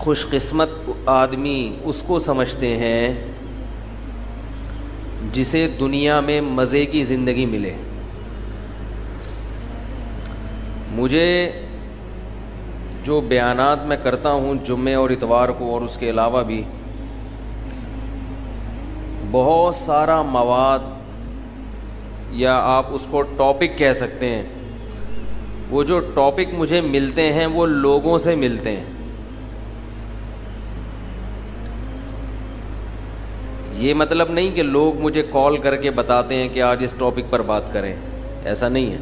خوش قسمت آدمی اس کو سمجھتے ہیں جسے دنیا میں مزے کی زندگی ملے. مجھے جو بیانات میں کرتا ہوں جمعے اور اتوار کو اور اس کے علاوہ بھی بہت سارا مواد یا آپ اس کو ٹاپک کہہ سکتے ہیں، وہ جو ٹاپک مجھے ملتے ہیں وہ لوگوں سے ملتے ہیں. یہ مطلب نہیں کہ لوگ مجھے کال کر کے بتاتے ہیں کہ آج اس ٹاپک پر بات کریں، ایسا نہیں ہے.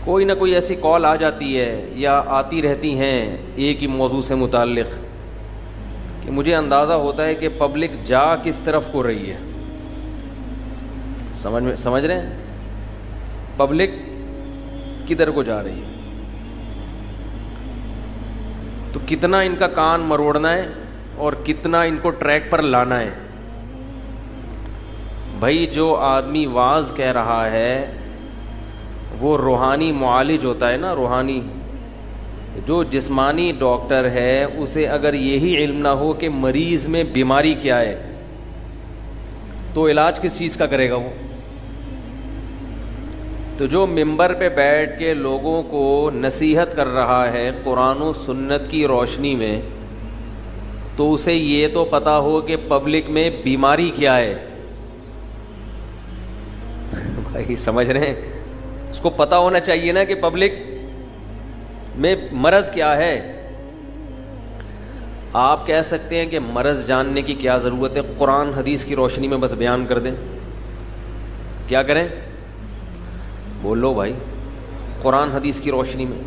کوئی نہ کوئی ایسی کال آ جاتی ہے یا آتی رہتی ہیں ایک ہی موضوع سے متعلق کہ مجھے اندازہ ہوتا ہے کہ پبلک جا کس طرف کو رہی ہے. سمجھ رہے ہیں؟ پبلک کدھر کو جا رہی ہے. تو کتنا ان کا کان مروڑنا ہے اور کتنا ان کو ٹریک پر لانا ہے. بھائی جو آدمی واعظ کہہ رہا ہے وہ روحانی معالج ہوتا ہے نا. روحانی جو جسمانی ڈاکٹر ہے اسے اگر یہی علم نہ ہو کہ مریض میں بیماری کیا ہے تو علاج کس چیز کا کرے گا وہ. تو جو ممبر پہ بیٹھ کے لوگوں کو نصیحت کر رہا ہے قرآن و سنت کی روشنی میں، تو اسے یہ تو پتا ہو کہ پبلک میں بیماری کیا ہے. بھائی سمجھ رہے ہیں؟ اس کو پتا ہونا چاہیے نا کہ پبلک میں مرض کیا ہے. آپ کہہ سکتے ہیں کہ مرض جاننے کی کیا ضرورت ہے، قرآن حدیث کی روشنی میں بس بیان کر دیں. کیا کریں؟ بولو بھائی. قرآن حدیث کی روشنی میں.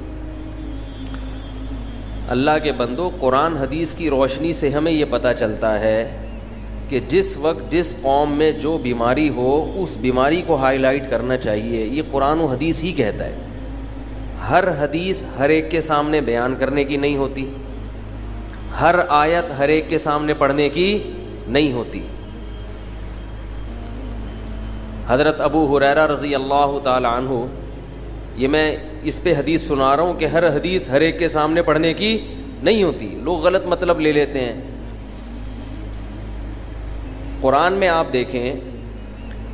اللہ کے بندو، قرآن حدیث کی روشنی سے ہمیں یہ پتہ چلتا ہے کہ جس وقت جس قوم میں جو بیماری ہو اس بیماری کو ہائی لائٹ کرنا چاہیے. یہ قرآن و حدیث ہی کہتا ہے. ہر حدیث ہر ایک کے سامنے بیان کرنے کی نہیں ہوتی، ہر آیت ہر ایک کے سامنے پڑھنے کی نہیں ہوتی. حضرت ابو ہریرہ رضی اللہ تعالی عنہ، یہ میں اس پہ حدیث سنا رہا ہوں کہ ہر حدیث ہر ایک کے سامنے پڑھنے کی نہیں ہوتی. لوگ غلط مطلب لے لیتے ہیں. قرآن میں آپ دیکھیں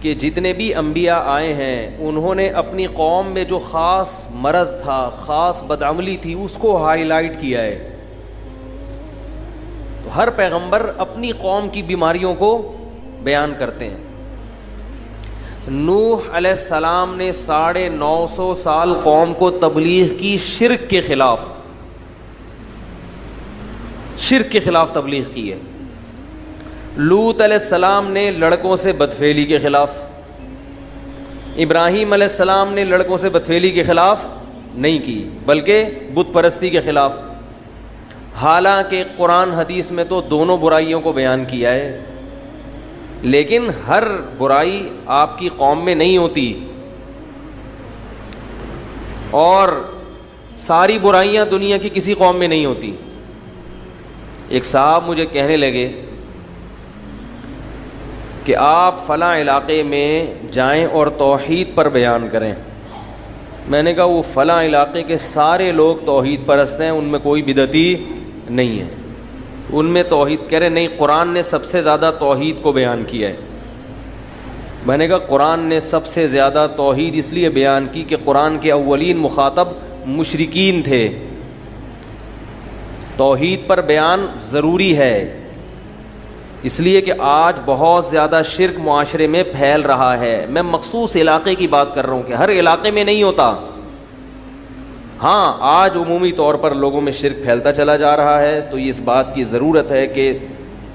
کہ جتنے بھی انبیاء آئے ہیں انہوں نے اپنی قوم میں جو خاص مرض تھا، خاص بدعملی تھی، اس کو ہائی لائٹ کیا ہے. تو ہر پیغمبر اپنی قوم کی بیماریوں کو بیان کرتے ہیں. نوح علیہ السلام نے 950 سال قوم کو تبلیغ کی شرک کے خلاف تبلیغ کی ہے. لوط علیہ السلام نے لڑکوں سے بدفعلی کے خلاف. ابراہیم علیہ السلام نے لڑکوں سے بدفعلی کے خلاف نہیں کی بلکہ بت پرستی کے خلاف. حالانکہ قرآن حدیث میں تو دونوں برائیوں کو بیان کیا ہے، لیکن ہر برائی آپ کی قوم میں نہیں ہوتی اور ساری برائیاں دنیا کی کسی قوم میں نہیں ہوتی. ایک صاحب مجھے کہنے لگے کہ آپ فلاں علاقے میں جائیں اور توحید پر بیان کریں. میں نے کہا وہ فلاں علاقے کے سارے لوگ توحید پرست ہیں، ان میں کوئی بدعتی نہیں ہے، ان میں توحید. کہہ رہے نہیں، قرآن نے سب سے زیادہ توحید کو بیان کیا ہے. میں نے کہا قرآن نے سب سے زیادہ توحید اس لیے بیان کی کہ قرآن کے اولین مخاطب مشرکین تھے. توحید پر بیان ضروری ہے اس لیے کہ آج بہت زیادہ شرک معاشرے میں پھیل رہا ہے. میں مخصوص علاقے کی بات کر رہا ہوں کہ ہر علاقے میں نہیں ہوتا. ہاں آج عمومی طور پر لوگوں میں شرک پھیلتا چلا جا رہا ہے، تو اس بات کی ضرورت ہے کہ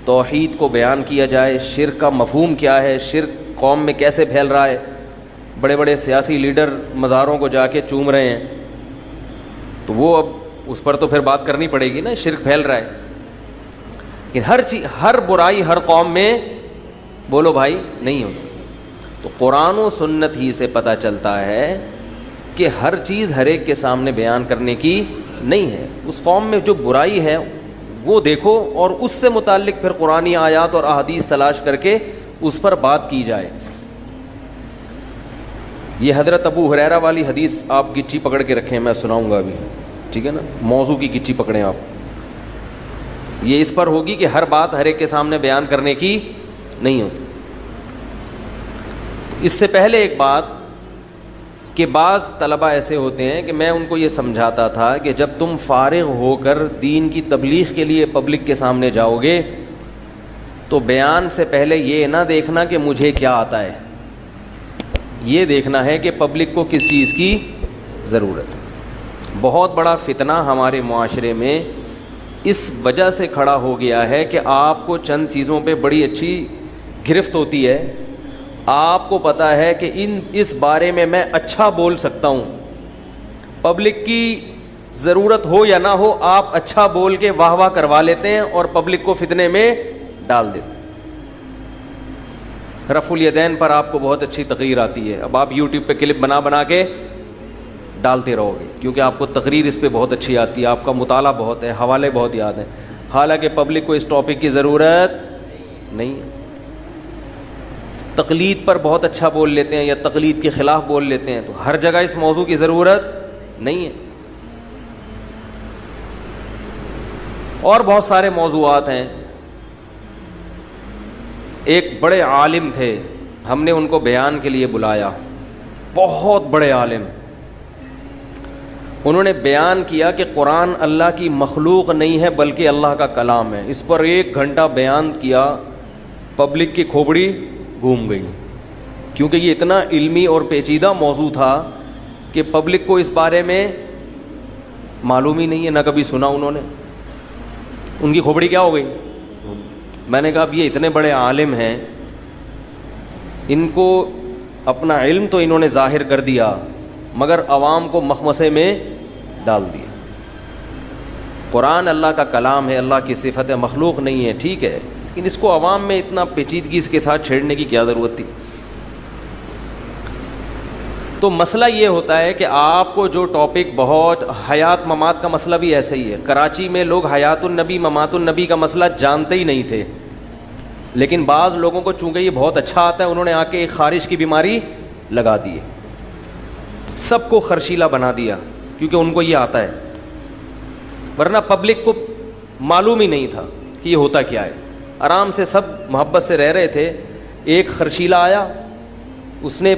توحید کو بیان کیا جائے. شرک کا مفہوم کیا ہے، شرک قوم میں کیسے پھیل رہا ہے. بڑے بڑے سیاسی لیڈر مزاروں کو جا کے چوم رہے ہیں، تو وہ اب اس پر تو پھر بات کرنی پڑے گی نا. شرک پھیل رہا ہے، لیکن ہر چیز، ہر برائی ہر قوم میں بولو بھائی نہیں ہوتی. تو قرآن و سنت ہی سے پتہ چلتا ہے کہ ہر چیز ہر ایک کے سامنے بیان کرنے کی نہیں ہے. اس قوم میں جو برائی ہے وہ دیکھو اور اس سے متعلق پھر قرآنی آیات اور احادیث تلاش کر کے اس پر بات کی جائے. یہ حضرت ابو ہریرہ والی حدیث آپ گچی پکڑ کے رکھیں، میں سناؤں گا ابھی. ٹھیک ہے نا, موضوع کی گچی پکڑیں آپ. یہ اس پر ہوگی کہ ہر بات ہر ایک کے سامنے بیان کرنے کی نہیں ہوتی. اس سے پہلے ایک بات کہ بعض طلبہ ایسے ہوتے ہیں کہ میں ان کو یہ سمجھاتا تھا کہ جب تم فارغ ہو کر دین کی تبلیغ کے لیے پبلک کے سامنے جاؤ گے تو بیان سے پہلے یہ نہ دیکھنا کہ مجھے کیا آتا ہے, یہ دیکھنا ہے کہ پبلک کو کس چیز کی ضرورت ہے. بہت بڑا فتنہ ہمارے معاشرے میں اس وجہ سے کھڑا ہو گیا ہے کہ آپ کو چند چیزوں پہ بڑی اچھی گرفت ہوتی ہے. آپ کو پتہ ہے کہ اس بارے میں اچھا بول سکتا ہوں, پبلک کی ضرورت ہو یا نہ ہو آپ اچھا بول کے واہ واہ کروا لیتے ہیں اور پبلک کو فتنے میں ڈال دیتے ہیں. رفع الیدین پر آپ کو بہت اچھی تقریر آتی ہے, اب آپ یوٹیوب پہ کلپ بنا کے ڈالتے رہو گے کیونکہ آپ کو تقریر اس پہ بہت اچھی آتی ہے, آپ کا مطالعہ بہت ہے, حوالے بہت یاد ہیں, حالانکہ پبلک کو اس ٹاپک کی ضرورت نہیں ہے. تقلید پر بہت اچھا بول لیتے ہیں یا تقلید کے خلاف بول لیتے ہیں, تو ہر جگہ اس موضوع کی ضرورت نہیں ہے. اور بہت سارے موضوعات ہیں. ایک بڑے عالم تھے, ہم نے ان کو بیان کے لیے بلایا, بہت بڑے عالم. انہوں نے بیان کیا کہ قرآن اللہ کی مخلوق نہیں ہے بلکہ اللہ کا کلام ہے. اس پر 1 گھنٹہ بیان کیا, پبلک کی کھوپڑی گھوم گئی کیونکہ یہ اتنا علمی اور پیچیدہ موضوع تھا کہ پبلک کو اس بارے میں معلوم ہی نہیں ہے, نہ کبھی سنا انہوں نے. ان کی کھوپڑی کیا ہو گئی. میں نے کہا اب یہ اتنے بڑے عالم ہیں, ان کو اپنا علم تو انہوں نے ظاہر کر دیا مگر عوام کو مخمصے میں ڈال دیا. قرآن اللہ کا کلام ہے, اللہ کی صفت ہے, مخلوق نہیں ہے, ٹھیک ہے, لیکن اس کو عوام میں اتنا پیچیدگی اس کے ساتھ چھیڑنے کی کیا ضرورت تھی. تو مسئلہ یہ ہوتا ہے کہ آپ کو جو ٹاپک بہت حیات ممات کا مسئلہ بھی ایسا ہی ہے. کراچی میں لوگ حیات النبی ممات النبی کا مسئلہ جانتے ہی نہیں تھے, لیکن بعض لوگوں کو چونکہ یہ بہت اچھا آتا ہے انہوں نے آ کے ایک خارش کی بیماری لگا دی ہے, سب کو خرشیلا بنا دیا کیونکہ ان کو یہ آتا ہے, ورنہ پبلک کو معلوم ہی نہیں تھا کہ یہ ہوتا کیا ہے. آرام سے سب محبت سے رہ رہے تھے, ایک خرشیلا آیا, اس نے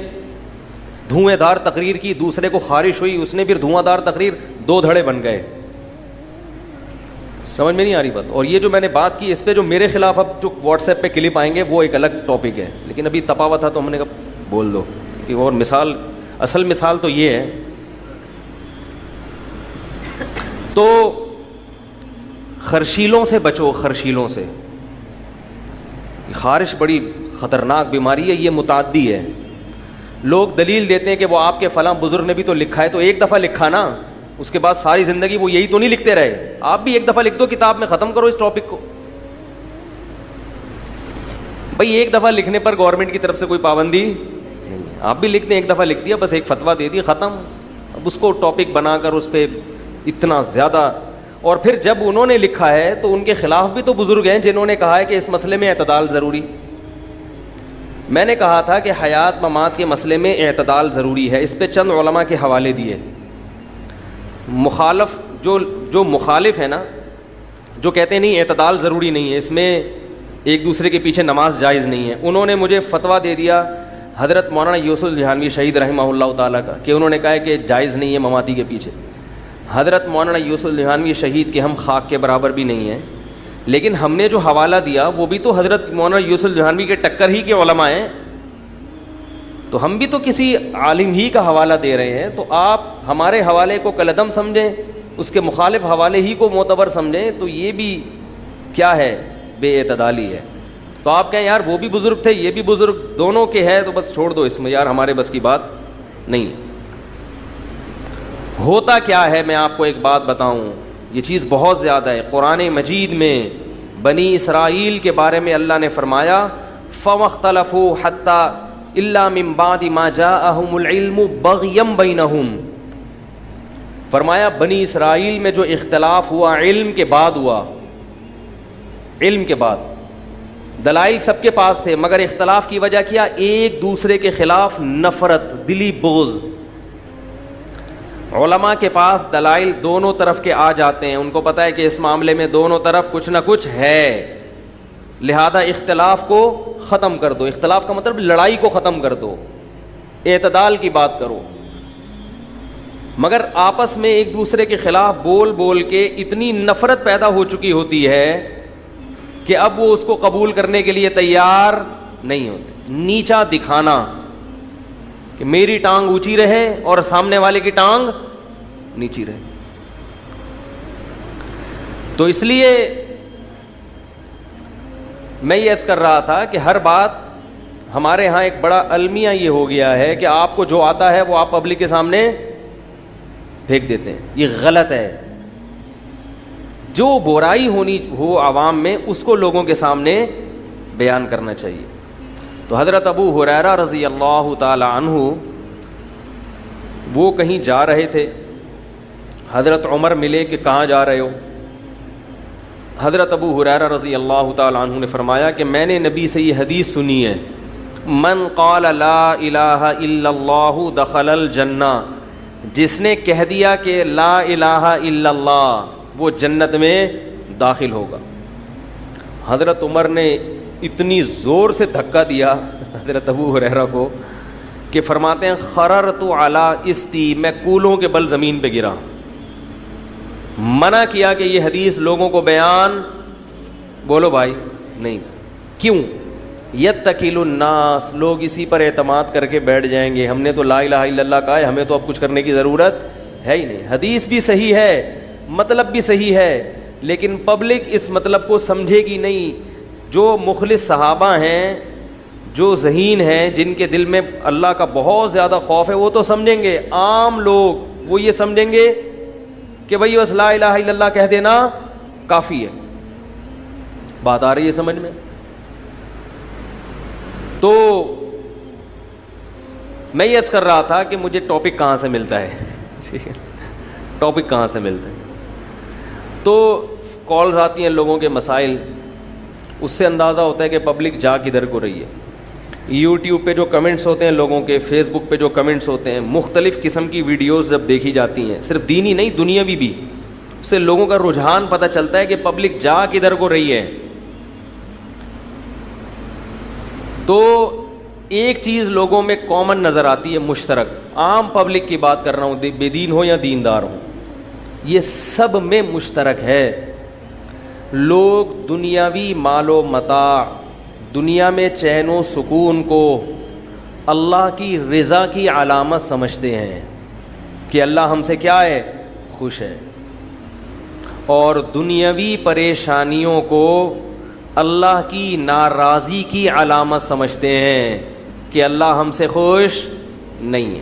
دھوئیں دار تقریر کی, دوسرے کو خارش ہوئی, اس نے پھر دھواں دار تقریر, 2 دھڑے بن گئے. سمجھ میں نہیں آ رہی بات. اور یہ جو میں نے بات کی اس پہ جو میرے خلاف اب جو واٹس ایپ پہ کلپ آئیں گے وہ ایک الگ ٹاپک ہے, لیکن ابھی تپا ہوا تھا تو ہم نے کہا بول دو. اور مثال, اصل مثال تو یہ ہے. تو خرشیلوں سے بچو, خرشیلوں سے. خارش بڑی خطرناک بیماری ہے, یہ متعدی ہے. لوگ دلیل دیتے ہیں کہ وہ آپ کے فلاں بزرگ نے بھی تو لکھا ہے, تو ایک دفعہ لکھا نا, اس کے بعد ساری زندگی وہ یہی تو نہیں لکھتے رہے. آپ بھی ایک دفعہ لکھ دو کتاب میں, ختم کرو اس ٹاپک کو. بھائی ایک دفعہ لکھنے پر گورنمنٹ کی طرف سے کوئی پابندی نہیں, آپ بھی لکھتے ہیں, ایک دفعہ لکھ دیا, بس ایک فتویٰ دے دی, ختم. اب اس کو ٹاپک بنا کر اس پہ اتنا زیادہ. اور پھر جب انہوں نے لکھا ہے تو ان کے خلاف بھی تو بزرگ ہیں جنہوں نے کہا ہے کہ اس مسئلے میں اعتدال ضروری. میں نے کہا تھا کہ حیات ممات کے مسئلے میں اعتدال ضروری ہے. اس پہ چند علماء کے حوالے دیے. مخالف جو مخالف ہے نا, جو کہتے ہیں نہیں اعتدال ضروری نہیں ہے, اس میں ایک دوسرے کے پیچھے نماز جائز نہیں ہے, انہوں نے مجھے فتویٰ دے دیا حضرت مولانا یوسف الجہانوی شہید رحمہ اللہ تعالیٰ کا, کہ انہوں نے کہا ہے کہ جائز نہیں ہے مماتی کے پیچھے. حضرت مولانا یوسف الجہانوی شہید کے ہم خاک کے برابر بھی نہیں ہیں, لیکن ہم نے جو حوالہ دیا وہ بھی تو حضرت مولانا یوسف الجہانوی کے ٹکر ہی کے علماء ہیں, تو ہم بھی تو کسی عالم ہی کا حوالہ دے رہے ہیں. تو آپ ہمارے حوالے کو کلعدم سمجھیں, اس کے مخالف حوالے ہی کو معتبر سمجھیں, تو یہ بھی کیا ہے, بے اعتدالی ہے. تو آپ کہیں یار وہ بھی بزرگ تھے یہ بھی بزرگ, دونوں کے ہے تو بس چھوڑ دو, اس میں یار ہمارے بس کی بات نہیں. ہوتا کیا ہے میں آپ کو ایک بات بتاؤں, یہ چیز بہت زیادہ ہے. قرآن مجید میں بنی اسرائیل کے بارے میں اللہ نے فرمایا فَمَا اخْتَلَفُوا حَتَّى إِلَّا مِن بَعْدِ مَا جَاءَهُمُ الْعِلْمُ بَغْيًا بَيْنَهُمْ. فرمایا بنی اسرائیل میں جو اختلاف ہوا علم کے بعد ہوا, علم کے بعد. دلائل سب کے پاس تھے مگر اختلاف کی وجہ کیا, ایک دوسرے کے خلاف نفرت, دلی بغض. علماء کے پاس دلائل دونوں طرف کے آ جاتے ہیں, ان کو پتہ ہے کہ اس معاملے میں دونوں طرف کچھ نہ کچھ ہے, لہذا اختلاف کو ختم کر دو. اختلاف کا مطلب لڑائی کو ختم کر دو, اعتدال کی بات کرو. مگر آپس میں ایک دوسرے کے خلاف بول بول کے اتنی نفرت پیدا ہو چکی ہوتی ہے کہ اب وہ اس کو قبول کرنے کے لیے تیار نہیں ہوتے. نیچا دکھانا کہ میری ٹانگ اونچی رہے اور سامنے والے کی ٹانگ نیچی رہے. تو اس لیے میں یہ عرض کر رہا تھا کہ ہر بات ہمارے ہاں ایک بڑا المیہ یہ ہو گیا ہے کہ آپ کو جو آتا ہے وہ آپ پبلک کے سامنے پھینک دیتے ہیں. یہ غلط ہے. جو برائی ہونی ہو عوام میں اس کو لوگوں کے سامنے بیان کرنا چاہیے. تو حضرت ابو ہریرہ رضی اللہ تعالی عنہ وہ کہیں جا رہے تھے, حضرت عمر ملے کہ کہاں جا رہے ہو. حضرت ابو ہریرہ رضی اللہ تعالی عنہ نے فرمایا کہ میں نے نبی سے یہ حدیث سنی ہے, من قال لا الہ الا اللہ دخل الجنہ, جس نے کہہ دیا کہ لا الہ الا اللہ وہ جنت میں داخل ہوگا. حضرت عمر نے اتنی زور سے دھکا دیا حضرت ابو ہریرہ کو کہ فرماتے ہیں خررت علی استی, میں کولوں کے بل زمین پہ گرا. منع کیا کہ یہ حدیث لوگوں کو بیان بولو بھائی نہیں. کیوں؟ یتکل الناس, لوگ اسی پر اعتماد کر کے بیٹھ جائیں گے, ہم نے تو لا الہ الا اللہ کہا ہے, ہمیں تو اب کچھ کرنے کی ضرورت ہے ہی نہیں. حدیث بھی صحیح ہے, مطلب بھی صحیح ہے, لیکن پبلک اس مطلب کو سمجھے گی نہیں. جو مخلص صحابہ ہیں, جو ذہین ہیں, جن کے دل میں اللہ کا بہت زیادہ خوف ہے, وہ تو سمجھیں گے. عام لوگ وہ یہ سمجھیں گے کہ بھئی بس لا الہ الا اللہ کہہ دینا کافی ہے. بات آ رہی ہے سمجھ میں؟ تو میں یہ عرض کر رہا تھا کہ مجھے ٹاپک کہاں سے ملتا ہے ٹاپک کہاں سے ملتا ہے. تو کالز آتی ہیں لوگوں کے مسائل, اس سے اندازہ ہوتا ہے کہ پبلک جا کدھر کو رہی ہے. یوٹیوب پہ جو کمنٹس ہوتے ہیں لوگوں کے, فیس بک پہ جو کمنٹس ہوتے ہیں, مختلف قسم کی ویڈیوز جب دیکھی جاتی ہیں, صرف دینی نہیں دنیاوی بھی, اس سے لوگوں کا رجحان پتہ چلتا ہے کہ پبلک جا کدھر کو رہی ہے. تو ایک چیز لوگوں میں کامن نظر آتی ہے, مشترک. عام پبلک کی بات کر رہا ہوں, بے دین ہو یا دیندار ہو, یہ سب میں مشترک ہے. لوگ دنیاوی مال و متاع, دنیا میں چین و سکون کو اللہ کی رضا کی علامت سمجھتے ہیں کہ اللہ ہم سے کیا ہے, خوش ہے. اور دنیاوی پریشانیوں کو اللہ کی ناراضی کی علامت سمجھتے ہیں کہ اللہ ہم سے خوش نہیں ہے.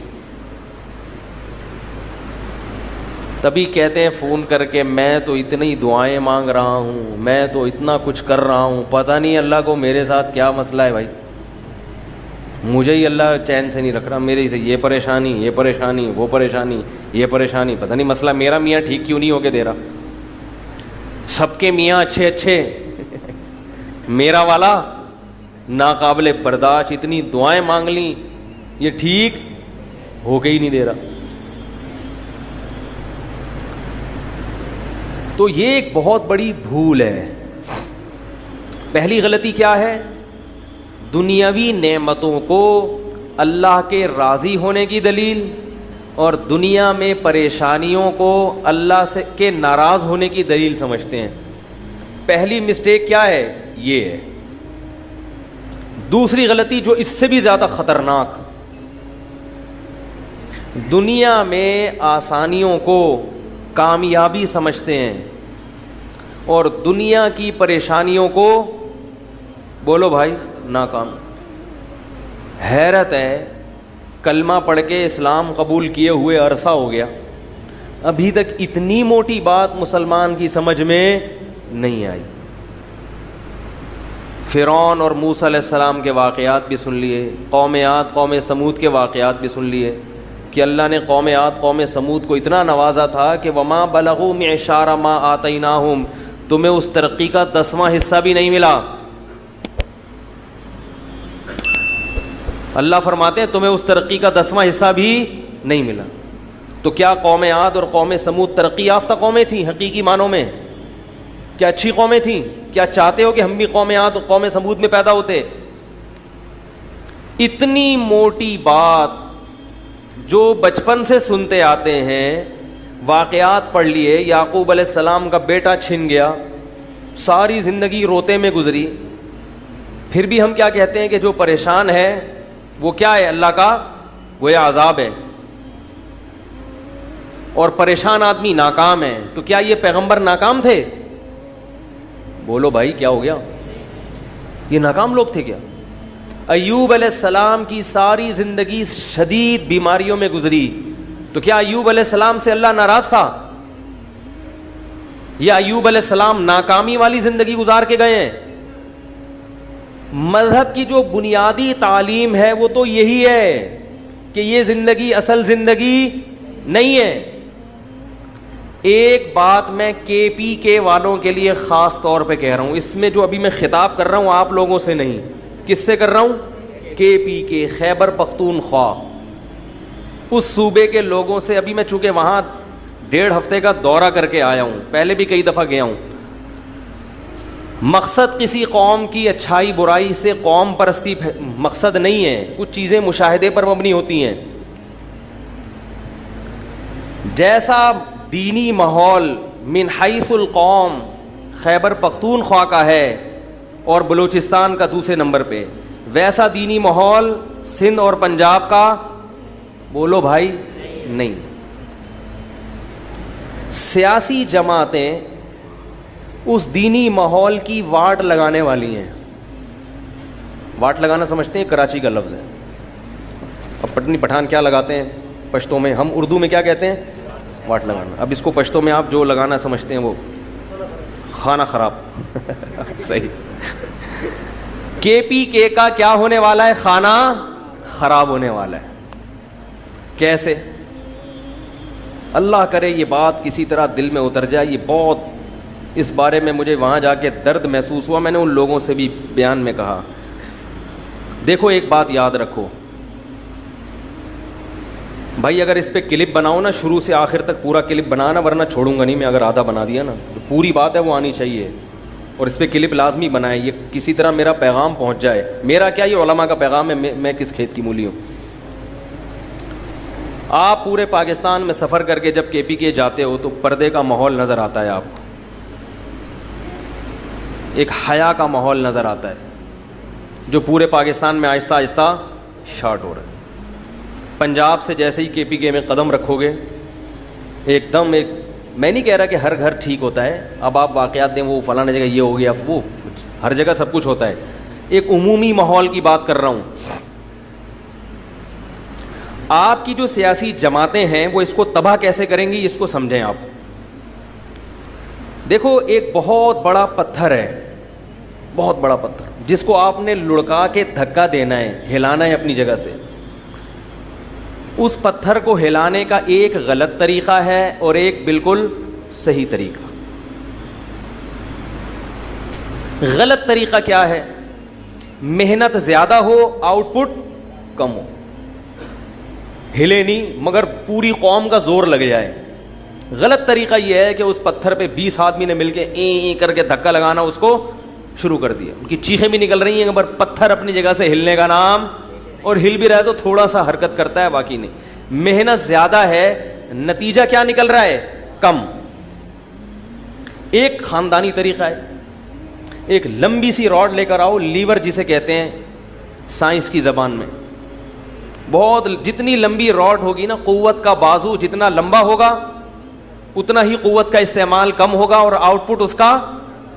تبھی کہتے ہیں فون کر کے میں تو اتنی دعائیں مانگ رہا ہوں, میں تو اتنا کچھ کر رہا ہوں, پتہ نہیں اللہ کو میرے ساتھ کیا مسئلہ ہے. بھائی مجھے ہی اللہ چین سے نہیں رکھ رہا, میرے سے یہ پریشانی, یہ پریشانی, وہ پریشانی, یہ پریشانی, پتہ نہیں مسئلہ میرا میاں ٹھیک کیوں نہیں ہو کے دے رہا. سب کے میاں اچھے اچھے, میرا والا ناقابل برداشت, اتنی دعائیں مانگ لیں یہ ٹھیک ہو کے ہی نہیں دے رہا. تو یہ ایک بہت بڑی بھول ہے. پہلی غلطی کیا ہے؟ دنیاوی نعمتوں کو اللہ کے راضی ہونے کی دلیل اور دنیا میں پریشانیوں کو اللہ سے کے ناراض ہونے کی دلیل سمجھتے ہیں. پہلی مسٹیک کیا ہے؟ یہ ہے. دوسری غلطی جو اس سے بھی زیادہ خطرناک, دنیا میں آسانیوں کو کامیابی سمجھتے ہیں اور دنیا کی پریشانیوں کو بولو بھائی ناکام. حیرت ہے, کلمہ پڑھ کے اسلام قبول کیے ہوئے عرصہ ہو گیا, ابھی تک اتنی موٹی بات مسلمان کی سمجھ میں نہیں آئی. فرعون اور موسیٰ علیہ السلام کے واقعات بھی سن لیے, قوم عاد قوم سمود کے واقعات بھی سن لیے کہ اللہ نے قوم عاد قوم سمود کو اتنا نوازا تھا کہ وما بلغوا معشار ما آتیناہم, تمہیں اس ترقی کا 10واں حصہ بھی نہیں ملا. اللہ فرماتے ہیں تمہیں اس ترقی کا 10واں حصہ بھی نہیں ملا. تو کیا قوم عاد اور قوم سمود ترقی یافتہ قومیں تھیں حقیقی معنوں میں؟ کیا اچھی قومیں تھیں؟ کیا چاہتے ہو کہ ہم بھی قوم عاد اور قوم سمود میں پیدا ہوتے؟ اتنی موٹی بات جو بچپن سے سنتے آتے ہیں، واقعات پڑھ لیے، یعقوب علیہ السلام کا بیٹا چھن گیا، ساری زندگی روتے میں گزری، پھر بھی ہم کیا کہتے ہیں کہ جو پریشان ہے وہ کیا ہے؟ اللہ کا وہ عذاب ہے، اور پریشان آدمی ناکام ہے۔ تو کیا یہ پیغمبر ناکام تھے؟ بولو بھائی کیا ہو گیا؟ یہ ناکام لوگ تھے کیا؟ ایوب علیہ السلام کی ساری زندگی شدید بیماریوں میں گزری، تو کیا ایوب علیہ السلام سے اللہ ناراض تھا؟ یا ایوب علیہ السلام ناکامی والی زندگی گزار کے گئے ہیں؟ مذہب کی جو بنیادی تعلیم ہے وہ تو یہی ہے کہ یہ زندگی اصل زندگی نہیں ہے۔ ایک بات میں کے پی کے والوں کے لیے خاص طور پہ کہہ رہا ہوں، اس میں جو ابھی میں خطاب کر رہا ہوں آپ لوگوں سے نہیں، کس سے کر رہا ہوں؟ کے پی کے، خیبر پختونخوا، اس صوبے کے لوگوں سے۔ ابھی میں چونکہ وہاں 1.5 ہفتے کا دورہ کر کے آیا ہوں، پہلے بھی کئی دفعہ گیا ہوں۔ مقصد کسی قوم کی اچھائی برائی سے قوم پرستی مقصد نہیں ہے، کچھ چیزیں مشاہدے پر مبنی ہوتی ہیں۔ جیسا دینی ماحول من حیث القوم خیبر پختونخوا کا ہے اور بلوچستان کا دوسرے نمبر پہ، ویسا دینی ماحول سندھ اور پنجاب کا بولو بھائی نہیں۔ سیاسی جماعتیں اس دینی ماحول کی واٹ لگانے والی ہیں۔ واٹ لگانا سمجھتے ہیں؟ کراچی کا لفظ ہے۔ اب پٹنی پٹھان کیا لگاتے ہیں پشتوں میں؟ ہم اردو میں کیا کہتے ہیں؟ واٹ لگانا۔ اب اس کو پشتوں میں آپ جو لگانا سمجھتے ہیں وہ کھانا خراب صحیح۔ کے پی کے کا کیا ہونے والا ہے؟ کھانا خراب ہونے والا ہے۔ کیسے؟ اللہ کرے یہ بات کسی طرح دل میں اتر جائے۔ یہ بہت اس بارے میں مجھے وہاں جا کے درد محسوس ہوا، میں نے ان لوگوں سے بھی بیان میں کہا، دیکھو ایک بات یاد رکھو بھائی، اگر اس پہ کلپ بناؤ نا شروع سے آخر تک پورا کلپ بنانا، ورنہ چھوڑوں گا نہیں میں۔ اگر آدھا بنا دیا نا تو پوری بات ہے وہ آنی چاہیے، اور اس پہ کلپ لازمی بنائے، یہ کسی طرح میرا پیغام پہنچ جائے۔ میرا کیا، یہ علماء کا پیغام ہے، میں کس کھیت کی مولی ہوں۔ آپ پورے پاکستان میں سفر کر کے جب کے پی کے جاتے ہو تو پردے کا ماحول نظر آتا ہے آپ کو، ایک حیا کا ماحول نظر آتا ہے جو پورے پاکستان میں آہستہ آہستہ شارٹ ہو رہا ہے۔ پنجاب سے جیسے ہی کے پی کے میں قدم رکھو گے ایک دم ایک، میں نہیں کہہ رہا کہ ہر گھر ٹھیک ہوتا ہے، اب آپ واقعات دیں وہ فلاں جگہ یہ ہو گیا، وہ ہر جگہ سب کچھ ہوتا ہے، ایک عمومی ماحول کی بات کر رہا ہوں۔ آپ کی جو سیاسی جماعتیں ہیں وہ اس کو تباہ کیسے کریں گی، اس کو سمجھیں آپ۔ دیکھو ایک بہت بڑا پتھر ہے، بہت بڑا پتھر جس کو آپ نے لڑکا کے دھکا دینا ہے، ہلانا ہے اپنی جگہ سے۔ اس پتھر کو ہلانے کا ایک غلط طریقہ ہے اور ایک بالکل صحیح طریقہ۔ غلط طریقہ کیا ہے؟ محنت زیادہ ہو، آؤٹ پٹ کم ہو، ہلے نہیں مگر پوری قوم کا زور لگ جائے۔ غلط طریقہ یہ ہے کہ اس پتھر پہ 20 آدمی نے مل کے این کر کے دھکا لگانا اس کو شروع کر دیا، ان کی چیخیں بھی نکل رہی ہیں، مگر پتھر اپنی جگہ سے ہلنے کا نام، اور ہل بھی رہا ہے تو تھوڑا سا حرکت کرتا ہے باقی نہیں۔ محنت زیادہ ہے، نتیجہ کیا نکل رہا ہے؟ کم۔ ایک خاندانی طریقہ ہے، ایک لمبی سی راڈ لے کر آؤ، لیور جسے کہتے ہیں سائنس کی زبان میں، بہت جتنی لمبی راڈ ہوگی نا، قوت کا بازو جتنا لمبا ہوگا اتنا ہی قوت کا استعمال کم ہوگا اور آؤٹ پٹ اس کا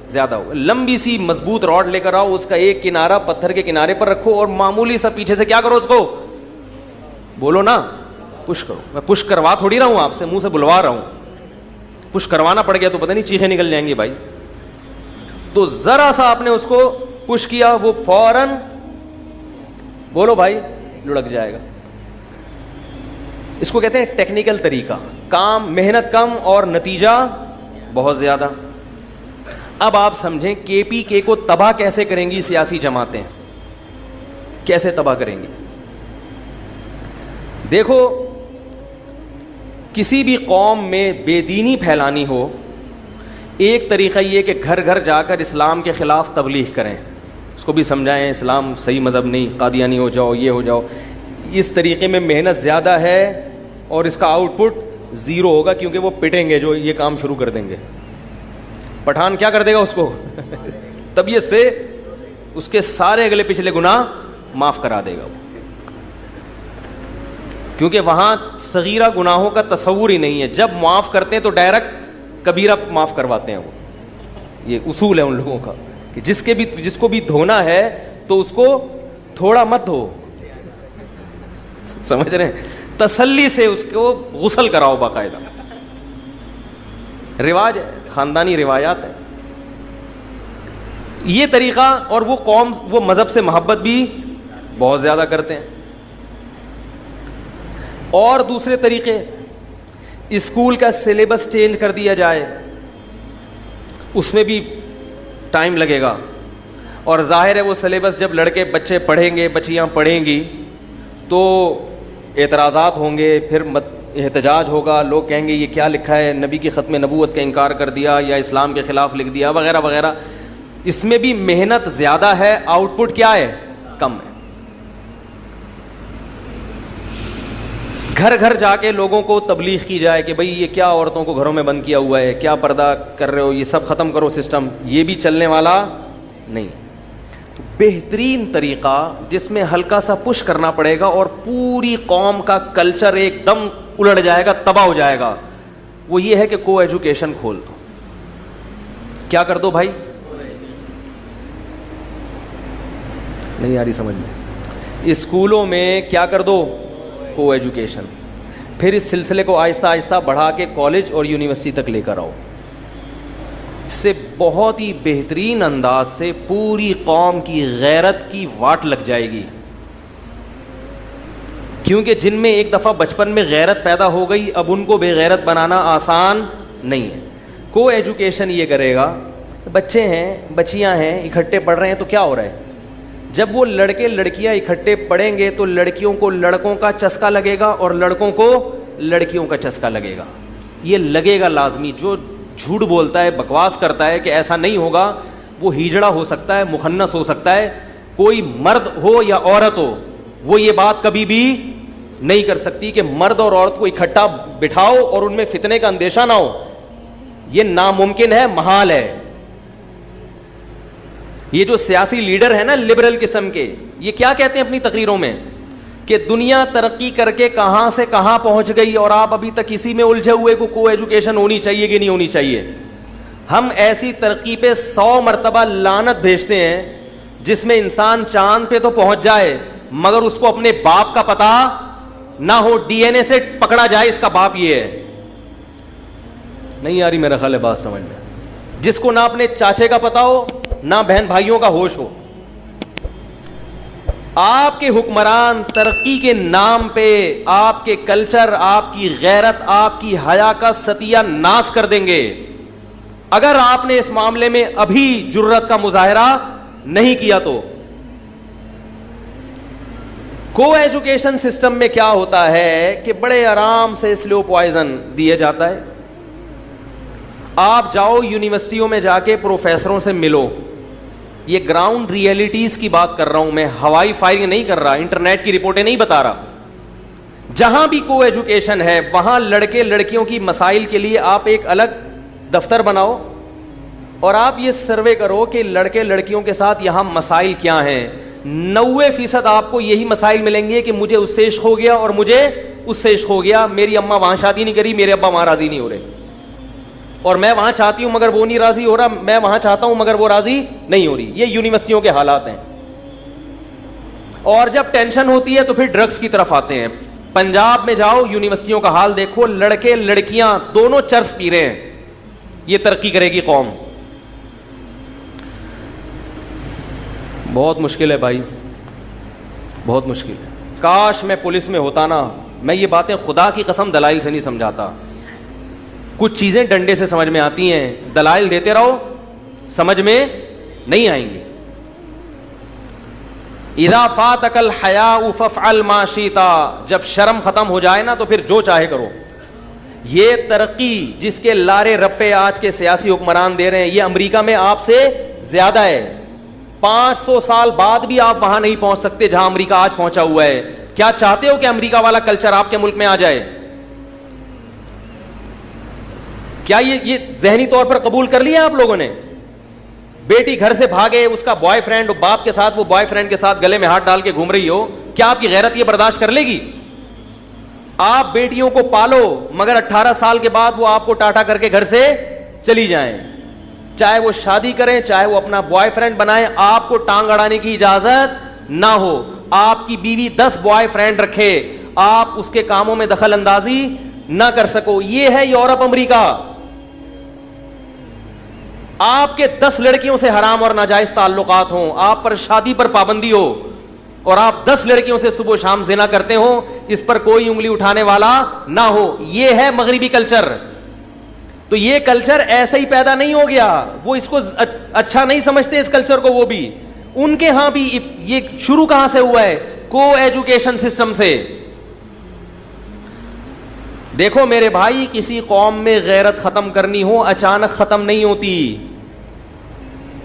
زیادہ ہوگا۔ لمبی سی مضبوط راڈ لے کر آؤ، اس کا ایک کنارہ پتھر کے کنارے پر رکھو اور معمولی سا پیچھے سے کیا کرو، اس کو بولو نا پش کرو۔ میں پش کروا تھوڑی رہا ہوں آپ سے، منہ سے بلوا رہا ہوں، پش کروانا پڑ گیا تو پتہ نہیں چیخیں نکل جائیں گی بھائی۔ تو ذرا سا آپ نے اس کو پش کیا، وہ فوراً بولو بھائی لڑک جائے گا۔ اس کو کہتے ہیں ٹیکنیکل طریقہ، کام محنت کم اور نتیجہ بہت زیادہ۔ اب آپ سمجھیں کے پی کے کو تباہ کیسے کریں گی سیاسی جماعتیں، کیسے تباہ کریں گی؟ دیکھو کسی بھی قوم میں بے دینی پھیلانی ہو، ایک طریقہ یہ کہ گھر گھر جا کر اسلام کے خلاف تبلیغ کریں، اس کو بھی سمجھائیں اسلام صحیح مذہب نہیں، قادیانی ہو جاؤ، یہ ہو جاؤ. اس طریقے میں محنت زیادہ ہے اور اس کا آؤٹ پٹ زیرو ہوگا، کیونکہ وہ پٹیں گے جو یہ کام شروع کر دیں گے. پٹھان کیا کر دے گا اس کو طبیعت سے اس کے سارے اگلے پچھلے گناہ معاف کرا دے گا، کیونکہ وہاں صغیرہ گناہوں کا تصور ہی نہیں ہے. جب معاف کرتے ہیں تو ڈائریکٹ کبیرہ معاف کرواتے ہیں. وہ یہ اصول ہے ان لوگوں کا کہ جس کو بھی دھونا ہے تو اس کو تھوڑا مت دھو، سمجھ رہے ہیں، تسلی سے اس کو غسل کراؤ باقاعدہ. رواج ہے، خاندانی روایات ہے یہ طریقہ. اور وہ قوم وہ مذہب سے محبت بھی بہت زیادہ کرتے ہیں. اور دوسرے طریقے، اسکول کا سلیبس چینج کر دیا جائے، اس میں بھی ٹائم لگے گا. اور ظاہر ہے وہ سلیبس جب لڑکے بچے پڑھیں گے، بچیاں پڑھیں گی تو اعتراضات ہوں گے، پھر احتجاج ہوگا، لوگ کہیں گے یہ کیا لکھا ہے، نبی کی ختم نبوت کا انکار کر دیا یا اسلام کے خلاف لکھ دیا وغیرہ وغیرہ. اس میں بھی محنت زیادہ ہے، آؤٹ پٹ کیا ہے، کم ہے. گھر گھر جا کے لوگوں کو تبلیغ کی جائے کہ بھئی یہ کیا عورتوں کو گھروں میں بند کیا ہوا ہے، کیا پردہ کر رہے ہو، یہ سب ختم کرو سسٹم. یہ بھی چلنے والا نہیں. تو بہترین طریقہ جس میں ہلکا سا پش کرنا پڑے گا اور پوری قوم کا کلچر ایک دم الٹ جائے گا، تباہ ہو جائے گا، وہ یہ ہے کہ کو ایجوکیشن کھول دو. کیا کر دو بھائی؟ نہیں آ رہی سمجھ میں؟ اسکولوں میں کیا کر دو؟ کو ایجوکیشن. پھر اس سلسلے کو آہستہ آہستہ بڑھا کے کالج اور یونیورسٹی تک لے کر آؤ. اس سے بہت ہی بہترین انداز سے پوری قوم کی غیرت کی واٹ لگ جائے گی. کیونکہ جن میں ایک دفعہ بچپن میں غیرت پیدا ہو گئی، اب ان کو بے غیرت بنانا آسان نہیں ہے. کو ایجوکیشن یہ کرے گا، بچے ہیں بچیاں ہیں اکٹھے پڑھ رہے ہیں تو کیا ہو رہا ہے، جب وہ لڑکے لڑکیاں اکٹھے پڑھیں گے تو لڑکیوں کو لڑکوں کا چسکا لگے گا اور لڑکوں کو لڑکیوں کا چسکا لگے گا. یہ لگے گا لازمی. جو جھوٹ بولتا ہے، بکواس کرتا ہے کہ ایسا نہیں ہوگا، وہ ہیجڑا ہو سکتا ہے، مخنث ہو سکتا ہے. کوئی مرد ہو یا عورت ہو، وہ یہ بات کبھی بھی نہیں کر سکتی کہ مرد اور عورت کو اکٹھا بٹھاؤ اور ان میں فتنے کا اندیشہ نہ ہو. یہ ناممکن ہے، محال ہے. یہ جو سیاسی لیڈر ہیں نا لبرل قسم کے، یہ کیا کہتے ہیں اپنی تقریروں میں کہ دنیا ترقی کر کے کہاں سے کہاں پہنچ گئی اور آپ ابھی تک اسی میں الجھے ہوئے کو ایجوکیشن ہونی چاہیے کہ نہیں ہونی چاہیے. ہم ایسی ترقی پہ 100 مرتبہ لعنت بھیجتے ہیں جس میں انسان چاند پہ تو پہنچ جائے مگر اس کو اپنے باپ کا پتہ نہ ہو، ڈی این اے سے پکڑا جائے اس کا باپ یہ ہے. نہیں آ رہی میرا خیال ہے بات سمجھ میں؟ جس کو نہ اپنے چاچے کا پتہ ہو نہ بہن بھائیوں کا ہوش ہو. آپ کے حکمران ترقی کے نام پہ آپ کے کلچر، آپ کی غیرت، آپ کی حیا کا ستیہ ناش کر دیں گے اگر آپ نے اس معاملے میں ابھی جرت کا مظاہرہ نہیں کیا تو. کو ایجوکیشن سسٹم میں کیا ہوتا ہے کہ بڑے آرام سے سلو پوائزن دیا جاتا ہے. آپ جاؤ یونیورسٹیوں میں جا کے پروفیسروں سے ملو. یہ گراؤنڈ ریئلٹیز کی بات کر رہا ہوں میں، ہوائی فائرنگ نہیں کر رہا، انٹرنیٹ کی رپورٹیں نہیں بتا رہا. جہاں بھی کو ایجوکیشن ہے وہاں لڑکے لڑکیوں کی مسائل کے لیے آپ ایک الگ دفتر بناؤ اور آپ یہ سروے کرو کہ لڑکے لڑکیوں کے ساتھ یہاں مسائل کیا ہیں. 90% آپ کو یہی مسائل ملیں گے کہ مجھے اس سے عشق ہو گیا اور مجھے اس سے عشق ہو گیا، میری اماں وہاں شادی نہیں کری، میرے ابا وہاں راضی نہیں ہو رہے، اور میں وہاں چاہتی ہوں مگر وہ نہیں راضی ہو رہا، میں وہاں چاہتا ہوں مگر وہ راضی نہیں ہو رہی. یہ یونیورسٹیوں کے حالات ہیں. اور جب ٹینشن ہوتی ہے تو پھر ڈرگز کی طرف آتے ہیں. پنجاب میں جاؤ یونیورسٹیوں کا حال دیکھو، لڑکے لڑکیاں دونوں چرس پی رہے ہیں. یہ ترقی کرے گی قوم؟ بہت مشکل ہے بھائی، بہت مشکل ہے. کاش میں پولیس میں ہوتا نا. میں یہ باتیں خدا کی قسم دلائل سے نہیں سمجھاتا. کچھ چیزیں ڈنڈے سے سمجھ میں آتی ہیں، دلائل دیتے رہو سمجھ میں نہیں آئیں گی. اذا فاتک الحیاء فافعل ما شئت، جب شرم ختم ہو جائے نا تو پھر جو چاہے کرو. یہ ترقی جس کے لارے رپے آج کے سیاسی حکمران دے رہے ہیں، یہ امریکہ میں آپ سے زیادہ ہے. 500 سال بعد بھی آپ وہاں نہیں پہنچ سکتے جہاں امریکہ آج پہنچا ہوا ہے. کیا چاہتے ہو کہ امریکہ والا کلچر آپ کے ملک میں آ جائے؟ کیا یہ ذہنی طور پر قبول کر لیا آپ لوگوں نے؟ بیٹی گھر سے بھاگے، اس کا بوائے فرینڈ باپ کے ساتھ، وہ بوائے فرینڈ کے ساتھ گلے میں ہاتھ ڈال کے گھوم رہی ہو، کیا آپ کی غیرت یہ برداشت کر لے گی؟ آپ بیٹیوں کو پالو مگر 18 سال کے بعد وہ آپ کو ٹاٹا کر کے گھر سے چلی جائیں، چاہے وہ شادی کریں چاہے وہ اپنا بوائے فرینڈ بنائیں، آپ کو ٹانگ اڑانے کی اجازت نہ ہو. آپ کی بیوی 10 بوائے فرینڈ رکھے، آپ اس کے کاموں میں دخل اندازی نہ کر سکو. یہ ہے یورپ امریکہ. آپ کے 10 لڑکیوں سے حرام اور ناجائز تعلقات ہوں، آپ پر شادی پر پابندی ہو، اور آپ 10 لڑکیوں سے صبح و شام زنا کرتے ہو، اس پر کوئی انگلی اٹھانے والا نہ ہو. یہ ہے مغربی کلچر. تو یہ کلچر ایسے ہی پیدا نہیں ہو گیا، وہ اس کو اچھا نہیں سمجھتے اس کلچر کو. وہ بھی ان کے ہاں بھی یہ شروع کہاں سے ہوا ہے؟ کو ایجوکیشن سسٹم سے. دیکھو میرے بھائی، کسی قوم میں غیرت ختم کرنی ہو اچانک ختم نہیں ہوتی.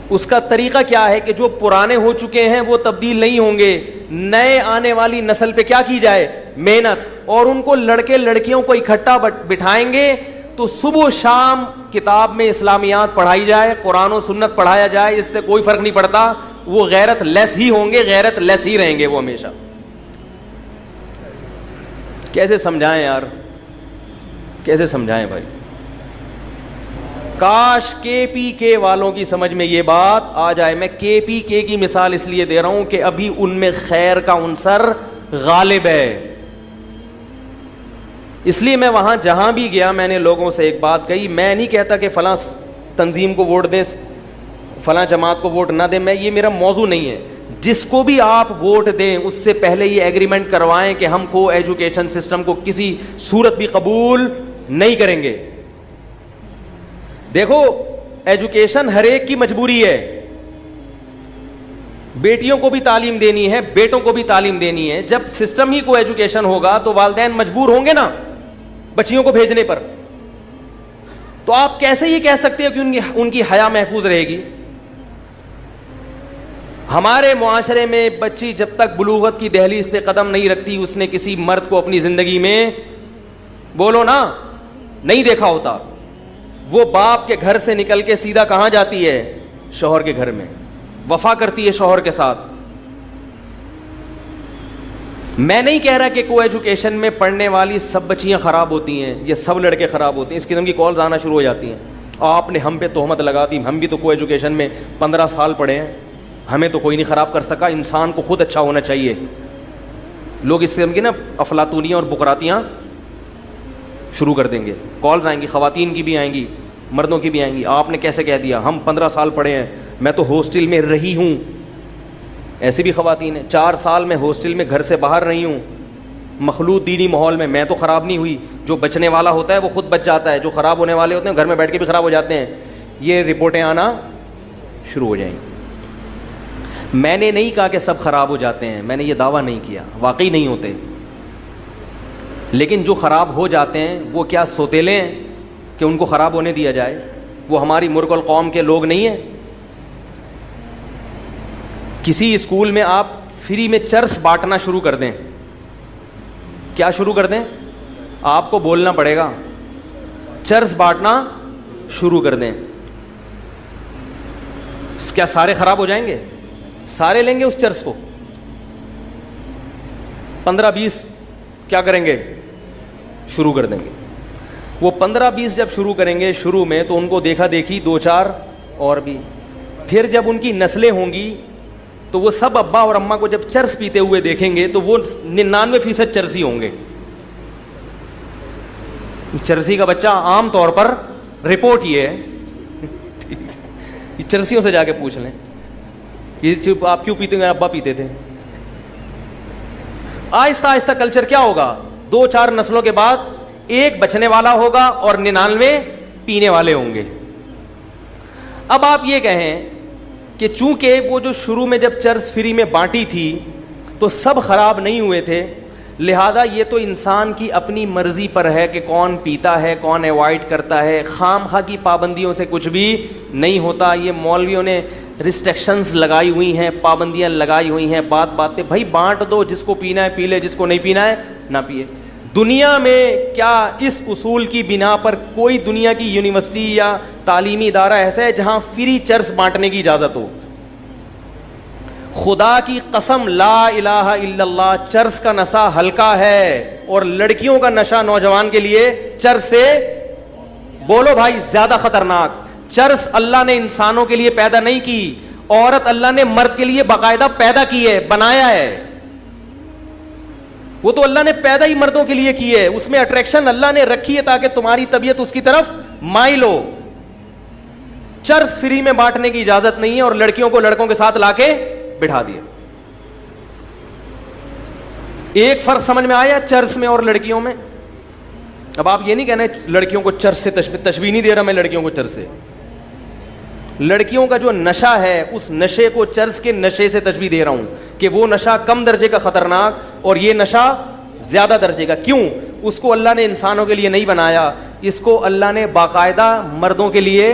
اس کا طریقہ کیا ہے کہ جو پرانے ہو چکے ہیں وہ تبدیل نہیں ہوں گے. نئے آنے والی نسل پہ کیا کی جائے؟ محنت. اور ان کو لڑکے لڑکیوں کو اکٹھا بٹھائیں گے تو صبح و شام کتاب میں اسلامیات پڑھائی جائے، قرآن و سنت پڑھایا جائے، اس سے کوئی فرق نہیں پڑتا. وہ غیرت لیس ہی ہوں گے، غیرت لیس ہی رہیں گے وہ ہمیشہ. کیسے سمجھائیں یار، کیسے سمجھائیں بھائی؟ کاش کے پی کے والوں کی سمجھ میں یہ بات آ جائے. میں کے پی کے کی مثال اس لیے دے رہا ہوں کہ ابھی ان میں خیر کا عنصر غالب ہے. اس لیے میں وہاں جہاں بھی گیا میں نے لوگوں سے ایک بات کہی، میں نہیں کہتا کہ فلاں تنظیم کو ووٹ دیں، فلاں جماعت کو ووٹ نہ دیں، یہ میرا موضوع نہیں ہے. جس کو بھی آپ ووٹ دیں اس سے پہلے یہ ایگریمنٹ کروائیں کہ ہم کو ایجوکیشن سسٹم کو کسی صورت بھی قبول نہیں کریں گے. دیکھو ایجوکیشن ہر ایک کی مجبوری ہے. بیٹیوں کو بھی تعلیم دینی ہے، بیٹوں کو بھی تعلیم دینی ہے. جب سسٹم ہی کو ایجوکیشن ہوگا تو والدین مجبور ہوں گے نا بچیوں کو بھیجنے پر. تو آپ کیسے یہ کہہ سکتے ہو کہ ان کی حیا محفوظ رہے گی؟ ہمارے معاشرے میں بچی جب تک بلوغت کی دہلیز پہ قدم نہیں رکھتی اس نے کسی مرد کو اپنی زندگی میں، بولو نا، نہیں دیکھا ہوتا. وہ باپ کے گھر سے نکل کے سیدھا کہاں جاتی ہے؟ شوہر کے گھر میں، وفا کرتی ہے شوہر کے ساتھ. میں نہیں کہہ رہا کہ کو ایجوکیشن میں پڑھنے والی سب بچیاں خراب ہوتی ہیں، یہ سب لڑکے خراب ہوتے ہیں. اس قسم کی کالز آنا شروع ہو جاتی ہیں، آپ نے ہم پہ تہمت لگا دی، ہم بھی تو کو ایجوکیشن میں 15 سال پڑھے ہیں، ہمیں تو کوئی نہیں خراب کر سکا. انسان کو خود اچھا ہونا چاہیے. لوگ اس قسم کی نا افلاطونیاں اور بکراتیاں شروع کر دیں گے. کالز آئیں گی، خواتین کی بھی آئیں گی، مردوں کی بھی آئیں گی. آپ نے کیسے کہہ دیا؟ ہم 15 سال پڑھے ہیں، میں تو ہاسٹل میں رہی ہوں. ایسی بھی خواتین ہیں، 4 سال میں ہاسٹل میں گھر سے باہر رہی ہوں، مخلوط دینی ماحول میں تو خراب نہیں ہوئی. جو بچنے والا ہوتا ہے وہ خود بچ جاتا ہے، جو خراب ہونے والے ہوتے ہیں گھر میں بیٹھ کے بھی خراب ہو جاتے ہیں. یہ رپورٹیں آنا شروع ہو جائیں گی. میں نے نہیں کہا کہ سب خراب ہو جاتے ہیں، میں نے یہ دعویٰ نہیں کیا، واقعی نہیں ہوتے. لیکن جو خراب ہو جاتے ہیں وہ کیا سوتیلے ہیں کہ ان کو خراب ہونے دیا جائے؟ وہ ہماری ملک القوم کے لوگ نہیں ہیں. کسی اسکول میں آپ فری میں چرس بانٹنا شروع کر دیں، کیا شروع کر دیں؟ آپ کو بولنا پڑے گا، چرس بانٹنا شروع کر دیں. کیا سارے خراب ہو جائیں گے؟ سارے لیں گے اس چرس کو؟ 15-20 کیا کریں گے؟ شروع کر دیں گے. وہ 15-20 جب شروع کریں گے شروع میں تو ان کو دیکھا دیکھی 2-4 اور بھی. پھر جب ان کی نسلیں ہوں گی تو وہ سب ابا اور اماں کو جب چرس پیتے ہوئے دیکھیں گے تو وہ 99% چرسی ہوں گے. چرسی کا بچہ عام طور پر رپورٹ یہ ہے، چرسیوں سے جا کے پوچھ لیں آپ کیوں پیتے ہیں؟ ابا پیتے تھے. آہستہ آہستہ کلچر کیا ہوگا؟ 2-4 نسلوں کے بعد ایک بچنے والا ہوگا اور 99 پینے والے ہوں گے. اب آپ یہ کہیں کہ چونکہ وہ جو شروع میں جب چرس فری میں بانٹی تھی تو سب خراب نہیں ہوئے تھے، لہذا یہ تو انسان کی اپنی مرضی پر ہے کہ کون پیتا ہے کون ایوائڈ کرتا ہے. خام خواہ کی پابندیوں سے کچھ بھی نہیں ہوتا. یہ مولویوں نے ریسٹرکشنز لگائی ہوئی ہیں, پابندیاں لگائی ہوئی ہیں, بات پہ بھائی بانٹ دو, جس کو پینا ہے پی لے, جس کو نہیں پینا ہے نہ پیے. دنیا میں کیا اس اصول کی بنا پر کوئی دنیا کی یونیورسٹی یا تعلیمی ادارہ ایسا ہے جہاں فری چرس بانٹنے کی اجازت ہو؟ خدا کی قسم لا الہ الا اللہ, چرس کا نشہ ہلکا ہے اور لڑکیوں کا نشہ نوجوان کے لیے چرس سے, بولو بھائی, زیادہ خطرناک. چرس اللہ نے انسانوں کے لیے پیدا نہیں کی, عورت اللہ نے مرد کے لیے باقاعدہ پیدا کی ہے, بنایا ہے. وہ تو اللہ نے پیدا ہی مردوں کے لیے کی ہے, اس میں اٹریکشن اللہ نے رکھی ہے تاکہ تمہاری طبیعت اس کی طرف مائل ہو. چرس فری میں بانٹنے کی اجازت نہیں ہے اور لڑکیوں کو لڑکوں کے ساتھ لا کے بٹھا دیا. ایک فرق سمجھ میں آیا چرس میں اور لڑکیوں میں؟ اب آپ یہ نہیں کہنا لڑکیوں کو چرس سے تشبیہ نہیں دے رہا میں لڑکیوں کو چرس سے. لڑکیوں کا جو نشہ ہے اس نشے کو چرس کے نشے سے تشبیہ دے رہا ہوں کہ وہ نشہ کم درجے کا خطرناک اور یہ نشہ زیادہ درجے کا. کیوں؟ اس کو اللہ نے انسانوں کے لیے نہیں بنایا, اس کو اللہ نے باقاعدہ مردوں کے لیے,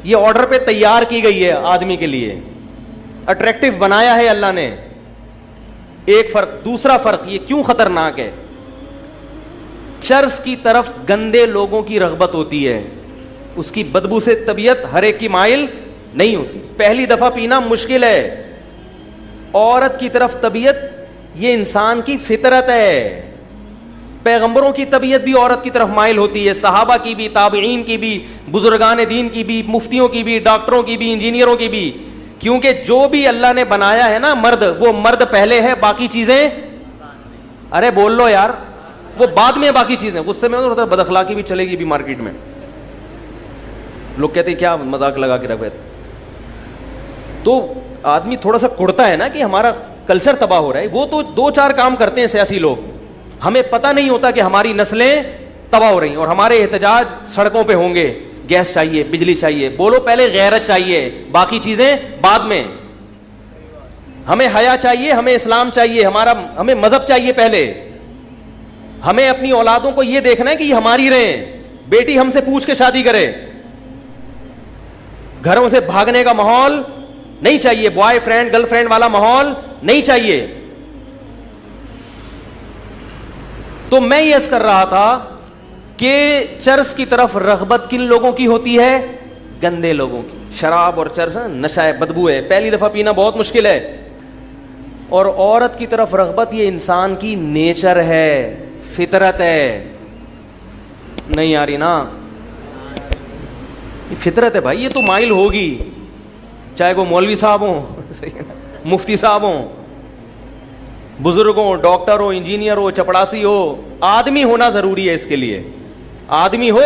یہ آرڈر پہ تیار کی گئی ہے آدمی کے لیے, اٹریکٹیو بنایا ہے اللہ نے. ایک فرق. دوسرا فرق یہ کیوں خطرناک ہے, چرس کی طرف گندے لوگوں کی رغبت ہوتی ہے, اس کی بدبو سے طبیعت ہر ایک کی مائل نہیں ہوتی. پہلی دفعہ پینا مشکل ہے. عورت کی طرف طبیعت یہ انسان کی فطرت ہے. پیغمبروں کی طبیعت بھی عورت کی طرف مائل ہوتی ہے, صحابہ کی بھی, تابعین کی بھی, بزرگان دین کی بھی, مفتیوں کی بھی, ڈاکٹروں کی بھی, انجینئروں کی بھی. کیونکہ جو بھی اللہ نے بنایا ہے نا مرد, وہ مرد پہلے ہے, باقی چیزیں, ارے بول لو یار, وہ بعد میں باقی چیزیں. غصے میں ہوتا ہے, بد اخلاقی بھی چلے گی بھی مارکیٹ میں. لوگ کہتے ہیں کیا مذاق لگا کے رکھے, تو آدمی تھوڑا سا کڑتا ہے نا کہ ہمارا کلچر تباہ ہو رہا ہے. وہ تو دو چار کام کرتے ہیں سیاسی لوگ, ہمیں پتہ نہیں ہوتا کہ ہماری نسلیں تباہ ہو رہی ہیں اور ہمارے احتجاج سڑکوں پہ ہوں گے. گیس چاہیے, بجلی چاہیے, بولو پہلے غیرت چاہیے, باقی چیزیں بعد میں. ہمیں حیا چاہیے, ہمیں اسلام چاہیے, ہمیں مذہب چاہیے پہلے. ہمیں اپنی اولادوں کو یہ دیکھنا ہے کہ یہ ہماری رہیں. بیٹی ہم سے پوچھ کے شادی کرے, گھروں سے بھاگنے کا ماحول نہیں چاہیے, بوائے فرینڈ گرل فرینڈ والا ماحول نہیں چاہیے. تو میں یہ عرض کر رہا تھا کہ چرس کی طرف رغبت کن لوگوں کی ہوتی ہے؟ گندے لوگوں کی. شراب اور چرس نشہ ہے, بدبو ہے, پہلی دفعہ پینا بہت مشکل ہے. اور عورت کی طرف رغبت یہ انسان کی نیچر ہے, فطرت ہے. نہیں آ رہی نا, یہ فطرت ہے بھائی, یہ تو مائل ہوگی, چاہے وہ مولوی صاحب ہوں, مفتی صاحب ہوں, بزرگ ہوں, ڈاکٹر ہو, انجینئر ہو, چپڑاسی ہو. آدمی ہونا ضروری ہے اس کے لیے. آدمی ہو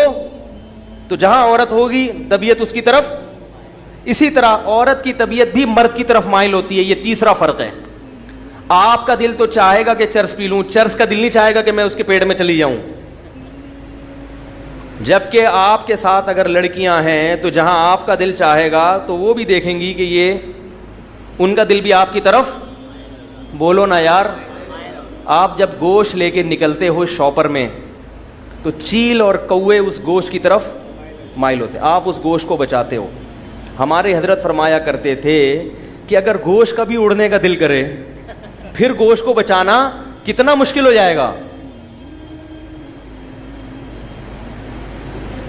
تو جہاں عورت ہوگی طبیعت اس کی طرف, اسی طرح عورت کی طبیعت بھی مرد کی طرف مائل ہوتی ہے. یہ تیسرا فرق ہے. آپ کا دل تو چاہے گا کہ چرس پی لوں, چرس کا دل نہیں چاہے گا کہ میں اس کے پیٹ میں چلی جاؤں. جبکہ آپ کے ساتھ اگر لڑکیاں ہیں تو جہاں آپ کا دل چاہے گا تو وہ بھی دیکھیں گی کہ یہ ان کا دل بھی آپ کی طرف, بولو نا یار. آپ جب گوشت لے کے نکلتے ہو شاپر میں تو چیل اور کوے اس گوشت کی طرف مائل ہوتے, آپ اس گوشت کو بچاتے ہو. ہمارے حضرت فرمایا کرتے تھے کہ اگر گوشت کا بھی اڑنے کا دل کرے پھر گوشت کو بچانا کتنا مشکل ہو جائے گا.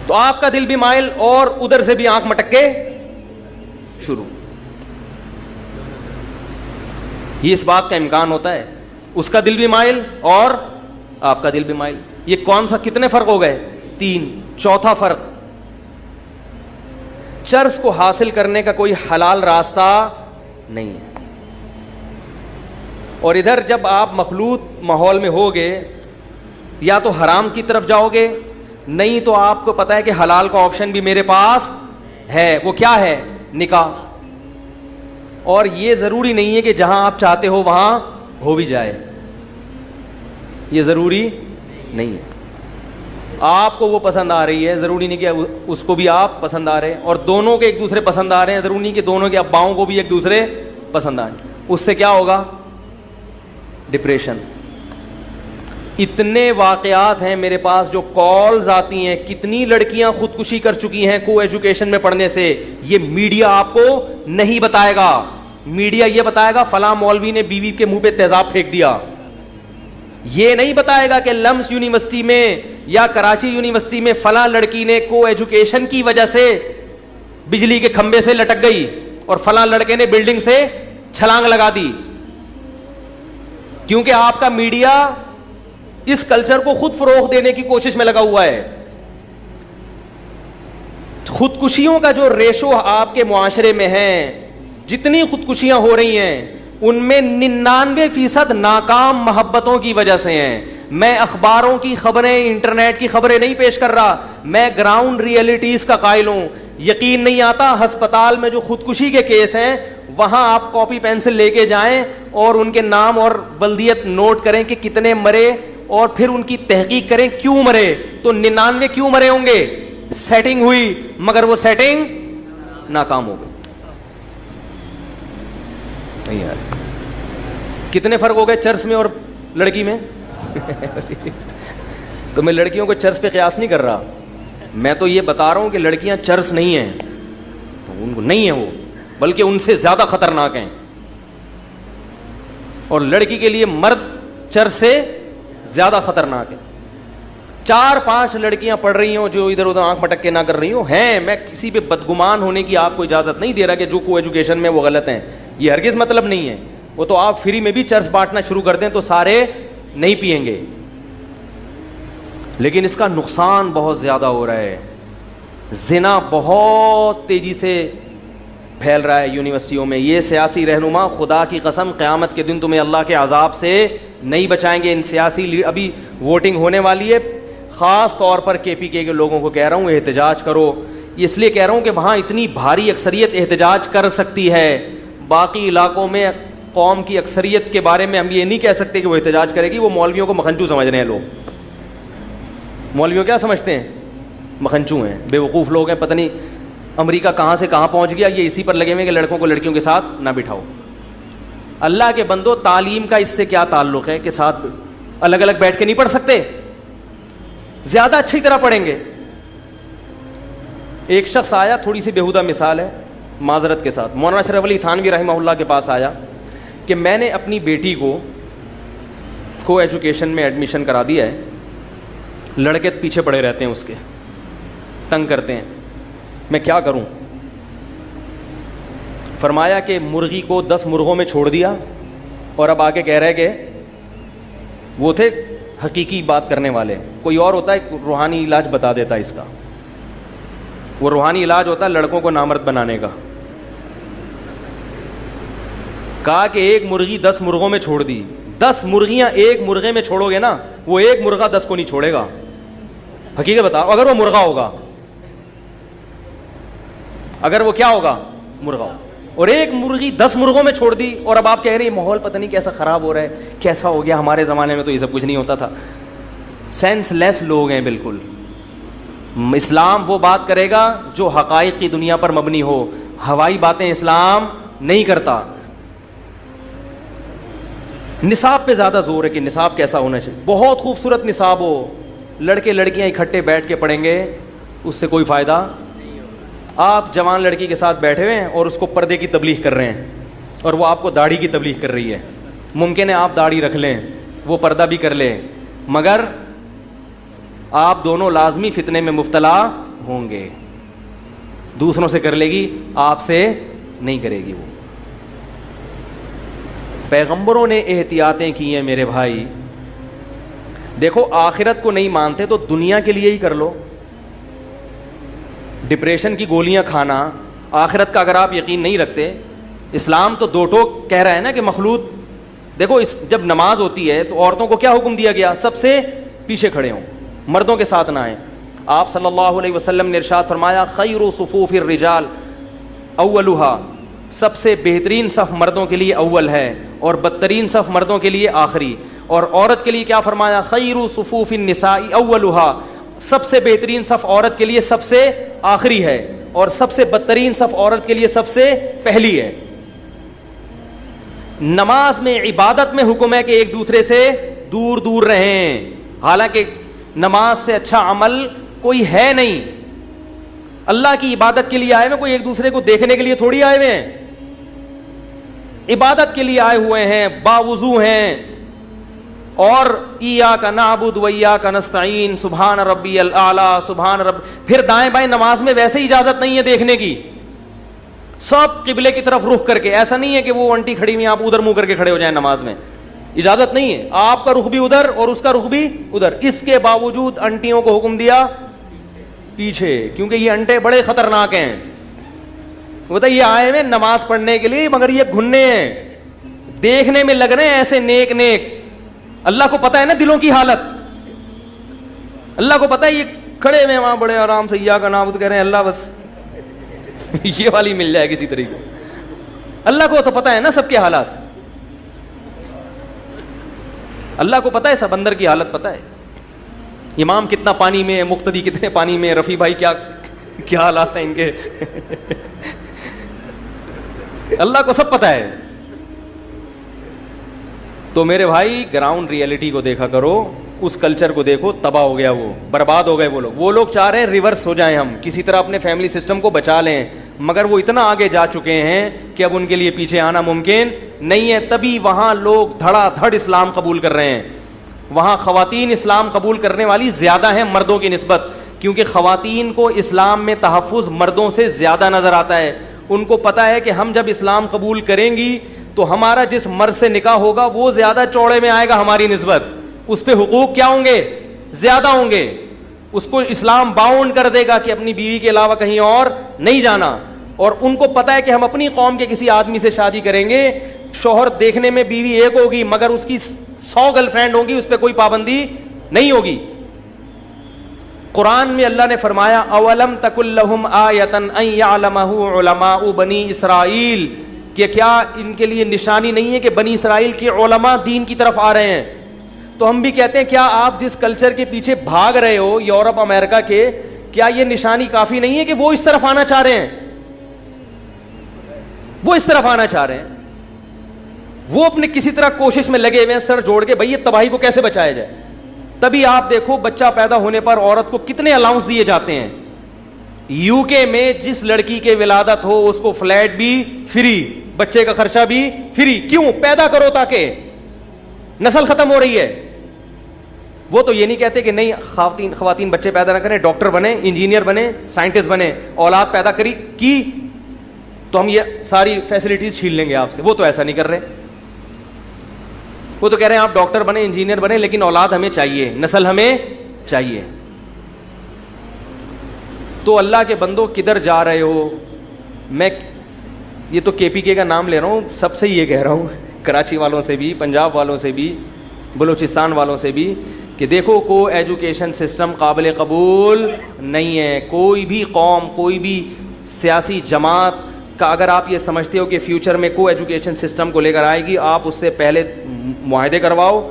تو آپ کا دل بھی مائل اور ادھر سے بھی آنکھ مٹک کے شروع. یہ اس بات کا امکان ہوتا ہے, اس کا دل بھی مائل اور آپ کا دل بھی مائل. یہ کون سا, کتنے فرق ہو گئے؟ 3. چوتھا فرق, چرس کو حاصل کرنے کا کوئی حلال راستہ نہیں ہے. اور ادھر جب آپ مخلوط ماحول میں ہوگے یا تو حرام کی طرف جاؤ گے, نہیں تو آپ کو پتا ہے کہ حلال کا آپشن بھی میرے پاس ہے. وہ کیا ہے؟ نکاح. اور یہ ضروری نہیں ہے کہ جہاں آپ چاہتے ہو وہاں ہو بھی جائے, یہ ضروری نہیں ہے. آپ کو وہ پسند آ رہی ہے, ضروری نہیں کہ اس کو بھی آپ پسند آ رہے, اور دونوں کے ایک دوسرے پسند آ رہے ہیں, ضروری نہیں کہ دونوں کے اباؤں کو بھی ایک دوسرے پسند آئے. اس سے کیا ہوگا؟ ڈپریشن. اتنے واقعات ہیں میرے پاس جو کالز آتی ہیں, کتنی لڑکیاں خودکشی کر چکی ہیں کو ایجوکیشن میں پڑھنے سے. یہ میڈیا آپ کو نہیں بتائے گا. میڈیا یہ بتائے گا فلاں مولوی نے بیوی کے منہ پہ تیزاب پھینک دیا. یہ نہیں بتائے گا کہ لمس یونیورسٹی میں یا کراچی یونیورسٹی میں فلاں لڑکی نے کو ایجوکیشن کی وجہ سے بجلی کے کھمبے سے لٹک گئی اور فلاں لڑکے نے بلڈنگ سے چھلانگ لگا دی. کیونکہ آپ کا میڈیا اس کلچر کو خود فروغ دینے کی کوشش میں لگا ہوا ہے. خودکشیوں کا جو ریشو آپ کے معاشرے میں ہے, جتنی خودکشیاں ہو رہی ہیں ان میں 99% ناکام محبتوں کی وجہ سے ہیں. میں اخباروں کی خبریں, انٹرنیٹ کی خبریں نہیں پیش کر رہا, میں گراؤنڈ ریئلٹیز کا قائل ہوں. یقین نہیں آتا, ہسپتال میں جو خودکشی کے کیس ہیں وہاں آپ کاپی پینسل لے کے جائیں اور ان کے نام اور بلدیت نوٹ کریں کہ کتنے مرے, اور پھر ان کی تحقیق کریں کیوں مرے. تو 99 کیوں مرے ہوں گے؟ سیٹنگ ہوئی, مگر وہ سیٹنگ ناکام ہو گئی. نہیں یار, کتنے فرق ہو گئے چرس میں اور لڑکی میں. تو میں لڑکیوں کو چرس پہ قیاس نہیں کر رہا, میں تو یہ بتا رہا ہوں کہ لڑکیاں چرس نہیں ہیں, ان کو نہیں ہیں وہ, بلکہ ان سے زیادہ خطرناک ہیں. اور لڑکی کے لیے مرد چرس سے زیادہ خطرناک ہے. 4-5 لڑکیاں پڑھ رہی ہوں جو ادھر ادھر آنکھ مٹک کے نہ کر رہی ہوں ہیں. میں کسی پہ بدگمان ہونے کی آپ کو اجازت نہیں دے رہا کہ جو کو ایجوکیشن میں وہ غلط ہیں, یہ ہرگز مطلب نہیں ہے. وہ تو آپ فری میں بھی چرس بانٹنا شروع کر دیں تو سارے نہیں پیئیں گے, لیکن اس کا نقصان بہت زیادہ ہو رہا ہے. زنا بہت تیزی سے پھیل رہا ہے یونیورسٹیوں میں. یہ سیاسی رہنما خدا کی قسم قیامت کے دن تمہیں اللہ کے عذاب سے نہیں بچائیں گے. ان سیاسی ابھی ووٹنگ ہونے والی ہے, خاص طور پر کے پی کے لوگوں کو کہہ رہا ہوں احتجاج کرو. اس لیے کہہ رہا ہوں کہ وہاں اتنی بھاری اکثریت احتجاج کر سکتی ہے. باقی علاقوں میں قوم کی اکثریت کے بارے میں ہم یہ نہیں کہہ سکتے کہ وہ احتجاج کرے گی. وہ مولویوں کو مکھنچو سمجھ رہے ہیں لوگ. مولویوں کیا سمجھتے ہیں؟ مکھنچو ہیں, بے وقوف لوگ ہیں. پتہ نہیں امریکہ کہاں سے کہاں پہنچ گیا, یہ اسی پر لگے ہوئے کہ لڑکوں کو لڑکیوں کے ساتھ نہ بٹھاؤ. اللہ کے بندو, تعلیم کا اس سے کیا تعلق ہے کہ ساتھ الگ الگ بیٹھ کے نہیں پڑھ سکتے؟ زیادہ اچھی طرح پڑھیں گے. ایک شخص آیا, تھوڑی سی بیہودہ مثال ہے معذرت کے ساتھ, مولانا اشرف علی تھانوی رحمہ اللہ کے پاس آیا کہ میں نے اپنی بیٹی کو ایجوکیشن میں ایڈمیشن کرا دیا ہے, لڑکے پیچھے پڑے رہتے ہیں, اس کے تنگ کرتے ہیں, میں کیا کروں؟ فرمایا کہ مرغی کو 10 مرغوں میں چھوڑ دیا, اور اب آگے کہہ رہے کہ وہ تھے حقیقی بات کرنے والے. کوئی اور ہوتا ہے روحانی علاج بتا دیتا ہے اس کا, وہ روحانی علاج ہوتا ہے لڑکوں کو نامرد بنانے کا. کہا کہ ایک مرغی 10 مرغوں میں چھوڑ دی. 10 مرغیاں ایک مرغے میں چھوڑو گے نا, وہ ایک مرغہ 10 کو نہیں چھوڑے گا. حقیقت بتاؤ, اگر وہ مرغا ہوگا, اگر وہ کیا ہوگا, مرغا ہوگا. اور ایک مرغی 10 مرغوں میں چھوڑ دی. اور اب آپ کہہ رہے ہیں ماحول پتہ نہیں کیسا خراب ہو رہا ہے, کیسا ہو گیا, ہمارے زمانے میں تو یہ سب کچھ نہیں ہوتا تھا. سینس لیس لوگ ہیں بالکل. اسلام وہ بات کرے گا جو حقائق کی دنیا پر مبنی ہو, ہوائی باتیں اسلام نہیں کرتا. نصاب پہ زیادہ زور ہے کہ نصاب کیسا ہونا چاہیے. بہت خوبصورت نصاب ہو, لڑکے لڑکیاں اکٹھے بیٹھ کے پڑھیں گے, اس سے کوئی فائدہ. آپ جوان لڑکی کے ساتھ بیٹھے ہوئے ہیں اور اس کو پردے کی تبلیغ کر رہے ہیں, اور وہ آپ کو داڑھی کی تبلیغ کر رہی ہے. ممکن ہے آپ داڑھی رکھ لیں, وہ پردہ بھی کر لیں, مگر آپ دونوں لازمی فتنے میں مبتلا ہوں گے. دوسروں سے کر لے گی, آپ سے نہیں کرے گی. وہ پیغمبروں نے احتیاطیں کی ہیں میرے بھائی. دیکھو, آخرت کو نہیں مانتے تو دنیا کے لیے ہی کر لو. ڈپریشن کی گولیاں کھانا, آخرت کا اگر آپ یقین نہیں رکھتے. اسلام تو دو ٹوک کہہ رہا ہے نا کہ مخلوط. دیکھو, جب نماز ہوتی ہے تو عورتوں کو کیا حکم دیا گیا؟ سب سے پیچھے کھڑے ہوں, مردوں کے ساتھ نہ آئیں. آپ صلی اللہ علیہ وسلم نے ارشاد فرمایا, خیر صفوف الرجال اولھا, سب سے بہترین صف مردوں کے لیے اول ہے اور بدترین صف مردوں کے لیے آخری. اور عورت کے لیے کیا فرمایا؟ خیر صفوف النساء اولھا, سب سے بہترین صف عورت کے لیے سب سے آخری ہے, اور سب سے بدترین صف عورت کے لیے سب سے پہلی ہے. نماز میں, عبادت میں حکم ہے کہ ایک دوسرے سے دور دور رہیں. حالانکہ نماز سے اچھا عمل کوئی ہے نہیں. اللہ کی عبادت کے لیے آئے ہوئے, کوئی ایک دوسرے کو دیکھنے کے لیے تھوڑی آئے ہوئے ہیں. عبادت کے لیے آئے ہوئے ہیں, باوضو ہیں. اور ایاک نعبد و ایاک نستعین, سبحان ربی الاعلی, سبحان رب. پھر دائیں بائیں نماز میں ویسے ہی اجازت نہیں ہے دیکھنے کی, سب قبلے کی طرف رخ کر کے. ایسا نہیں ہے کہ وہ آنٹی کھڑی ہوئی, آپ ادھر منہ کر کے کھڑے ہو جائیں نماز میں, اجازت نہیں ہے. آپ کا رخ بھی ادھر اور اس کا رخ بھی ادھر. اس کے باوجود انٹیوں کو حکم دیا پیچھے, کیونکہ یہ انٹے بڑے خطرناک ہیں. بتا یہ آئے ہوئے نماز پڑھنے کے لیے, مگر یہ گھننے ہیں, دیکھنے میں لگ رہے ہیں ایسے نیک نیک. اللہ کو پتا ہے نا دلوں کی حالت, اللہ کو پتا ہے. یہ کھڑے ہوئے وہاں بڑے آرام سے ایاک نعبد کہہ رہے ہیں, اللہ بس یہ والی مل جائے کسی طریقے. اللہ کو تو پتا ہے نا سب کے حالات, اللہ کو پتا ہے سب اندر کی حالت پتا ہے. امام کتنا پانی میں ہے, مقتدی کتنے پانی میں, رفیع بھائی کیا حالات ہیں ان کے اللہ کو سب پتا ہے. تو میرے بھائی گراؤنڈ ریئلٹی کو دیکھا کرو, اس کلچر کو دیکھو. تباہ ہو گیا, وہ برباد ہو گئے وہ لوگ چاہ رہے ہیں ریورس ہو جائیں, ہم کسی طرح اپنے فیملی سسٹم کو بچا لیں, مگر وہ اتنا آگے جا چکے ہیں کہ اب ان کے لیے پیچھے آنا ممکن نہیں ہے. تبھی وہاں لوگ دھڑا دھڑ اسلام قبول کر رہے ہیں. وہاں خواتین اسلام قبول کرنے والی زیادہ ہیں مردوں کی نسبت, کیونکہ خواتین کو اسلام میں تحفظ مردوں سے زیادہ نظر آتا ہے. ان کو پتا ہے کہ ہم جب اسلام قبول کریں گی تو ہمارا جس مرد سے نکاح ہوگا وہ زیادہ چوڑے میں آئے گا ہماری نسبت, اس پہ حقوق کیا ہوں گے, زیادہ ہوں گے. اس کو اسلام باؤنڈ کر دے گا کہ اپنی بیوی کے علاوہ کہیں اور نہیں جانا. اور ان کو پتا ہے کہ ہم اپنی قوم کے کسی آدمی سے شادی کریں گے, شوہر دیکھنے میں بیوی ایک ہوگی مگر اس کی 100 گرل فرینڈ ہوں گی, اس پہ کوئی پابندی نہیں ہوگی. قرآن میں اللہ نے فرمایا اولم تکن لہم آیۃ ان یعلمہ علماء بنی اسرائیل, کہ کیا ان کے لیے نشانی نہیں ہے کہ بنی اسرائیل کے علماء دین کی طرف آ رہے ہیں. تو ہم بھی کہتے ہیں کیا آپ جس کلچر کے پیچھے بھاگ رہے ہو یورپ امریکہ کے, کیا یہ نشانی کافی نہیں ہے کہ وہ اس طرف آنا چاہ رہے ہیں, وہ اس طرف آنا چاہ رہے ہیں. وہ اپنے کسی طرح کوشش میں لگے ہوئے ہیں سر جوڑ کے, بھائی یہ تباہی کو کیسے بچایا جائے. تبھی آپ دیکھو بچہ پیدا ہونے پر عورت کو کتنے الاؤنس دیے جاتے ہیں. یو کے میں جس لڑکی کے ولادت ہو اس کو فلیٹ بھی فری, بچے کا خرچہ بھی فری. کیوں؟ پیدا کرو تاکہ نسل ختم ہو رہی ہے. وہ تو یہ نہیں کہتے کہ نہیں خواتین بچے پیدا نہ کریں, ڈاکٹر بنے, انجینئر بنے, سائنٹسٹ بنے, اولاد پیدا کی تو ہم یہ ساری فیسلٹیز چھین لیں گے آپ سے. وہ تو ایسا نہیں کر رہے, وہ تو کہہ رہے ہیں آپ ڈاکٹر بنے, انجینئر بنے, لیکن اولاد ہمیں چاہیے, نسل ہمیں چاہیے. تو اللہ کے بندو کدھر جا رہے ہو. میں یہ تو کے پی کے کا نام لے رہا ہوں, سب سے یہ کہہ رہا ہوں, کراچی والوں سے بھی, پنجاب والوں سے بھی, بلوچستان والوں سے بھی, کہ دیکھو کو ایجوکیشن سسٹم قابل قبول نہیں ہے. کوئی بھی قوم, کوئی بھی سیاسی جماعت کا اگر آپ یہ سمجھتے ہو کہ فیوچر میں کو ایجوکیشن سسٹم کو لے کر آئے گی, آپ اس سے پہلے معاہدے کرواؤ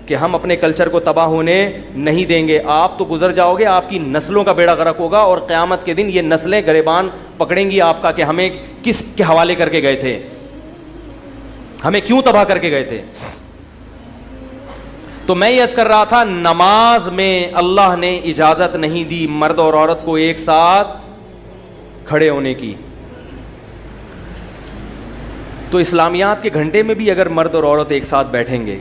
کہ ہم اپنے کلچر کو تباہ ہونے نہیں دیں گے. آپ تو گزر جاؤ گے, آپ کی نسلوں کا بیڑا غرق ہوگا, اور قیامت کے دن یہ نسلیں گریبان پکڑیں گی آپ کا کہ ہمیں کس کے حوالے کر کے گئے تھے, ہمیں کیوں تباہ کر کے گئے تھے. تو میں یہ عرض کر رہا تھا, نماز میں اللہ نے اجازت نہیں دی مرد اور عورت کو ایک ساتھ کھڑے ہونے کی. تو اسلامیات کے گھنٹے میں بھی اگر مرد اور عورت ایک ساتھ بیٹھیں گے,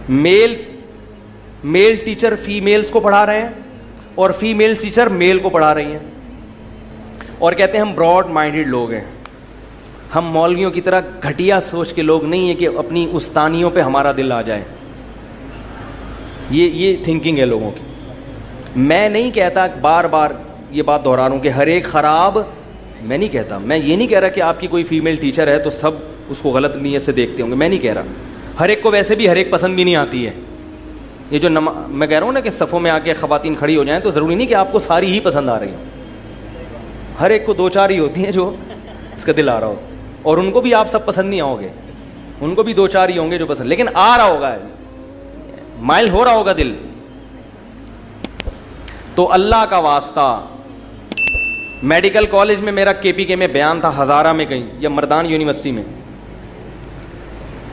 میل ٹیچر فیمیلز کو پڑھا رہے ہیں اور فیمیل ٹیچر میل کو پڑھا رہی ہیں, اور کہتے ہیں ہم براڈ مائنڈڈ لوگ ہیں, ہم مولویوں کی طرح گھٹیا سوچ کے لوگ نہیں ہیں کہ اپنی استانیوں پہ ہمارا دل آ جائے. یہ تھنکنگ ہے لوگوں کی. میں نہیں کہتا, بار بار یہ بات دہرا رہا ہوں کہ ہر ایک خراب, میں نہیں کہتا, میں یہ نہیں کہہ رہا کہ آپ کی کوئی فیمیل ٹیچر ہے تو سب اس کو غلط نیت سے دیکھتے ہوں گے, میں نہیں کہہ رہا. ہر ایک کو ویسے بھی ہر ایک پسند بھی نہیں آتی ہے. یہ جو میں کہہ رہا ہوں نا کہ صفوں میں آ کے خواتین کھڑی ہو جائیں تو ضروری نہیں کہ آپ کو ساری ہی پسند آ رہی ہیں. ہر ایک کو 2-4 ہی ہوتی ہیں جو اس کا دل آ رہا ہو, اور ان کو بھی آپ سب پسند نہیں آؤ گے, ان کو بھی 2-4 ہی ہوں گے جو پسند, لیکن آ رہا ہوگا, مائل ہو رہا ہوگا دل. تو اللہ کا واسطہ, میڈیکل کالج میں میرا کے پی کے میں بیان تھا, ہزارہ میں کہیں یا مردان یونیورسٹی میں,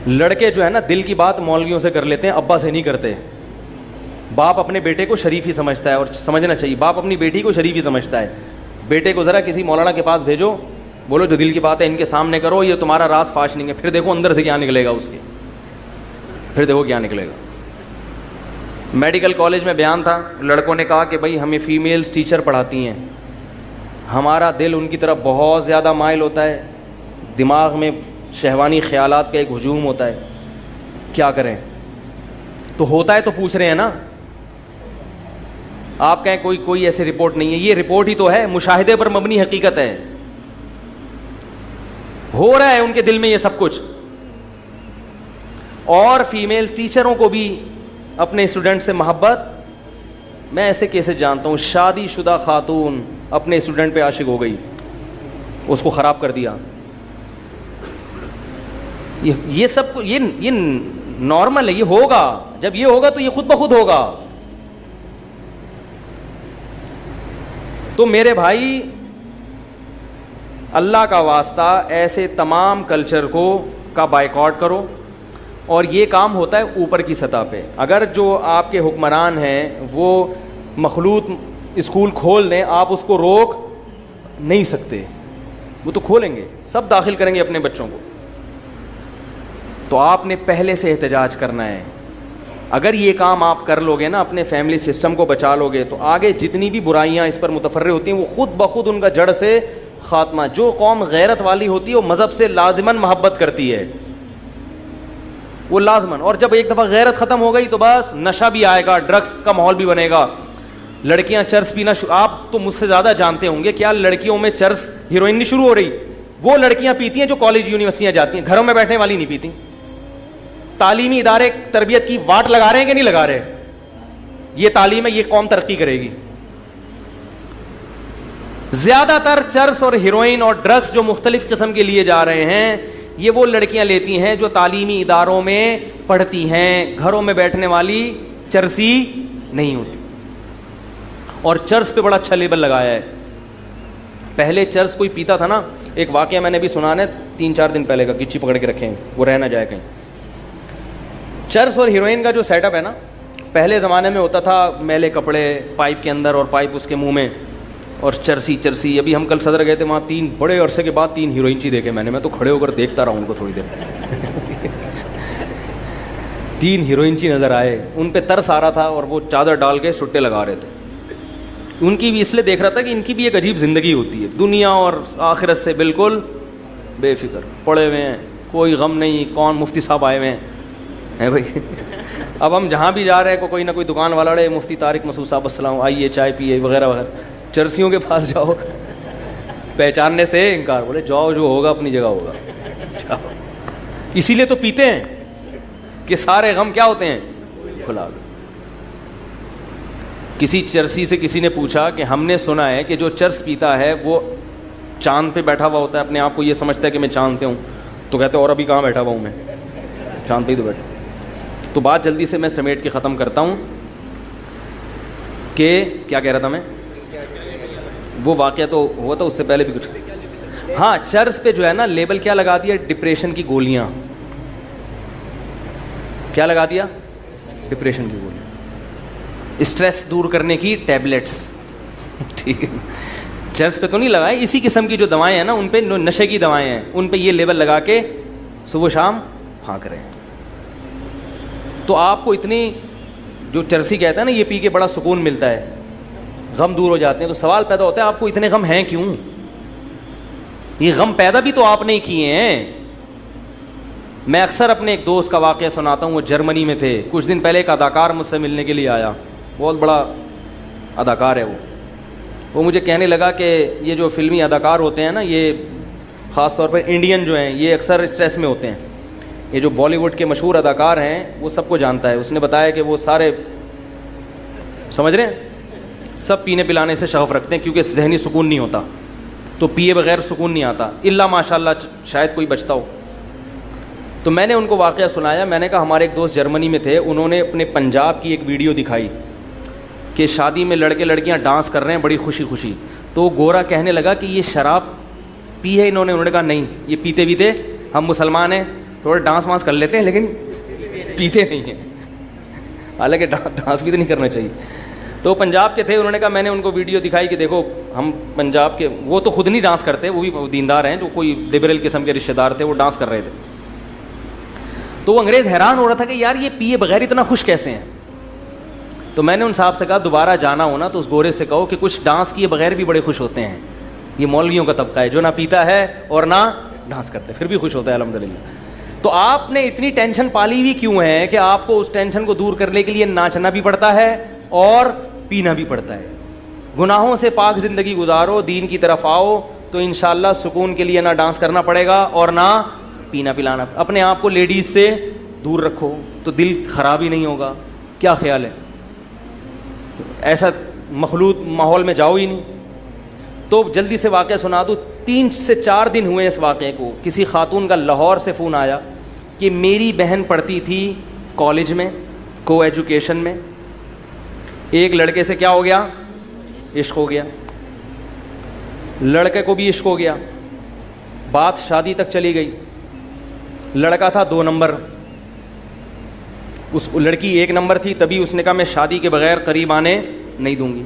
لڑکے جو ہے نا دل کی بات مولویوں سے کر لیتے ہیں, ابا سے نہیں کرتے. باپ اپنے بیٹے کو شریف ہی سمجھتا ہے, اور سمجھنا چاہیے باپ اپنی بیٹی کو شریف ہی سمجھتا ہے. بیٹے کو ذرا کسی مولانا کے پاس بھیجو, بولو جو دل کی بات ہے ان کے سامنے کرو, یہ تمہارا راز فاش نہیں ہے, پھر دیکھو اندر سے کیا نکلے گا اس کے, پھر دیکھو کیا نکلے گا. میڈیکل کالج میں بیان تھا, لڑکوں نے کہا کہ بھائی ہمیں فیمیلز ٹیچر پڑھاتی ہیں, ہمارا دل ان کی طرف بہت زیادہ مائل ہوتا ہے, دماغ میں شہوانی خیالات کا ایک ہجوم ہوتا ہے, کیا کریں؟ تو ہوتا ہے تو پوچھ رہے ہیں نا. آپ کہیں کوئی ایسی رپورٹ نہیں ہے, یہ رپورٹ ہی تو ہے, مشاہدے پر مبنی حقیقت ہے, ہو رہا ہے ان کے دل میں یہ سب کچھ. اور فیمیل ٹیچروں کو بھی اپنے اسٹوڈنٹ سے محبت, میں ایسے کیسے جانتا ہوں, شادی شدہ خاتون اپنے اسٹوڈنٹ پہ عاشق ہو گئی, اس کو خراب کر دیا. یہ سب یہ نارمل ہے, یہ ہوگا, جب یہ ہوگا تو یہ خود بخود ہوگا. تو میرے بھائی اللہ کا واسطہ ایسے تمام کلچر کا بائیکاٹ کرو. اور یہ کام ہوتا ہے اوپر کی سطح پہ. اگر جو آپ کے حکمران ہیں وہ مخلوط اسکول کھول دیں, آپ اس کو روک نہیں سکتے, وہ تو کھولیں گے, سب داخل کریں گے اپنے بچوں کو. تو آپ نے پہلے سے احتجاج کرنا ہے. اگر یہ کام آپ کر لو گے نا, اپنے فیملی سسٹم کو بچا لو گے, تو آگے جتنی بھی برائیاں اس پر متفرع ہوتی ہیں وہ خود بخود ان کا جڑ سے خاتمہ. جو قوم غیرت والی ہوتی ہے وہ مذہب سے لازماً محبت کرتی ہے, وہ لازماً. اور جب ایک دفعہ غیرت ختم ہو گئی تو بس نشہ بھی آئے گا, ڈرگس کا ماحول بھی بنے گا, لڑکیاں چرس پینا آپ تو مجھ سے زیادہ جانتے ہوں گے, کیا لڑکیوں میں چرس ہیروئن نہیں شروع ہو رہی. وہ لڑکیاں پیتی ہیں جو کالج یونیورسٹیاں جاتی ہیں, گھروں میں بیٹھنے والی نہیں پیتی. تعلیمی ادارے تربیت کی واٹ لگا رہے ہیں کہ نہیں لگا رہے؟ یہ تعلیم ہے, یہ قوم ترقی کرے گی. زیادہ تر چرس اور ہیروئن اور ڈرگس جو مختلف قسم کے لیے جا رہے ہیں, یہ وہ لڑکیاں لیتی ہیں جو تعلیمی اداروں میں پڑھتی ہیں, گھروں میں بیٹھنے والی چرسی نہیں ہوتی. اور چرس پہ بڑا اچھا لیبل لگایا ہے. پہلے چرس کوئی پیتا تھا نا, ایک واقعہ میں نے بھی سنا ہے 3-4 دن پہلے کا, گچی پکڑ کے رکھیں وہ رہ نہ جائے کہیں. چرس اور ہیروئن کا جو سیٹ اپ ہے نا, پہلے زمانے میں ہوتا تھا میلے کپڑے پائپ کے اندر اور پائپ اس کے منہ میں, اور چرسی. ابھی ہم کل صدر گئے تھے, وہاں 3 بڑے عرصے کے بعد 3 ہیروئن چی دیکھے میں نے. میں تو کھڑے ہو کر دیکھتا رہا ان کو تھوڑی دیر. 3 ہیروئن چی نظر آئے, ان پہ ترس آ رہا تھا, اور وہ چادر ڈال کے سٹے لگا رہے تھے. ان کی بھی اس لیے دیکھ رہا تھا کہ ان کی بھی ایک عجیب زندگی ہوتی ہے, دنیا اور آخرت سے بالکل بے فکر, پڑے ہوئے ہیں, کوئی غم نہیں. کون مفتی صاحب آئے ہوئے ہیں بھائی. اب ہم جہاں بھی جا رہے ہیں کوئی نہ کوئی دکان والا رہے, مفتی طارق مسعود صاحب السلام, آئیے چائے پیے وغیرہ وغیرہ. چرسیوں کے پاس جاؤ, پہچاننے سے انکار, بولے جاؤ جو ہوگا اپنی جگہ ہوگا. جاؤ. اسی لیے تو پیتے ہیں کہ سارے غم کیا ہوتے ہیں, کھلا. کسی چرسی سے کسی نے پوچھا کہ ہم نے سنا ہے کہ جو چرس پیتا ہے وہ چاند پہ بیٹھا ہوا ہوتا ہے, اپنے آپ کو یہ سمجھتا ہے کہ میں چاند پہ ہوں. تو کہتے اور ابھی کہاں بیٹھا ہوا ہوں, میں چاند پہ ہی تو بیٹھا. تو بات جلدی سے میں سمیٹ کے ختم کرتا ہوں کہ کیا کہہ رہا تھا میں, وہ واقعہ تو ہوا تھا, اس سے پہلے بھی کچھ. ہاں, چرس پہ جو ہے نا لیبل کیا لگا دیا, ڈپریشن کی گولیاں. کیا لگا دیا, ڈپریشن کی گولیاں, اسٹریس دور کرنے کی ٹیبلٹس. ٹھیک ہے, چرس پہ تو نہیں لگائے, اسی قسم کی جو دوائیں ہیں نا ان پہ, نشے کی دوائیں ہیں ان پہ یہ لیبل لگا کے صبح شام پھانک رہے ہیں. تو آپ کو اتنی, جو چرسی کہتا ہے نا یہ پی کے بڑا سکون ملتا ہے, غم دور ہو جاتے ہیں. تو سوال پیدا ہوتا ہے آپ کو اتنے غم ہیں کیوں؟ یہ غم پیدا بھی تو آپ نے کیے ہیں. میں اکثر اپنے ایک دوست کا واقعہ سناتا ہوں, وہ جرمنی میں تھے. کچھ دن پہلے ایک اداکار مجھ سے ملنے کے لیے آیا, بہت بڑا اداکار ہے وہ مجھے کہنے لگا کہ یہ جو فلمی اداکار ہوتے ہیں نا, یہ خاص طور پر انڈین جو ہیں, یہ اکثر اسٹریس میں ہوتے ہیں. یہ جو بالی ووڈ کے مشہور اداکار ہیں وہ سب کو جانتا ہے. اس نے بتایا کہ وہ سارے, سمجھ رہے ہیں, سب پینے پلانے سے شغف رکھتے ہیں کیونکہ ذہنی سکون نہیں ہوتا, تو پیے بغیر سکون نہیں آتا, الا ماشاء اللہ شاید کوئی بچتا ہو. تو میں نے ان کو واقعہ سنایا. میں نے کہا ہمارے ایک دوست جرمنی میں تھے, انہوں نے اپنے پنجاب کی ایک ویڈیو دکھائی کہ شادی میں لڑکے لڑکیاں ڈانس کر رہے ہیں بڑی خوشی خوشی. تو گورا کہنے لگا کہ یہ شراب پی ہے انہوں نے. انہوں نے کہا نہیں, یہ پیتے پیتے ہم مسلمان ہیں, تھوڑا ڈانس وانس کر لیتے ہیں لیکن پیتے نہیں ہیں, حالانکہ ڈانس بھی تو نہیں کرنا چاہیے. تو پنجاب کے تھے, انہوں نے کہا, میں نے ان کو ویڈیو دکھائی کہ دیکھو ہم پنجاب کے, وہ تو خود نہیں ڈانس کرتے, وہ بھی دیندار ہیں, جو کوئی لبرل قسم کے رشتہ دار تھے وہ ڈانس کر رہے تھے. تو وہ انگریز حیران ہو رہا تھا کہ یار یہ پیے بغیر اتنا خوش کیسے ہیں. تو میں نے ان صاحب سے کہا دوبارہ جانا ہونا تو اس گورے سے کہو کہ کچھ ڈانس کیے بغیر بھی بڑے خوش ہوتے ہیں. یہ مولویوں کا طبقہ ہے جو نہ پیتا ہے اور نہ ڈانس کرتے, پھر بھی خوش ہوتا ہے الحمدللہ. تو آپ نے اتنی ٹینشن پالی ہوئی کیوں ہے کہ آپ کو اس ٹینشن کو دور کرنے کے لیے ناچنا بھی پڑتا ہے اور پینا بھی پڑتا ہے. گناہوں سے پاک زندگی گزارو, دین کی طرف آؤ, تو انشاءاللہ سکون کے لیے نہ ڈانس کرنا پڑے گا اور نہ پینا پلانا. اپنے آپ کو لیڈیز سے دور رکھو تو دل خراب ہی نہیں ہوگا. کیا خیال ہے؟ ایسا مخلوط ماحول میں جاؤ ہی نہیں. تو جلدی سے واقعہ سنا دوں, 3 سے 4 دن ہوئے اس واقعے کو. کسی خاتون کا لاہور سے فون آیا کہ میری بہن پڑھتی تھی کالج میں, کو ایجوکیشن میں, ایک لڑکے سے کیا ہو گیا, عشق ہو گیا. لڑکے کو بھی عشق ہو گیا, بات شادی تک چلی گئی. لڑکا تھا 2 نمبر, اس لڑکی 1 نمبر تھی, تبھی اس نے کہا میں شادی کے بغیر قریب آنے نہیں دوں گی.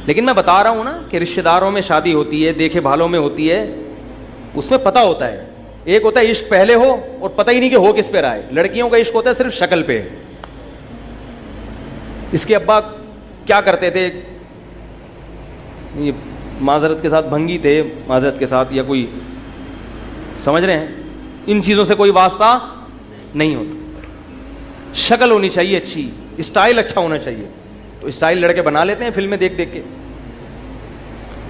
لیکن میں بتا رہا ہوں نا کہ رشتہ داروں میں شادی ہوتی ہے, دیکھے بھالوں میں ہوتی ہے, اس میں پتہ ہوتا ہے. ایک ہوتا ہے عشق پہلے ہو اور پتہ ہی نہیں کہ ہو کس پہ رہا ہے. لڑکیوں کا عشق ہوتا ہے صرف شکل پہ. اس کے ابا کیا کرتے تھے, یہ معذرت کے ساتھ بھنگی تھے, معذرت کے ساتھ, یا کوئی سمجھ رہے ہیں, ان چیزوں سے کوئی واسطہ نہیں ہوتا. شکل ہونی چاہیے اچھی, اسٹائل اچھا ہونا چاہیے. تو اسٹائل لڑکے بنا لیتے ہیں فلمیں دیکھ دیکھ کے,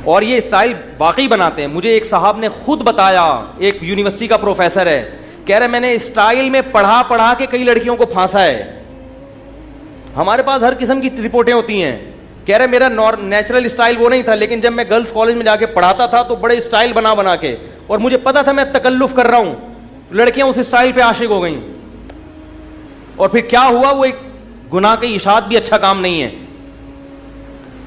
اور یہ اسٹائل واقعی بناتے ہیں. مجھے ایک صاحب نے خود بتایا, ایک یونیورسٹی کا پروفیسر ہے, کہہ رہے میں نے اسٹائل میں پڑھا کے کئی لڑکیوں کو پھانسا ہے. ہمارے پاس ہر قسم کی رپورٹیں ہوتی ہیں. کہہ رہے میرا نیچرل اسٹائل وہ نہیں تھا, لیکن جب میں گرلس کالج میں جا کے پڑھاتا تھا تو بڑے اسٹائل بنا کے, اور مجھے پتا تھا میں تکلف کر رہا ہوں, لڑکیاں اس اسٹائل پہ عاشق ہو گئیں. اور پھر کیا ہوا, وہ ایک گناہ کی اشاعت بھی اچھا کام نہیں ہے.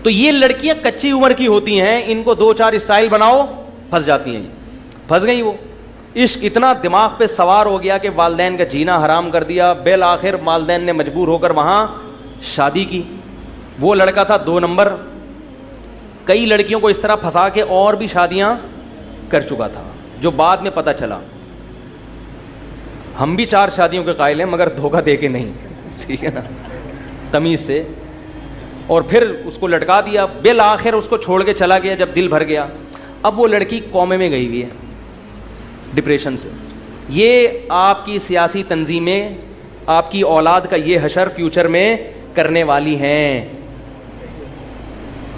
تو یہ لڑکیاں کچی عمر کی ہوتی ہیں, ان کو 2-4 اسٹائل بناؤ, پھنس جاتی ہیں. پھنس گئی وہ. عشق اتنا دماغ پہ سوار ہو گیا کہ والدین کا جینا حرام کر دیا. بالآخر والدین نے مجبور ہو کر وہاں شادی کی. وہ لڑکا تھا 2 نمبر, کئی لڑکیوں کو اس طرح پھنسا کے اور بھی شادیاں کر چکا تھا, جو بعد میں پتہ چلا. ہم بھی 4 شادیوں کے قائل ہیں مگر دھوکہ دے کے نہیں, ٹھیک ہے نا, تمیز سے. اور پھر اس کو لٹکا دیا. بالآخر اس کو چھوڑ کے چلا گیا جب دل بھر گیا. اب وہ لڑکی کومے میں گئی ہوئی ہے ڈپریشن سے. یہ آپ کی سیاسی تنظیمیں آپ کی اولاد کا یہ حشر فیوچر میں کرنے والی ہیں.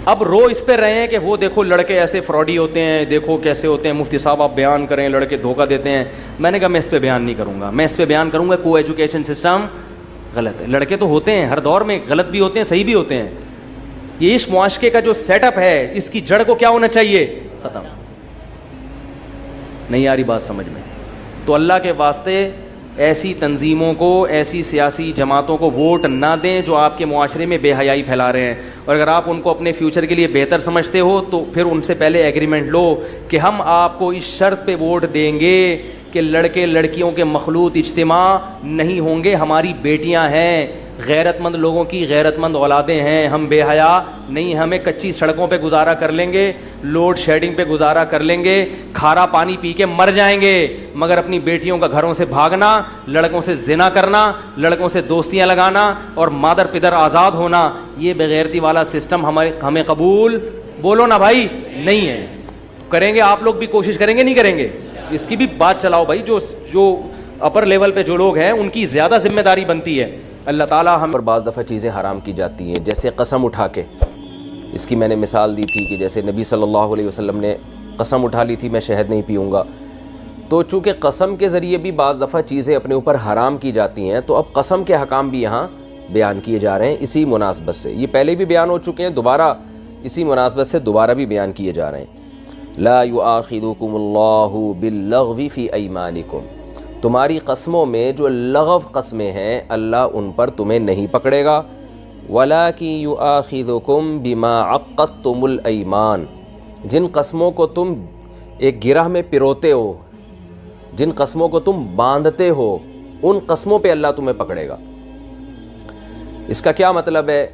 اب رو اس پہ رہے ہیں کہ وہ دیکھو لڑکے ایسے فراڈی ہوتے ہیں, دیکھو کیسے ہوتے ہیں, مفتی صاحب آپ بیان کریں, لڑکے دھوکہ دیتے ہیں. میں نے کہا میں اس پہ بیان نہیں کروں گا, میں اس پہ بیان کروں گا کو ایجوکیشن سسٹم غلط ہے. لڑکے تو ہوتے ہیں ہر دور میں, غلط بھی ہوتے ہیں صحیح بھی ہوتے ہیں. یہ اس معاشرے کا جو سیٹ اپ ہے, اس کی جڑ کو کیا ہونا چاہیے, ختم. نہیں آ رہی بات سمجھ میں؟ تو اللہ کے واسطے ایسی تنظیموں کو, ایسی سیاسی جماعتوں کو ووٹ نہ دیں جو آپ کے معاشرے میں بے حیائی پھیلا رہے ہیں. اور اگر آپ ان کو اپنے فیوچر کے لیے بہتر سمجھتے ہو تو پھر ان سے پہلے ایگریمنٹ لو کہ ہم آپ کو اس شرط پہ ووٹ دیں گے کہ لڑکے لڑکیوں کے مخلوط اجتماع نہیں ہوں گے. ہماری بیٹیاں ہیں, غیرت مند لوگوں کی غیرت مند اولادیں ہیں, ہم بے حیا نہیں. ہمیں کچی سڑکوں پہ گزارا کر لیں گے, لوڈ شیڈنگ پہ گزارا کر لیں گے, کھارا پانی پی کے مر جائیں گے, مگر اپنی بیٹیوں کا گھروں سے بھاگنا, لڑکوں سے زنا کرنا, لڑکوں سے دوستیاں لگانا اور مادر پدر آزاد ہونا, یہ بغیرتی والا سسٹم ہمیں قبول, بولو نا بھائی, نہیں ہے. کریں گے آپ لوگ بھی کوشش کریں گے نہیں کریں گے؟ اس کی بھی بات چلاؤ بھائی. جو اپر لیول پہ جو لوگ ہیں ان کی زیادہ ذمہ داری بنتی ہے. اللہ تعالیٰ ہم پر بعض دفعہ چیزیں حرام کی جاتی ہیں, جیسے قسم اٹھا کے. اس کی میں نے مثال دی تھی کہ جیسے نبی صلی اللہ علیہ وسلم نے قسم اٹھا لی تھی میں شہد نہیں پیوں گا. تو چونکہ قسم کے ذریعے بھی بعض دفعہ چیزیں اپنے اوپر حرام کی جاتی ہیں, تو اب قسم کے حکام بھی یہاں بیان کیے جا رہے ہیں اسی مناسبت سے. یہ پہلے بھی بیان ہو چکے ہیں, دوبارہ اسی مناسبت سے دوبارہ بھی بیان کیے جا رہے ہیں. لا یؤاخذکم اللہ باللغو فی ایمانکم, تمہاری قسموں میں جو لغو قسمیں ہیں اللہ ان پر تمہیں نہیں پکڑے گا. ولاکن یؤاخذکم بما عقدتم الایمان, جن قسموں کو تم ایک گرہ میں پروتے ہو, جن قسموں کو تم باندھتے ہو ان قسموں پہ اللہ تمہیں پکڑے گا۔ اس کا کیا مطلب ہے؟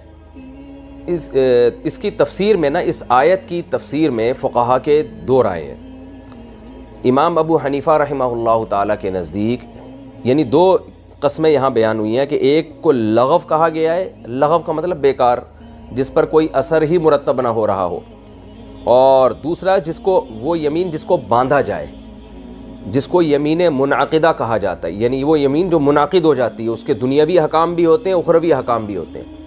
اس کی تفسیر میں نا، اس آیت کی تفسیر میں فقہا کے دو رائے ہیں۔ امام ابو حنیفہ رحمہ اللہ تعالیٰ کے نزدیک یعنی دو قسمیں یہاں بیان ہوئی ہیں کہ ایک کو لغو کہا گیا ہے، لغو کا مطلب بیکار، جس پر کوئی اثر ہی مرتب نہ ہو رہا ہو، اور دوسرا جس کو وہ یمین جس کو باندھا جائے، جس کو یمین منعقدہ کہا جاتا ہے، یعنی وہ یمین جو منعقد ہو جاتی ہے، اس کے دنیاوی احکام بھی ہوتے ہیں، اخروی احکام بھی ہوتے ہیں۔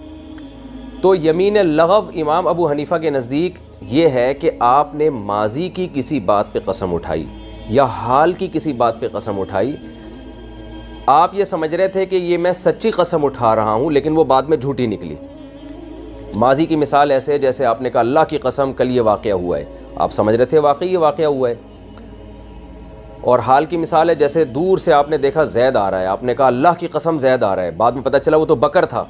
تو یمین لغو امام ابو حنیفہ کے نزدیک یہ ہے کہ آپ نے ماضی کی کسی بات پہ قسم اٹھائی یا حال کی کسی بات پہ قسم اٹھائی، آپ یہ سمجھ رہے تھے کہ یہ میں سچی قسم اٹھا رہا ہوں، لیکن وہ بعد میں جھوٹی نکلی۔ ماضی کی مثال ایسے ہے جیسے آپ نے کہا اللہ کی قسم کل یہ واقعہ ہوا ہے، آپ سمجھ رہے تھے واقعی یہ واقعہ ہوا ہے۔ اور حال کی مثال ہے جیسے دور سے آپ نے دیکھا زید آ رہا ہے، آپ نے کہا اللہ کی قسم زید آ رہا ہے، بعد میں پتہ چلا وہ تو بکر تھا۔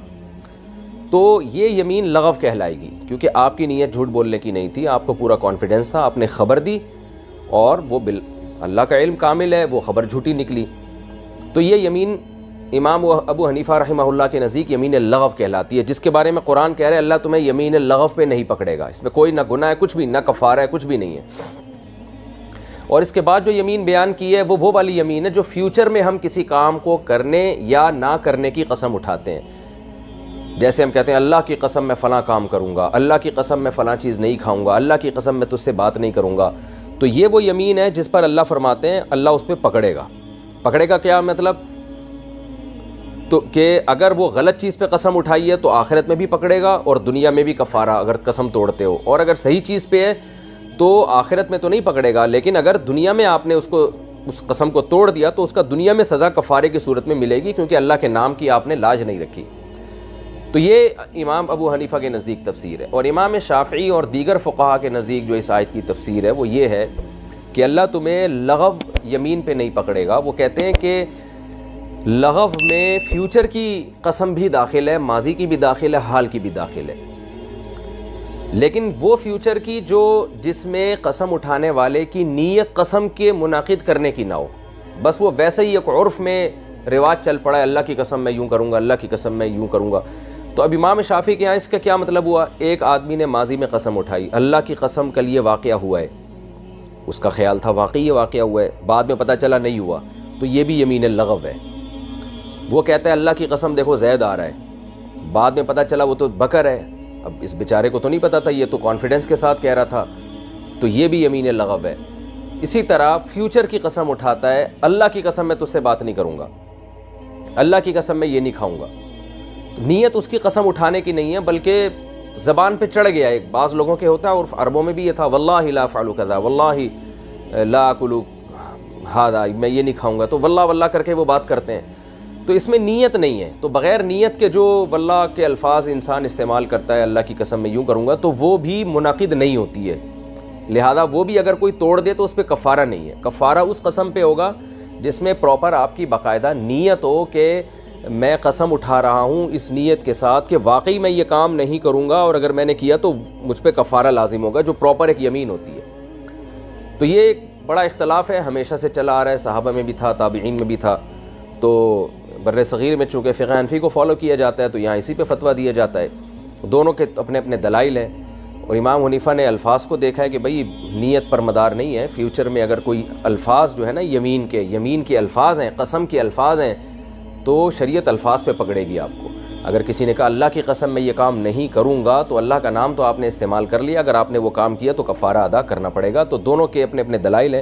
تو یہ یمین لغو کہلائے گی، کیونکہ آپ کی نیت جھوٹ بولنے کی نہیں تھی، آپ کو پورا کانفیڈنس تھا، آپ نے خبر دی اور وہ اللہ کا علم کامل ہے، وہ خبر جھوٹی نکلی۔ تو یہ یمین امام ابو حنیفہ رحمہ اللہ کے نزدیک یمین لغو کہلاتی ہے، جس کے بارے میں قرآن کہہ رہے ہیں اللہ تمہیں یمین لغو پہ نہیں پکڑے گا، اس میں کوئی نہ گناہ ہے، کچھ بھی نہ کفارہ ہے، کچھ بھی نہیں ہے۔ اور اس کے بعد جو یمین بیان کی ہے وہ والی یمین ہے جو فیوچر میں ہم کسی کام کو کرنے یا نہ کرنے کی قسم اٹھاتے ہیں۔ جیسے ہم کہتے ہیں اللہ کی قسم میں فلاں کام کروں گا، اللہ کی قسم میں فلاں چیز نہیں کھاؤں گا، اللہ کی قسم میں تجھ سے بات نہیں کروں گا۔ تو یہ وہ یمین ہے جس پر اللہ فرماتے ہیں اللہ اس پہ پکڑے گا۔ پکڑے گا کیا مطلب؟ تو کہ اگر وہ غلط چیز پہ قسم اٹھائی ہے تو آخرت میں بھی پکڑے گا اور دنیا میں بھی کفارہ اگر قسم توڑتے ہو، اور اگر صحیح چیز پہ ہے تو آخرت میں تو نہیں پکڑے گا، لیکن اگر دنیا میں آپ نے اس قسم کو توڑ دیا تو اس کا دنیا میں سزا کفارے کی صورت میں ملے گی، کیونکہ اللہ کے نام کی آپ نے لاج نہیں رکھی۔ تو یہ امام ابو حنیفہ کے نزدیک تفسیر ہے۔ اور امام شافعی اور دیگر فقہا کے نزدیک جو اس آیت کی تفسیر ہے وہ یہ ہے کہ اللہ تمہیں لغو یمین پہ نہیں پکڑے گا۔ وہ کہتے ہیں کہ لغو میں فیوچر کی قسم بھی داخل ہے، ماضی کی بھی داخل ہے، حال کی بھی داخل ہے، لیکن وہ فیوچر کی جس میں قسم اٹھانے والے کی نیت قسم کے منعقد کرنے کی نہ ہو، بس وہ ویسے ہی ایک عرف میں رواج چل پڑا ہے اللہ کی قسم میں یوں کروں گا، اللہ کی قسم میں یوں کروں گا۔ تو اب امام شافعی کے یہاں اس کا کیا مطلب ہوا؟ ایک آدمی نے ماضی میں قسم اٹھائی اللہ کی قسم کل یہ واقعہ ہوا ہے، اس کا خیال تھا واقعی یہ واقعہ ہوا ہے، بعد میں پتہ چلا نہیں ہوا، تو یہ بھی یمین لغو ہے۔ وہ کہتا ہے اللہ کی قسم دیکھو زید آ رہا ہے، بعد میں پتہ چلا وہ تو بکر ہے، اب اس بیچارے کو تو نہیں پتہ تھا، یہ تو کانفیڈنس کے ساتھ کہہ رہا تھا، تو یہ بھی یمین لغو ہے۔ اسی طرح فیوچر کی قسم اٹھاتا ہے اللہ کی قسم میں تجھ سے بات نہیں کروں گا، اللہ کی قسم میں یہ نہیں کھاؤں گا، نیت اس کی قسم اٹھانے کی نہیں ہے بلکہ زبان پہ چڑھ گیا۔ ایک بعض لوگوں کے ہوتا ہے اور عربوں میں بھی یہ تھا واللہ لا افعل کذا، واللہ لا اکل ھذا، میں یہ نہیں کھاؤں گا، تو واللہ واللہ کر کے وہ بات کرتے ہیں، تو اس میں نیت نہیں ہے۔ تو بغیر نیت کے جو واللہ کے الفاظ انسان استعمال کرتا ہے اللہ کی قسم میں یوں کروں گا، تو وہ بھی منعقد نہیں ہوتی ہے، لہذا وہ بھی اگر کوئی توڑ دے تو اس پہ کفارہ نہیں ہے۔ کفارہ اس قسم پہ ہوگا جس میں پراپر آپ کی باقاعدہ نیت ہو کہ میں قسم اٹھا رہا ہوں اس نیت کے ساتھ کہ واقعی میں یہ کام نہیں کروں گا، اور اگر میں نے کیا تو مجھ پہ کفارہ لازم ہوگا، جو پراپر ایک یمین ہوتی ہے۔ تو یہ ایک بڑا اختلاف ہے، ہمیشہ سے چلا آ رہا ہے، صحابہ میں بھی تھا، تابعین میں بھی تھا۔ تو بر صغیر میں چونکہ فقہ حنفی کو فالو کیا جاتا ہے تو یہاں اسی پہ فتویٰ دیا جاتا ہے، دونوں کے اپنے اپنے دلائل ہیں۔ اور امام حنیفہ نے الفاظ کو دیکھا ہے کہ بھئی نیت پر مدار نہیں ہے، فیوچر میں اگر کوئی الفاظ جو ہے نا یمین کے الفاظ ہیں، قسم کے الفاظ ہیں، تو شریعت الفاظ پہ پکڑے گی آپ کو۔ اگر کسی نے کہا اللہ کی قسم میں یہ کام نہیں کروں گا، تو اللہ کا نام تو آپ نے استعمال کر لیا، اگر آپ نے وہ کام کیا تو کفارہ ادا کرنا پڑے گا۔ تو دونوں کے اپنے اپنے دلائل ہیں۔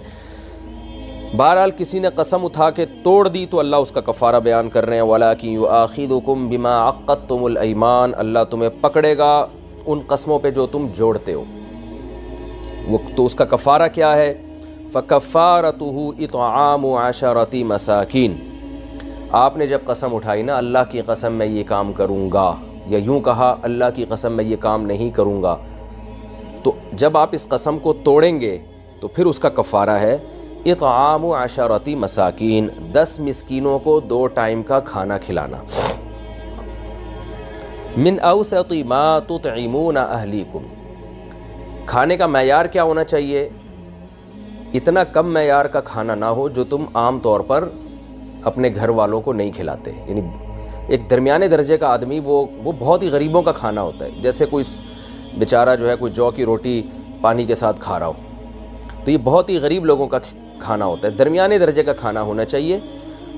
بہرحال کسی نے قسم اٹھا کے توڑ دی تو اللہ اس کا کفارہ بیان کر رہے ہیں، وَلَٰكِن يُؤَاخِذُكُم بِمَا عَقَّدتُّمُ الْأَيْمَانَ، اللہ تمہیں پکڑے گا ان قسموں پہ جو تم جوڑتے ہو۔ وہ تو اس کا کفارہ کیا ہے؟ فَكَفَّارَتُهُ إِطْعَامُ عَشَرَةِ مَسَاكِينَ، آپ نے جب قسم اٹھائی نا اللہ کی قسم میں یہ کام کروں گا، یا یوں کہا اللہ کی قسم میں یہ کام نہیں کروں گا، تو جب آپ اس قسم کو توڑیں گے تو پھر اس کا کفارہ ہے اطعام 10 مساکین، 10 مسکینوں کو 2 ٹائم کا کھانا کھلانا۔ من اوسط ما تطعمون اہلیکم، کھانے کا معیار کیا ہونا چاہیے؟ اتنا کم معیار کا کھانا نہ ہو جو تم عام طور پر اپنے گھر والوں کو نہیں کھلاتے. یعنی ایک درمیانے درجے کا آدمی وہ بہت ہی غریبوں کا کھانا ہوتا ہے. جیسے کوئی بیچارہ جو ہے کوئی جو کی روٹی پانی کے ساتھ کھا رہا ہو, تو یہ بہت ہی غریب لوگوں کا کھانا ہوتا ہے. درمیانے درجے کا کھانا ہونا چاہیے.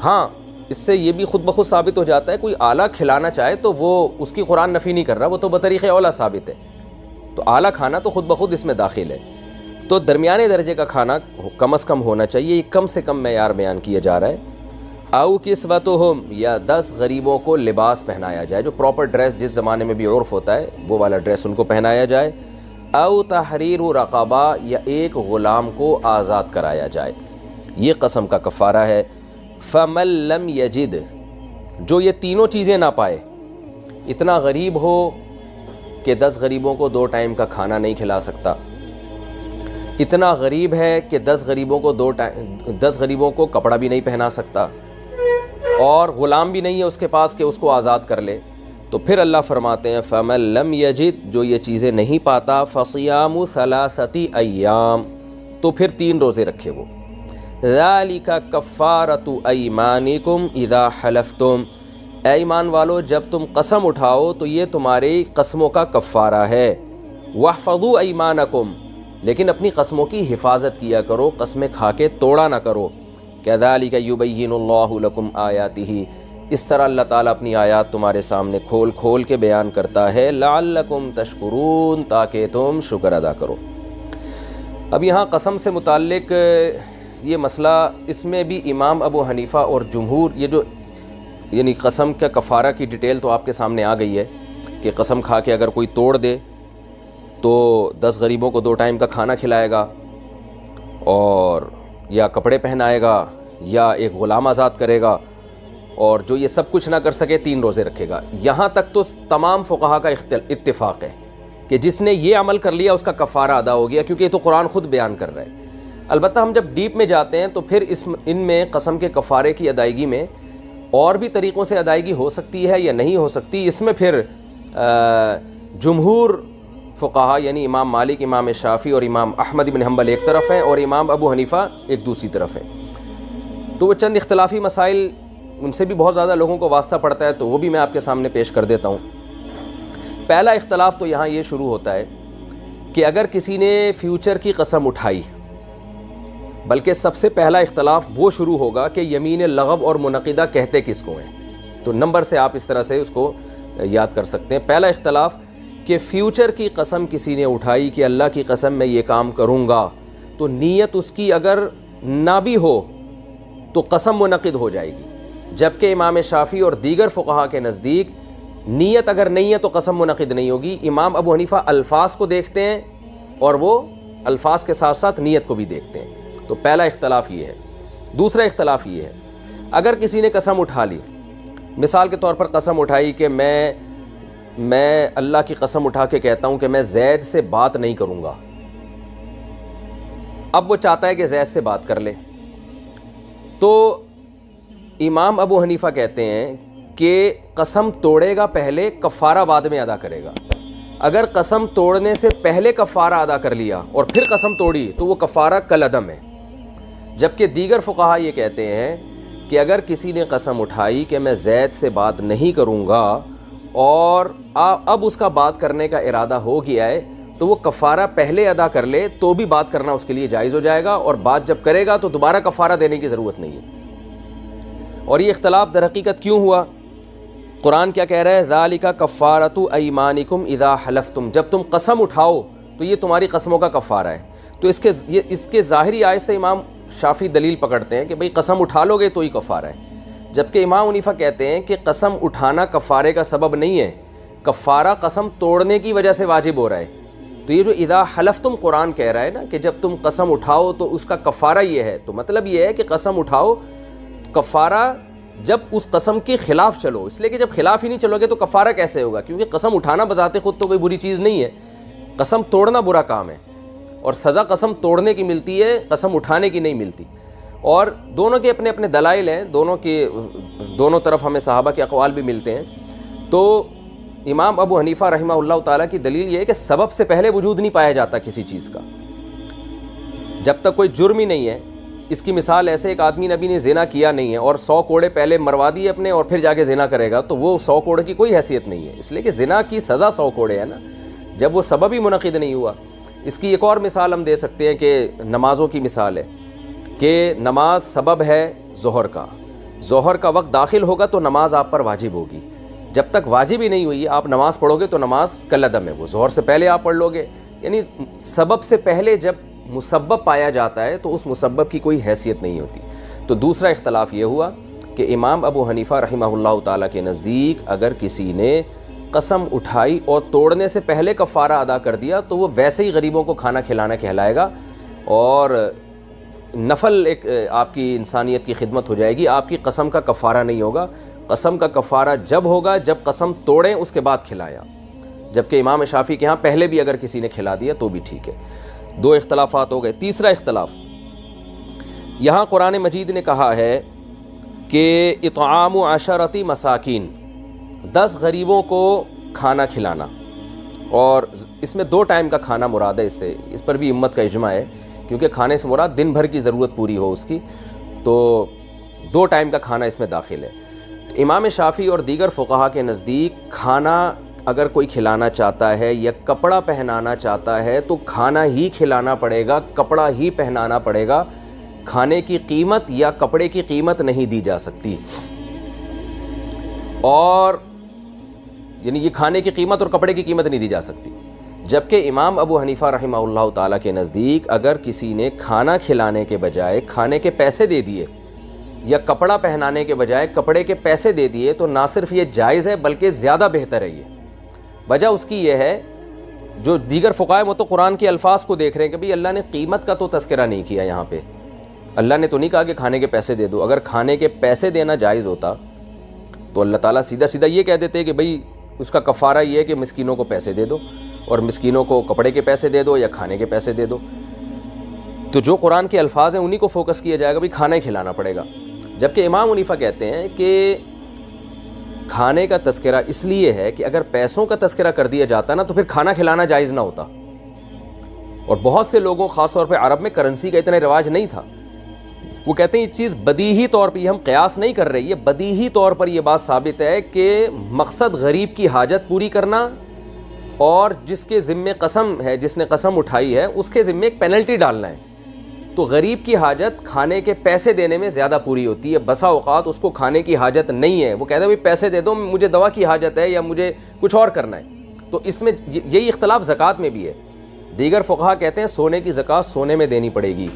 ہاں اس سے یہ بھی خود بخود ثابت ہو جاتا ہے کوئی اعلیٰ کھلانا چاہے تو وہ اس کی قرآن نفی نہیں کر رہا, وہ تو بطریق اولیٰ ثابت ہے. تو اعلیٰ کھانا تو خود بخود اس میں داخل ہے. تو درمیانے درجے کا کھانا کم از کم ہونا چاہیے. یہ کم سے کم معیار بیان کیا جا رہا ہے. او کسوتہم, یا 10 غریبوں کو لباس پہنایا جائے, جو پراپر ڈریس جس زمانے میں بھی عرف ہوتا ہے وہ والا ڈریس ان کو پہنایا جائے. او تحریر رقبہ, یا ایک غلام کو آزاد کرایا جائے. یہ قسم کا کفارہ ہے. فمن لم یجد, جو یہ تینوں چیزیں نہ پائے, اتنا غریب ہو کہ 10 غریبوں کو 2 ٹائم کا کھانا نہیں کھلا سکتا, اتنا غریب ہے کہ 10 غریبوں کو کپڑا بھی نہیں پہنا سکتا, اور غلام بھی نہیں ہے اس کے پاس کہ اس کو آزاد کر لے, تو پھر اللہ فرماتے ہیں فمن لم یجد, جو یہ چیزیں نہیں پاتا, فصیام 3 ایام, تو پھر 3 روزے رکھے وہ. ذالک کفارۃ ایمانکم اذا حلفتم, اے ایمان والو جب تم قسم اٹھاؤ تو یہ تمہاری قسموں کا کفارہ ہے. واحفظوا ایمانکم, لیکن اپنی قسموں کی حفاظت کیا کرو, قسمیں کھا کے توڑا نہ کرو. کذالک یبین اللہ لکم آیاتہ, اس طرح اللہ تعالیٰ اپنی آیات تمہارے سامنے کھول کھول کے بیان کرتا ہے. لعلکم تشکرون, تاکہ تم شکر ادا کرو. اب یہاں قسم سے متعلق یہ مسئلہ, اس میں بھی امام ابو حنیفہ اور جمہور, یہ جو یعنی قسم کا کفارہ کی ڈیٹیل تو آپ کے سامنے آ گئی ہے کہ قسم کھا کے اگر کوئی توڑ دے تو 10 غریبوں کو 2 ٹائم کا کھانا کھلائے گا, اور یا کپڑے پہنائے گا, یا ایک غلام آزاد کرے گا, اور جو یہ سب کچھ نہ کر سکے 3 روزے رکھے گا. یہاں تک تو تمام فقہا کا اتفاق ہے کہ جس نے یہ عمل کر لیا اس کا کفارہ ادا ہو گیا, کیونکہ یہ تو قرآن خود بیان کر رہا ہے. البتہ ہم جب ڈیپ میں جاتے ہیں تو پھر ان میں قسم کے کفارے کی ادائیگی میں اور بھی طریقوں سے ادائیگی ہو سکتی ہے یا نہیں ہو سکتی. اس میں پھر جمہور فقہا یعنی امام مالک, امام شافعی اور امام احمد بن حنبل ایک طرف ہیں, اور امام ابو حنیفہ ایک دوسری طرف ہیں. تو وہ چند اختلافی مسائل, ان سے بھی بہت زیادہ لوگوں کو واسطہ پڑتا ہے, تو وہ بھی میں آپ کے سامنے پیش کر دیتا ہوں. پہلا اختلاف تو یہاں یہ شروع ہوتا ہے کہ اگر کسی نے فیوچر کی قسم اٹھائی, بلکہ سب سے پہلا اختلاف وہ شروع ہوگا کہ یمین لغو اور منعقدہ کہتے کس کو ہیں. تو نمبر سے آپ اس طرح سے اس کو یاد کر سکتے ہیں. پہلا اختلاف کہ فیوچر کی قسم کسی نے اٹھائی کہ اللہ کی قسم میں یہ کام کروں گا, تو نیت اس کی اگر نہ بھی ہو تو قسم منعقد ہو جائے گی, جبکہ امام شافعی اور دیگر فقہا کے نزدیک نیت اگر نہیں ہے تو قسم منعقد نہیں ہوگی. امام ابو حنیفہ الفاظ کو دیکھتے ہیں اور وہ الفاظ کے ساتھ ساتھ نیت کو بھی دیکھتے ہیں. تو پہلا اختلاف یہ ہے. دوسرا اختلاف یہ ہے, اگر کسی نے قسم اٹھا لی, مثال کے طور پر قسم اٹھائی کہ میں اللہ کی قسم اٹھا کے کہتا ہوں کہ میں زید سے بات نہیں کروں گا. اب وہ چاہتا ہے کہ زید سے بات کر لے, تو امام ابو حنیفہ کہتے ہیں کہ قسم توڑے گا پہلے, کفارہ بعد میں ادا کرے گا. اگر قسم توڑنے سے پہلے کفارہ ادا کر لیا اور پھر قسم توڑی تو وہ کفارہ کالعدم ہے. جبکہ دیگر فقہا یہ کہتے ہیں کہ اگر کسی نے قسم اٹھائی کہ میں زید سے بات نہیں کروں گا اور اب اس کا بات کرنے کا ارادہ ہو گیا ہے, تو وہ کفارہ پہلے ادا کر لے تو بھی بات کرنا اس کے لیے جائز ہو جائے گا, اور بات جب کرے گا تو دوبارہ کفارہ دینے کی ضرورت نہیں ہے. اور یہ اختلاف در حقیقت کیوں ہوا؟ قرآن کیا کہہ رہا ہے؟ ذالک کفارۃ ایمانکم اذا حلفتم, جب تم قسم اٹھاؤ تو یہ تمہاری قسموں کا کفارہ ہے. تو اس کے ظاہری آیت سے امام شافعی دلیل پکڑتے ہیں کہ بھئی قسم اٹھا لو گے تو ہی کفارہ ہے, جبکہ امام حنیفہ کہتے ہیں کہ قسم اٹھانا کفارے کا سبب نہیں ہے, کفارہ قسم توڑنے کی وجہ سے واجب ہو رہا ہے. تو یہ جو اذا حلفتم قرآن کہہ رہا ہے نا کہ جب تم قسم اٹھاؤ تو اس کا کفارہ یہ ہے, تو مطلب یہ ہے کہ قسم اٹھاؤ, کفارہ جب اس قسم کے خلاف چلو, اس لیے کہ جب خلاف ہی نہیں چلو گے تو کفارہ کیسے ہوگا؟ کیونکہ قسم اٹھانا بذات خود تو کوئی بری چیز نہیں ہے, قسم توڑنا برا کام ہے, اور سزا قسم توڑنے کی ملتی ہے, قسم اٹھانے کی نہیں ملتی. اور دونوں کے اپنے اپنے دلائل ہیں, دونوں طرف ہمیں صحابہ کے اقوال بھی ملتے ہیں. تو امام ابو حنیفہ رحمہ اللہ تعالیٰ کی دلیل یہ ہے کہ سبب سے پہلے وجود نہیں پایا جاتا کسی چیز کا. جب تک کوئی جرم ہی نہیں ہے. اس کی مثال ایسے ایک آدمی نبی نے زنا کیا نہیں ہے اور 100 کوڑے پہلے مروا دیے اپنے اور پھر جا کے زنا کرے گا, تو وہ 100 کوڑے کی کوئی حیثیت نہیں ہے, اس لیے کہ زنا کی سزا 100 کوڑے ہے نا, جب وہ سبب ہی منعقد نہیں ہوا. اس کی ایک اور مثال ہم دے سکتے ہیں کہ نمازوں کی مثال ہے کہ نماز سبب ہے ظہر کا, ظہر کا وقت داخل ہوگا تو نماز آپ پر واجب ہوگی. جب تک واجب ہی نہیں ہوئی آپ نماز پڑھو گے تو نماز کالعدم ہے, وہ ظہر سے پہلے آپ پڑھ لو گے. یعنی سبب سے پہلے جب مسبب پایا جاتا ہے تو اس مسبب کی کوئی حیثیت نہیں ہوتی. تو دوسرا اختلاف یہ ہوا کہ امام ابو حنیفہ رحمہ اللہ تعالیٰ کے نزدیک اگر کسی نے قسم اٹھائی اور توڑنے سے پہلے کفارہ ادا کر دیا تو وہ ویسے ہی غریبوں کو کھانا کھلانا کہلائے گا, اور نفل ایک آپ کی انسانیت کی خدمت ہو جائے گی, آپ کی قسم کا کفارہ نہیں ہوگا. قسم کا کفارہ جب ہوگا جب قسم توڑیں اس کے بعد کھلایا, جبکہ امام شافعی کے ہاں پہلے بھی اگر کسی نے کھلا دیا تو بھی ٹھیک ہے. 2 اختلافات ہو گئے. تیسرا اختلاف, یہاں قرآن مجید نے کہا ہے کہ اطعام 10 مساکین, 10 غریبوں کو کھانا کھلانا, اور اس میں 2 ٹائم کا کھانا مراد ہے. اس پر بھی امت کا اجماع ہے, کیونکہ کھانے سے مراد دن بھر کی ضرورت پوری ہو اس کی, تو 2 ٹائم کا کھانا اس میں داخل ہے. امام شافعی اور دیگر فقہا کے نزدیک کھانا اگر کوئی کھلانا چاہتا ہے یا کپڑا پہنانا چاہتا ہے تو کھانا ہی کھلانا پڑے گا, کپڑا ہی پہنانا پڑے گا. کھانے کی قیمت یا کپڑے کی قیمت نہیں دی جا سکتی, اور یعنی یہ کھانے کی قیمت اور کپڑے کی قیمت نہیں دی جا سکتی. جبکہ امام ابو حنیفہ رحمہ اللہ تعالیٰ کے نزدیک اگر کسی نے کھانا کھلانے کے بجائے کھانے کے پیسے دے دیے یا کپڑا پہنانے کے بجائے کپڑے کے پیسے دے دیے تو نہ صرف یہ جائز ہے بلکہ زیادہ بہتر ہے. یہ وجہ اس کی یہ ہے, جو دیگر فقہاء وہ تو قرآن کے الفاظ کو دیکھ رہے ہیں کہ بھئی اللہ نے قیمت کا تو تذکرہ نہیں کیا یہاں پہ, اللہ نے تو نہیں کہا کہ کھانے کے پیسے دے دو. اگر کھانے کے پیسے دینا جائز ہوتا تو اللہ تعالیٰ سیدھا سیدھا یہ کہہ دیتے کہ بھئی اس کا کفارہ یہ ہے کہ مسکینوں کو پیسے دے دو, اور مسکینوں کو کپڑے کے پیسے دے دو یا کھانے کے پیسے دے دو. تو جو قرآن کے الفاظ ہیں انہی کو فوکس کیا جائے گا, بھئی کھانا ہی کھلانا پڑے گا. جبکہ امام حنیفہ کہتے ہیں کہ کھانے کا تذکرہ اس لیے ہے کہ اگر پیسوں کا تذکرہ کر دیا جاتا نا تو پھر کھانا کھلانا جائز نہ ہوتا. اور بہت سے لوگوں خاص طور پہ عرب میں کرنسی کا اتنا رواج نہیں تھا. وہ کہتے ہیں یہ چیز بدیہی طور پہ, یہ ہم قیاس نہیں کر رہے, یہ بدیہی طور پر یہ بات ثابت ہے کہ مقصد غریب کی حاجت پوری کرنا, اور جس کے ذمے قسم ہے, جس نے قسم اٹھائی ہے اس کے ذمے ایک پینلٹی ڈالنا ہے. تو غریب کی حاجت کھانے کے پیسے دینے میں زیادہ پوری ہوتی ہے. بسا اوقات اس کو کھانے کی حاجت نہیں ہے, وہ کہتا ہے بھئی پیسے دے دو, مجھے دوا کی حاجت ہے یا مجھے کچھ اور کرنا ہے. تو اس میں یہی اختلاف زکوٰۃ میں بھی ہے. دیگر فقہا کہتے ہیں سونے کی زکوٰۃ سونے میں دینی پڑے گی,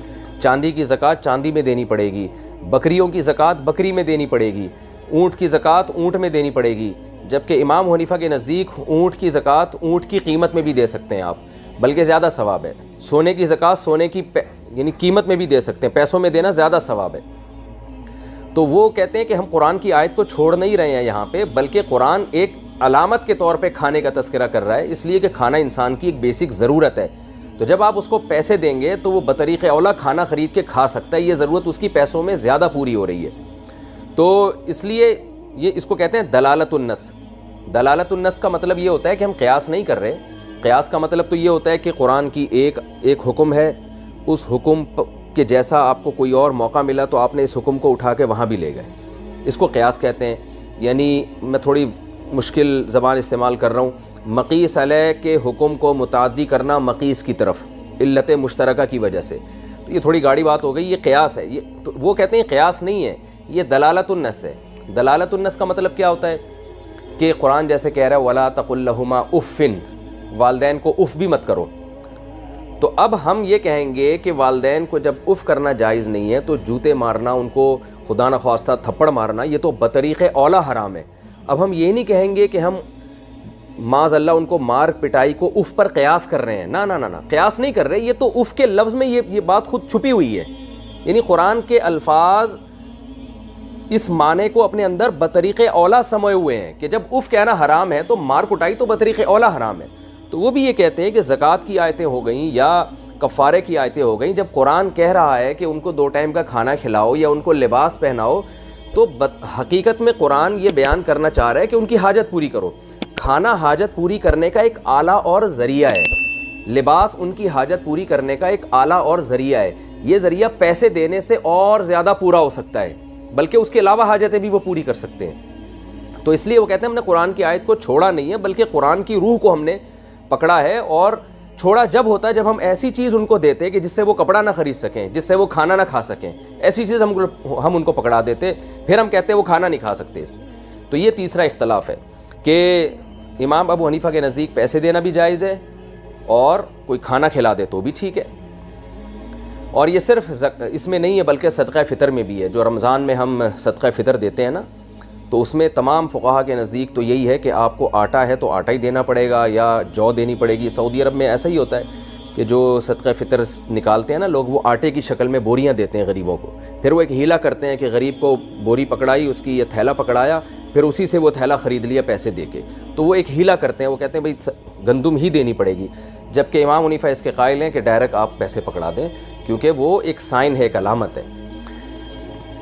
چاندی کی زکوٰۃ چاندی میں دینی پڑے گی, بکریوں کی زکوٰۃ بکری میں دینی پڑے گی, اونٹ کی زکوٰۃ اونٹ میں دینی پڑے گی. جبکہ امام حنیفہ کے نزدیک اونٹ کی زکوٰۃ اونٹ کی قیمت میں بھی دے سکتے ہیں آپ, بلکہ زیادہ ثواب ہے. سونے کی زکوٰۃ سونے کی یعنی قیمت میں بھی دے سکتے ہیں, پیسوں میں دینا زیادہ ثواب ہے. تو وہ کہتے ہیں کہ ہم قرآن کی آیت کو چھوڑ نہیں رہے ہیں یہاں پہ, بلکہ قرآن ایک علامت کے طور پہ کھانے کا تذکرہ کر رہا ہے, اس لیے کہ کھانا انسان کی ایک بیسک ضرورت ہے. تو جب آپ اس کو پیسے دیں گے تو وہ بطریق اولا کھانا خرید کے کھا سکتا ہے, یہ ضرورت اس کی پیسوں میں زیادہ پوری ہو رہی ہے. تو اس لیے یہ اس کو کہتے ہیں دلالت النص. دلالت النص کا مطلب یہ ہوتا ہے کہ ہم قیاس نہیں کر رہے. قیاس کا مطلب تو یہ ہوتا ہے کہ قرآن کی ایک حکم ہے, اس حکم کے جیسا آپ کو کوئی اور موقع ملا تو آپ نے اس حکم کو اٹھا کے وہاں بھی لے گئے. اس کو قیاس کہتے ہیں. یعنی میں تھوڑی مشکل زبان استعمال کر رہا ہوں. مقیس علیہ کے حکم کو متعدی کرنا مقیس کی طرف علت مشترکہ کی وجہ سے, تو یہ تھوڑی گاڑی بات ہو گئی, یہ قیاس ہے. یہ تو وہ کہتے ہیں قیاس نہیں ہے, یہ دلالت النص ہے. دلالت النص کا مطلب کیا ہوتا ہے کہ قرآن جیسے کہہ رہا ہے وَلَا تَقُلْ لَهُمَا اُفٍّ, والدین کو اف بھی مت کرو. تو اب ہم یہ کہیں گے کہ والدین کو جب اف کرنا جائز نہیں ہے تو جوتے مارنا, ان کو خدا نخواستہ تھپڑ مارنا, یہ تو بطریق اولا حرام ہے. اب ہم یہ نہیں کہیں گے کہ ہم معاذ اللہ ان کو مار پٹائی کو اف پر قیاس کر رہے ہیں. نہ قیاس نہیں کر رہے, یہ تو اف کے لفظ میں یہ بات خود چھپی ہوئی ہے. یعنی قرآن کے الفاظ اس معنی کو اپنے اندر بطریق اولا سموئے ہوئے ہیں کہ جب اف کہنا حرام ہے تو مار کٹائی تو بطریق اولا حرام ہے. تو وہ بھی یہ کہتے ہیں کہ زکوٰۃ کی آیتیں ہو گئیں یا کفارے کی آیتیں ہو گئیں, جب قرآن کہہ رہا ہے کہ ان کو 2 ٹائم کا کھانا کھلاؤ یا ان کو لباس پہناؤ, تو حقیقت میں قرآن یہ بیان کرنا چاہ رہا ہے کہ ان کی حاجت پوری کرو. کھانا حاجت پوری کرنے کا ایک آلہ اور ذریعہ ہے. لباس ان کی حاجت پوری کرنے کا ایک آلہ اور ذریعہ ہے. یہ ذریعہ پیسے دینے سے اور زیادہ پورا ہو سکتا ہے, بلکہ اس کے علاوہ حاجتیں بھی وہ پوری کر سکتے ہیں. تو اس لیے وہ کہتے ہیں ہم نے قرآن کی آیت کو چھوڑا نہیں ہے, بلکہ قرآن کی روح کو ہم نے پکڑا ہے. اور چھوڑا جب ہوتا ہے جب ہم ایسی چیز ان کو دیتے کہ جس سے وہ کپڑا نہ خرید سکیں, جس سے وہ کھانا نہ کھا سکیں, ایسی چیز ہم ان کو پکڑا دیتے, پھر ہم کہتے ہیں وہ کھانا نہیں کھا سکتے اس سے. تو یہ تیسرا اختلاف ہے کہ امام ابو حنیفہ کے نزدیک پیسے دینا بھی جائز ہے اور کوئی کھانا کھلا دے تو بھی ٹھیک ہے. اور یہ صرف اس میں نہیں ہے بلکہ صدقہ فطر میں بھی ہے. جو رمضان میں ہم صدقہ فطر دیتے ہیں نا, تو اس میں تمام فقہا کے نزدیک تو یہی ہے کہ آپ کو آٹا ہے تو آٹا ہی دینا پڑے گا یا جو دینی پڑے گی. سعودی عرب میں ایسا ہی ہوتا ہے کہ جو صدقہ فطر نکالتے ہیں نا لوگ, وہ آٹے کی شکل میں بوریاں دیتے ہیں غریبوں کو. پھر وہ ایک ہیلا کرتے ہیں کہ غریب کو بوری پکڑائی, اس کی یہ تھیلا پکڑایا, پھر اسی سے وہ تھیلا خرید لیا پیسے دے کے. تو وہ ایک ہیلا کرتے ہیں, وہ کہتے ہیں بھائی گندم ہی دینی پڑے گی, جبکہ امام حنیفہ اس کے قائل ہیں کہ ڈائریکٹ آپ پیسے پکڑا دیں, کیونکہ وہ ایک سائن ہے, ایک علامت ہے.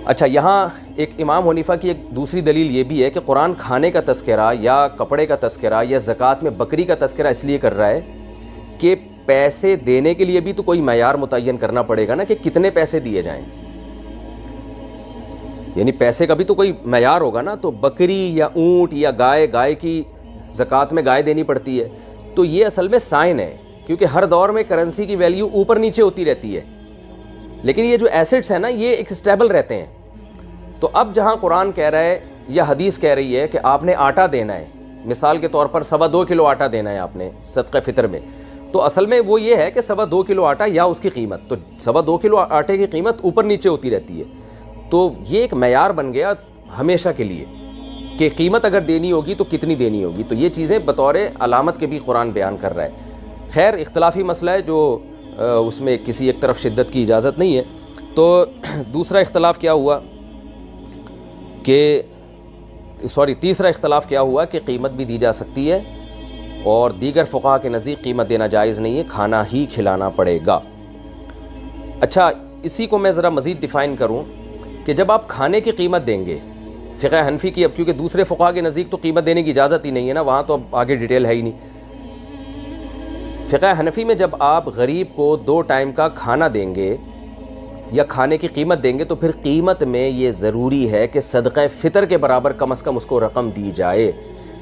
اچھا, یہاں ایک امام حنیفہ کی ایک دوسری دلیل یہ بھی ہے کہ قرآن کھانے کا تذکرہ یا کپڑے کا تذکرہ یا زکوٰۃ میں بکری کا تذکرہ اس لیے کر رہا ہے کہ پیسے دینے کے لیے بھی تو کوئی معیار متعین کرنا پڑے گا نا کہ کتنے پیسے دیے جائیں, یعنی پیسے کا بھی تو کوئی معیار ہوگا نا. تو بکری یا اونٹ یا گائے کی زکوٰۃ میں گائے دینی پڑتی ہے. تو یہ اصل میں سائن ہے, کیونکہ ہر دور میں کرنسی کی ویلیو اوپر نیچے ہوتی رہتی ہے, لیکن یہ جو ایسٹس ہیں نا یہ ایک اسٹیبل رہتے ہیں. تو اب جہاں قرآن کہہ رہا ہے یا حدیث کہہ رہی ہے کہ آپ نے آٹا دینا ہے, مثال کے طور پر 2.25 کلو آٹا دینا ہے آپ نے صدقہ فطر میں, تو اصل میں وہ یہ ہے کہ 2.25 کلو آٹا یا اس کی قیمت, تو 2.25 کلو آٹے کی قیمت اوپر نیچے ہوتی رہتی ہے. تو یہ ایک معیار بن گیا ہمیشہ کے لیے کہ قیمت اگر دینی ہوگی تو کتنی دینی ہوگی. تو یہ چیزیں بطور علامت کے بھی قرآن بیان کر رہا ہے. خیر اختلافی مسئلہ ہے جو اس میں کسی ایک طرف شدت کی اجازت نہیں ہے. تو تیسرا اختلاف کیا ہوا کہ قیمت بھی دی جا سکتی ہے, اور دیگر فقہا کے نزدیک قیمت دینا جائز نہیں ہے, کھانا ہی کھلانا پڑے گا. اچھا, اسی کو میں ذرا مزید ڈیفائن کروں کہ جب آپ کھانے کی قیمت دیں گے فقہ حنفی کی, اب کیونکہ دوسرے فقہا کے نزدیک تو قیمت دینے کی اجازت ہی نہیں ہے نا, وہاں تو اب آگے ڈیٹیل ہے ہی نہیں. فقہ حنفی میں جب آپ غریب کو 2 ٹائم کا کھانا دیں گے یا کھانے کی قیمت دیں گے تو پھر قیمت میں یہ ضروری ہے کہ صدقہ فطر کے برابر کم از کم اس کو رقم دی جائے,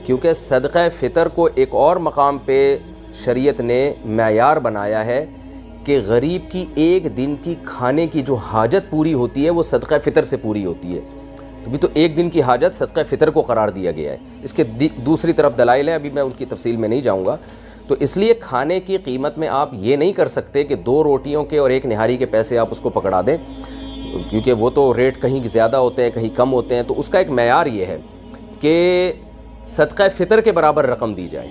کیونکہ صدقہ فطر کو ایک اور مقام پہ شریعت نے معیار بنایا ہے کہ غریب کی ایک دن کی کھانے کی جو حاجت پوری ہوتی ہے وہ صدقہ فطر سے پوری ہوتی ہے. تو ایک دن کی حاجت صدقہ فطر کو قرار دیا گیا ہے. اس کے دوسری طرف دلائل ہیں, ابھی میں ان کی تفصیل میں نہیں جاؤں گا. تو اس لیے کھانے کی قیمت میں آپ یہ نہیں کر سکتے کہ 2 روٹیوں کے اور 1 نہاری کے پیسے آپ اس کو پکڑا دیں, کیونکہ وہ تو ریٹ کہیں زیادہ ہوتے ہیں کہیں کم ہوتے ہیں. تو اس کا ایک معیار یہ ہے کہ صدقہ فطر کے برابر رقم دی جائے,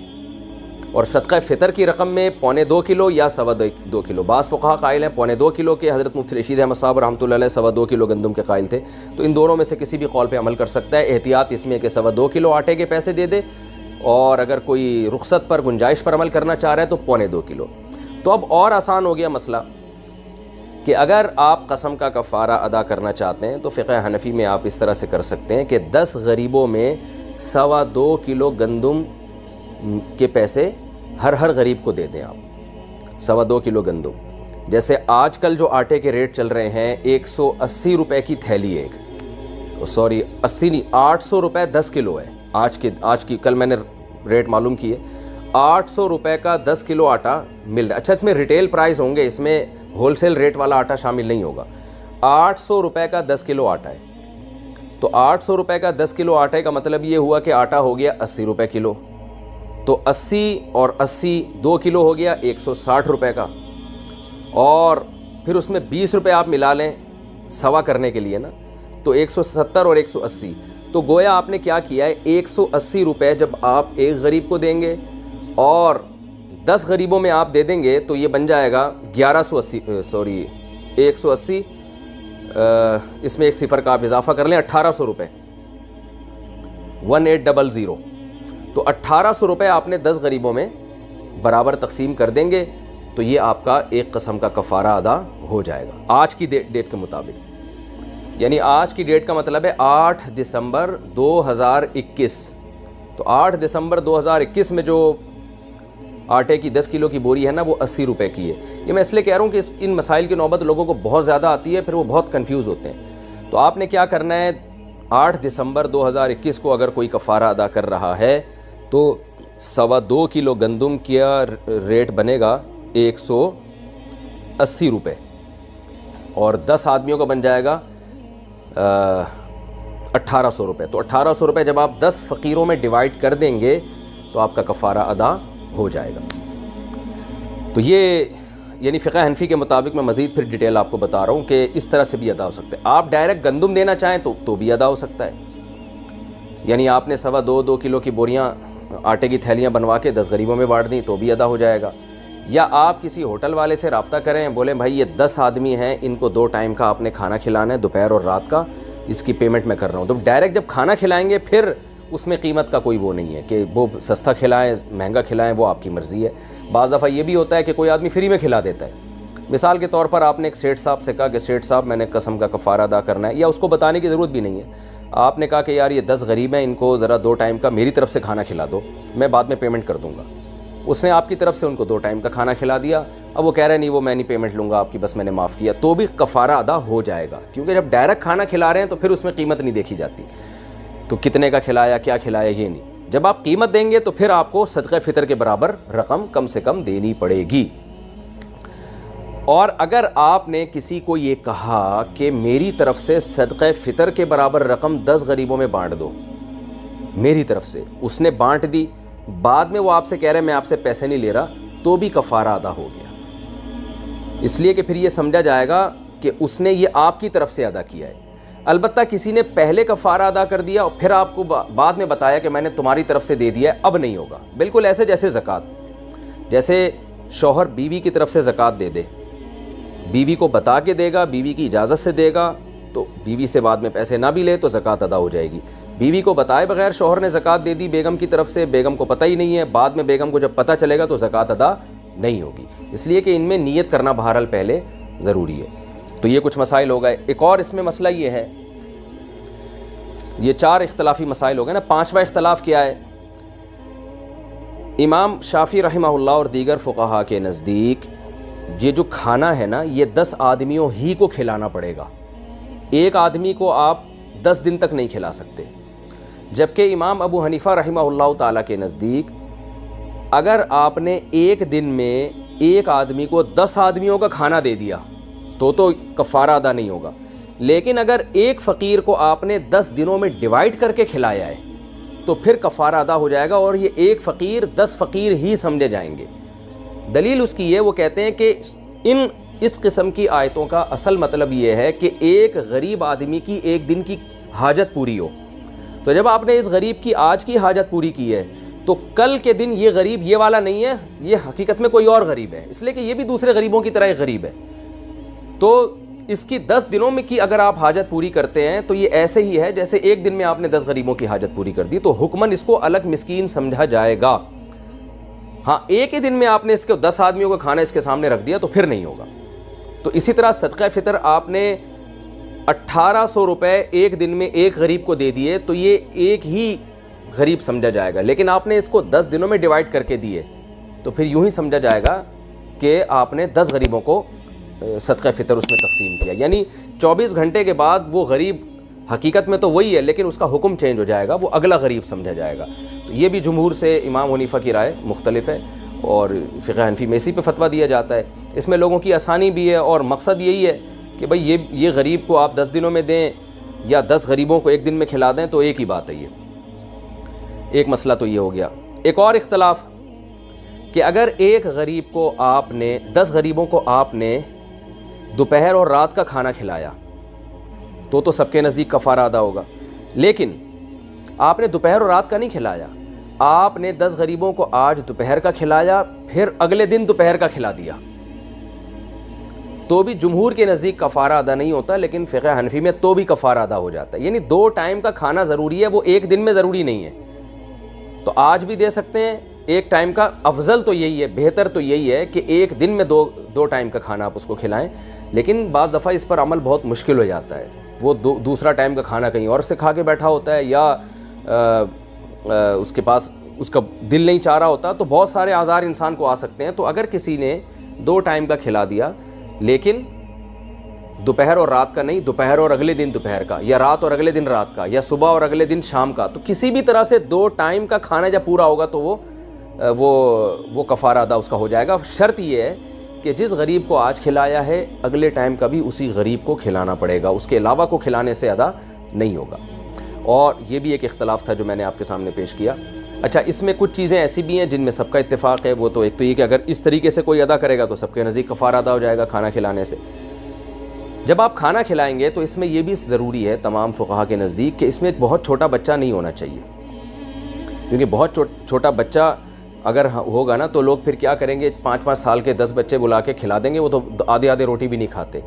اور صدقہ فطر کی رقم میں 1.25 کلو یا 2.25 کلو. بعض فقہا قائل ہیں 1.25 کلو کے, حضرت مفتی رشید احمد صاحب رحمۃ اللہ علیہ 2.25 کلو گندم کے قائل تھے. تو ان دونوں میں سے کسی بھی قول پہ عمل کر سکتا ہے. احتیاط اس میں کہ 2.25 کلو آٹے کے پیسے دے دے, اور اگر کوئی رخصت پر گنجائش پر عمل کرنا چاہ رہا ہے تو 1.25 کلو. تو اب اور آسان ہو گیا مسئلہ کہ اگر آپ قسم کا کفارہ ادا کرنا چاہتے ہیں تو فقہ حنفی میں آپ اس طرح سے کر سکتے ہیں کہ 10 غریبوں میں 2.25 کلو گندم کے پیسے ہر غریب کو دے دیں آپ. 2.25 کلو گندم, جیسے آج کل جو آٹے کے ریٹ چل رہے ہیں 180 روپے کی تھیلی, 80 نہیں 800 روپے 10 کلو ہے آج کی کل میں نے ریٹ معلوم کی ہے. 800 روپے کا 10 کلو آٹا مل رہا ہے. اچھا, اس میں ریٹیل پرائز ہوں گے, اس میں ہول سیل ریٹ والا آٹا شامل نہیں ہوگا. 800 روپے کا 10 کلو آٹا ہے, تو 800 روپے کا 10 کلو آٹے کا مطلب یہ ہوا کہ آٹا ہو گیا 80 روپے کلو. تو 80 اور 80 2 کلو ہو گیا 160 روپے کا, اور پھر اس میں 20 روپے آپ ملا لیں سوا کرنے کے لیے نا, تو 170 اور 180. تو گویا آپ نے کیا کیا ہے, 180 روپے جب آپ ایک غریب کو دیں گے اور 10 غریبوں میں آپ دے دیں گے تو یہ بن جائے گا 180, اس میں ایک صفر کا آپ اضافہ کر لیں, 1800 روپے, 1800. تو 1800 روپے آپ نے 10 غریبوں میں برابر تقسیم کر دیں گے, تو یہ آپ کا ایک قسم کا کفارہ ادا ہو جائے گا آج کی ڈیٹ کے مطابق. یعنی آج کی ڈیٹ کا مطلب ہے 8 دسمبر 2021. تو 8 دسمبر 2021 میں جو آٹے کی 10 کلو کی بوری ہے نا وہ 80 روپے کی ہے. یہ میں اس لیے کہہ رہا ہوں کہ ان مسائل کی نوبت لوگوں کو بہت زیادہ آتی ہے, پھر وہ بہت کنفیوز ہوتے ہیں. تو آپ نے کیا کرنا ہے, 8 دسمبر 2021 کو اگر کوئی کفارہ ادا کر رہا ہے تو 2.25 کلو گندم کا ریٹ بنے گا 180 روپے, اور 10 آدمیوں کا بن جائے گا 1800 روپے. تو 1800 روپے جب آپ 10 فقیروں میں ڈیوائڈ کر دیں گے تو آپ کا کفارہ ادا ہو جائے گا. تو یہ یعنی فقہ حنفی کے مطابق, میں مزید پھر ڈیٹیل آپ کو بتا رہا ہوں کہ اس طرح سے بھی ادا ہو سکتا ہے. آپ ڈائریکٹ گندم دینا چاہیں تو بھی ادا ہو سکتا ہے. یعنی آپ نے 2.25 کلو کی بوریاں آٹے کی تھیلیاں بنوا کے 10 غریبوں میں بانٹ دیں تو بھی ادا ہو جائے گا. یا آپ کسی ہوٹل والے سے رابطہ کریں, بولیں بھائی یہ 10 آدمی ہیں, ان کو 2 ٹائم کا آپ نے کھانا کھلانا ہے, دوپہر اور رات کا, اس کی پیمنٹ میں کر رہا ہوں. تو ڈائریکٹ جب کھانا کھلائیں گے پھر اس میں قیمت کا کوئی وہ نہیں ہے کہ وہ سستا کھلائیں مہنگا کھلائیں, وہ آپ کی مرضی ہے. بعض دفعہ یہ بھی ہوتا ہے کہ کوئی آدمی فری میں کھلا دیتا ہے. مثال کے طور پر آپ نے ایک سیٹھ صاحب سے کہا کہ سیٹھ صاحب میں نے قسم کا کفارہ ادا کرنا ہے, یا اس کو بتانے کی ضرورت بھی نہیں ہے. آپ نے کہا کہ یار یہ 10 غریب ہیں, ان کو ذرا 2 ٹائم کا میری طرف سے کھانا کھلا دو, میں بعد میں پیمنٹ کر دوں گا. اس نے آپ کی طرف سے ان کو 2 ٹائم کا کھانا کھلا دیا. اب وہ کہہ رہے نہیں وہ میں نہیں پیمنٹ لوں گا آپ کی, بس میں نے معاف کیا, تو بھی کفارہ ادا ہو جائے گا. کیونکہ جب ڈائریکٹ کھانا کھلا رہے ہیں تو پھر اس میں قیمت نہیں دیکھی جاتی, تو کتنے کا کھلایا کیا کھلایا یہ نہیں. جب آپ قیمت دیں گے تو پھر آپ کو صدقہ فطر کے برابر رقم کم سے کم دینی پڑے گی. اور اگر آپ نے کسی کو یہ کہا کہ میری طرف سے صدقہ فطر کے برابر رقم 10 غریبوں میں بانٹ دو میری طرف سے, اس نے بانٹ دی, بعد میں وہ آپ سے کہہ رہے ہیں میں آپ سے پیسے نہیں لے رہا, تو بھی کفارہ ادا ہو گیا. اس لیے کہ پھر یہ سمجھا جائے گا کہ اس نے یہ آپ کی طرف سے ادا کیا ہے. البتہ کسی نے پہلے کفارہ ادا کر دیا اور پھر آپ کو بعد میں بتایا کہ میں نے تمہاری طرف سے دے دیا ہے, اب نہیں ہوگا. بالکل ایسے جیسے زکوٰۃ, جیسے شوہر بیوی کی طرف سے زکوٰۃ دے دے, بیوی کو بتا کے دے گا, بیوی کی اجازت سے دے گا, تو بیوی سے بعد میں پیسے نہ بھی لے تو زکوٰۃ ادا ہو جائے گی. بیوی کو بتائے بغیر شوہر نے زکوٰۃ دے دی بیگم کی طرف سے, بیگم کو پتہ ہی نہیں ہے, بعد میں بیگم کو جب پتہ چلے گا تو زکوٰۃ ادا نہیں ہوگی. اس لیے کہ ان میں نیت کرنا بہرحال پہلے ضروری ہے. تو یہ کچھ مسائل ہو گئے. ایک اور اس میں مسئلہ یہ ہے, یہ 4 اختلافی مسائل ہو گئے نا. 5واں اختلاف کیا ہے؟ امام شافعی رحمہ اللہ اور دیگر فقہا کے نزدیک یہ جو کھانا ہے نا یہ 10 آدمیوں ہی کو کھلانا پڑے گا. ایک آدمی کو آپ 10 دن تک نہیں کھلا سکتے. جبکہ امام ابو حنیفہ رحمہ اللہ تعالیٰ کے نزدیک اگر آپ نے ایک دن میں ایک آدمی کو 10 آدمیوں کا کھانا دے دیا تو کفارہ ادا نہیں ہوگا. لیکن اگر ایک فقیر کو آپ نے 10 دنوں میں ڈیوائڈ کر کے کھلایا ہے تو پھر کفارہ ادا ہو جائے گا, اور یہ ایک فقیر 10 فقیر ہی سمجھے جائیں گے. دلیل اس کی ہے, وہ کہتے ہیں کہ اس قسم کی آیتوں کا اصل مطلب یہ ہے کہ ایک غریب آدمی کی ایک دن کی حاجت پوری ہو. تو جب آپ نے اس غریب کی آج کی حاجت پوری کی ہے تو کل کے دن یہ غریب یہ والا نہیں ہے, یہ حقیقت میں کوئی اور غریب ہے, اس لیے کہ یہ بھی دوسرے غریبوں کی طرح ایک غریب ہے. تو اس کی 10 دنوں میں کی اگر آپ حاجت پوری کرتے ہیں تو یہ ایسے ہی ہے جیسے ایک دن میں آپ نے 10 غریبوں کی حاجت پوری کر دی, تو حکماً اس کو الگ مسکین سمجھا جائے گا. ہاں ایک ہی دن میں آپ نے اس کو 10 آدمیوں کا کھانا اس کے سامنے رکھ دیا تو پھر نہیں ہوگا. تو اسی طرح صدقہ فطر آپ نے 1800 روپے ایک دن میں ایک غریب کو دے دیے تو یہ ایک ہی غریب سمجھا جائے گا. لیکن آپ نے اس کو 10 دنوں میں ڈیوائڈ کر کے دیے تو پھر یوں ہی سمجھا جائے گا کہ آپ نے 10 غریبوں کو صدقہ فطر اس میں تقسیم کیا. یعنی 24 گھنٹے کے بعد وہ غریب حقیقت میں تو وہی ہے لیکن اس کا حکم چینج ہو جائے گا, وہ اگلا غریب سمجھا جائے گا. تو یہ بھی جمہور سے امام حنیفہ کی رائے مختلف ہے, اور فقہ حنفی میں اسی پہ فتویٰ دیا جاتا ہے. اس میں لوگوں کی آسانی بھی ہے اور مقصد یہی ہے کہ بھئی یہ غریب کو آپ 10 دنوں میں دیں یا 10 غریبوں کو ایک دن میں کھلا دیں تو ایک ہی بات ہے. یہ ایک مسئلہ تو یہ ہو گیا. ایک اور اختلاف کہ اگر ایک غریب کو آپ نے 10 غریبوں کو آپ نے دوپہر اور رات کا کھانا کھلایا تو سب کے نزدیک کفارہ ادا ہوگا. لیکن آپ نے دوپہر اور رات کا نہیں کھلایا, آپ نے 10 غریبوں کو آج دوپہر کا کھلایا پھر اگلے دن دوپہر کا کھلا دیا تو بھی جمہور کے نزدیک کفارہ ادا نہیں ہوتا, لیکن فقہ حنفی میں تو بھی کفارہ ادا ہو جاتا ہے. یعنی 2 ٹائم کا کھانا ضروری ہے, وہ ایک دن میں ضروری نہیں ہے. تو آج بھی دے سکتے ہیں ایک ٹائم کا. افضل تو یہی ہے, بہتر تو یہی ہے کہ ایک دن میں دو ٹائم کا کھانا آپ اس کو کھلائیں. لیکن بعض دفعہ اس پر عمل بہت مشکل ہو جاتا ہے. وہ دوسرا ٹائم کا کھانا کہیں اور سے کھا کے بیٹھا ہوتا ہے, یا اس کے پاس اس کا دل نہیں چاہ رہا ہوتا تو بہت سارے آزار انسان کو آ سکتے ہیں. تو اگر کسی نے 2 ٹائم کا کھلا دیا لیکن دوپہر اور رات کا نہیں, دوپہر اور اگلے دن دوپہر کا, یا رات اور اگلے دن رات کا, یا صبح اور اگلے دن شام کا, تو کسی بھی طرح سے 2 ٹائم کا کھانا جب پورا ہوگا تو وہ کفارہ ادا اس کا ہو جائے گا. شرط یہ ہے کہ جس غریب کو آج کھلایا ہے اگلے ٹائم کا بھی اسی غریب کو کھلانا پڑے گا, اس کے علاوہ کو کھلانے سے ادا نہیں ہوگا. اور یہ بھی ایک اختلاف تھا جو میں نے آپ کے سامنے پیش کیا. اچھا, اس میں کچھ چیزیں ایسی بھی ہیں جن میں سب کا اتفاق ہے. وہ تو ایک تو یہ کہ اگر اس طریقے سے کوئی ادا کرے گا تو سب کے نزدیک کفارہ ادا ہو جائے گا کھانا کھلانے سے. جب آپ کھانا کھلائیں گے تو اس میں یہ بھی ضروری ہے تمام فقہا کے نزدیک کہ اس میں ایک بہت چھوٹا بچہ نہیں ہونا چاہیے, کیونکہ بہت چھوٹا بچہ اگر ہوگا نا تو لوگ پھر کیا کریں گے, 5-5 سال کے 10 بچے بلا کے کھلا دیں گے, وہ تو آدھے روٹی بھی نہیں کھاتے.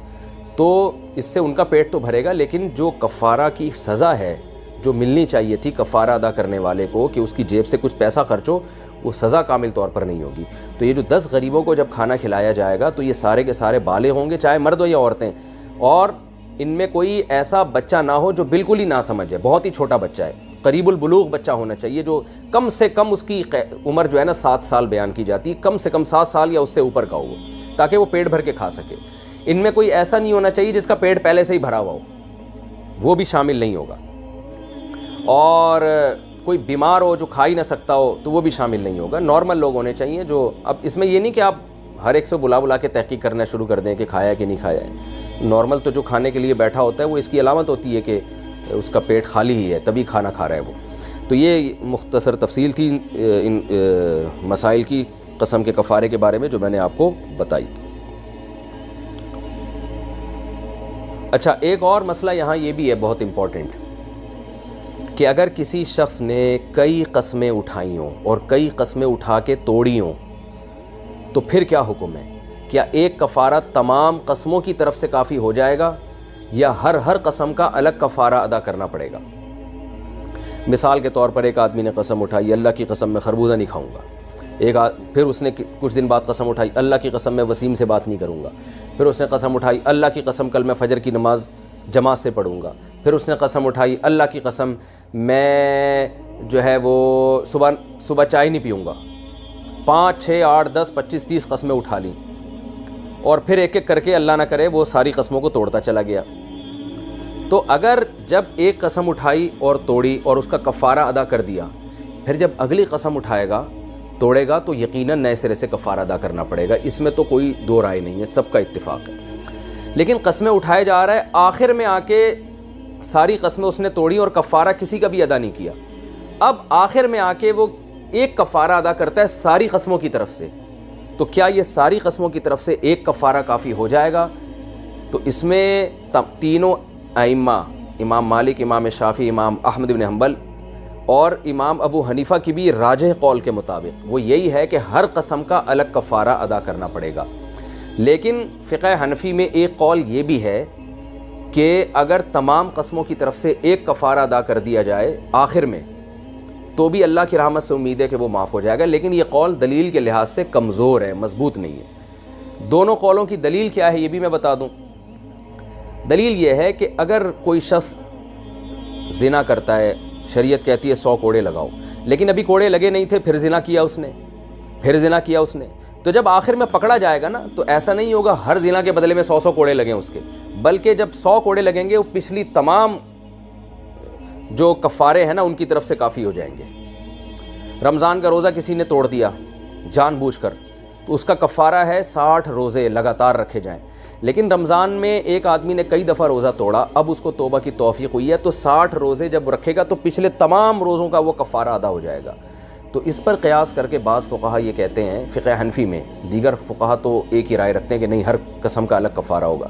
تو اس سے ان کا پیٹ تو بھرے گا, لیکن جو کفارہ کی سزا ہے جو ملنی چاہیے تھی کفارہ ادا کرنے والے کو کہ اس کی جیب سے کچھ پیسہ خرچ ہو, وہ سزا کامل طور پر نہیں ہوگی. تو یہ جو 10 غریبوں کو جب کھانا کھلایا جائے گا تو یہ سارے کے سارے بالغ ہوں گے, چاہے مرد ہو یا عورتیں, اور ان میں کوئی ایسا بچہ نہ ہو جو بالکل ہی نہ سمجھ ہے, بہت ہی چھوٹا بچہ ہے, قریب البلوغ بچہ ہونا چاہیے, جو کم سے کم اس کی عمر جو ہے نا 7 سال بیان کی جاتی ہے, کم سے کم 7 سال یا اس سے اوپر کا ہو, تاکہ وہ پیٹ بھر کے کھا سکے. ان میں کوئی ایسا نہیں ہونا چاہیے جس کا پیٹ پہلے سے ہی بھرا ہوا ہو, وہ بھی شامل نہیں ہوگا. اور کوئی بیمار ہو جو کھا ہی نہ سکتا ہو تو وہ بھی شامل نہیں ہوگا. نارمل لوگ ہونے چاہیے جو, اب اس میں یہ نہیں کہ آپ ہر ایک سے بلا کے تحقیق کرنا شروع کر دیں کہ کھایا کہ نہیں کھایا ہے. نارمل تو جو کھانے کے لیے بیٹھا ہوتا ہے وہ اس کی علامت ہوتی ہے کہ اس کا پیٹ خالی ہی ہے, تبھی کھانا کھا رہا ہے وہ. تو یہ مختصر تفصیل تھی ان مسائل کی قسم کے کفارے کے بارے میں جو میں نے آپ کو بتائی. اچھا, ایک اور مسئلہ یہاں یہ بھی ہے بہت امپورٹنٹ کہ اگر کسی شخص نے کئی قسمیں اٹھائی ہوں اور کئی قسمیں اٹھا کے توڑی ہوں تو پھر کیا حکم ہے؟ کیا ایک کفارہ تمام قسموں کی طرف سے کافی ہو جائے گا یا ہر قسم کا الگ کفارہ ادا کرنا پڑے گا؟ مثال کے طور پر ایک آدمی نے قسم اٹھائی, اللہ کی قسم میں خربوزہ نہیں کھاؤں گا. پھر اس نے کچھ دن بعد قسم اٹھائی, اللہ کی قسم میں وسیم سے بات نہیں کروں گا. پھر اس نے قسم اٹھائی, اللہ کی قسم کل میں فجر کی نماز جماعت سے پڑھوں گا. پھر اس نے قسم اٹھائی, اللہ کی قسم میں جو ہے وہ صبح چائے نہیں پیوں گا. 5, 6, 8, 10, 25, 30 قسمیں اٹھا لیں, اور پھر ایک ایک کر کے اللہ نہ کرے وہ ساری قسموں کو توڑتا چلا گیا. تو اگر جب ایک قسم اٹھائی اور توڑی اور اس کا کفارہ ادا کر دیا, پھر جب اگلی قسم اٹھائے گا توڑے گا تو یقیناً نئے سرے سے کفارہ ادا کرنا پڑے گا. اس میں تو کوئی دو رائے نہیں ہے, سب کا اتفاق ہے. لیکن قسمیں اٹھائے جا رہا ہے, آخر میں آ کے ساری قسمیں اس نے توڑی اور کفارہ کسی کا بھی ادا نہیں کیا. اب آخر میں آ کے وہ ایک کفارہ ادا کرتا ہے ساری قسموں کی طرف سے, تو کیا یہ ساری قسموں کی طرف سے ایک کفارہ کافی ہو جائے گا؟ تو اس میں تینوں ائمہ, امام مالک, امام شافعی, امام احمد بن حنبل اور امام ابو حنیفہ کی بھی راجح قول کے مطابق وہ یہی ہے کہ ہر قسم کا الگ کفارہ ادا کرنا پڑے گا. لیکن فقہ حنفی میں ایک قول یہ بھی ہے کہ اگر تمام قسموں کی طرف سے ایک کفارہ ادا کر دیا جائے آخر میں تو بھی اللہ کی رحمت سے امید ہے کہ وہ معاف ہو جائے گا. لیکن یہ قول دلیل کے لحاظ سے کمزور ہے, مضبوط نہیں ہے. دونوں قولوں کی دلیل کیا ہے یہ بھی میں بتا دوں. دلیل یہ ہے کہ اگر کوئی شخص زنا کرتا ہے, شریعت کہتی ہے 100 کوڑے لگاؤ, لیکن ابھی کوڑے لگے نہیں تھے, پھر زنا کیا اس نے, تو جب آخر میں پکڑا جائے گا نا تو ایسا نہیں ہوگا ہر زنا کے بدلے میں 100 کوڑے لگیں اس کے, بلکہ جب 100 کوڑے لگیں گے وہ پچھلی تمام جو کفارے ہیں نا ان کی طرف سے کافی ہو جائیں گے. رمضان کا روزہ کسی نے توڑ دیا جان بوجھ کر, تو اس کا کفارہ ہے 60 روزے لگاتار رکھے جائیں. لیکن رمضان میں ایک آدمی نے کئی دفعہ روزہ توڑا, اب اس کو توبہ کی توفیق ہوئی ہے, تو 60 روزے جب رکھے گا تو پچھلے تمام روزوں کا وہ کفارہ ادا ہو جائے گا. تو اس پر قیاس کر کے بعض فقہا یہ کہتے ہیں, فقہ حنفی میں, دیگر فقہا تو ایک ہی رائے رکھتے ہیں کہ نہیں ہر قسم کا الگ کفارہ ہوگا.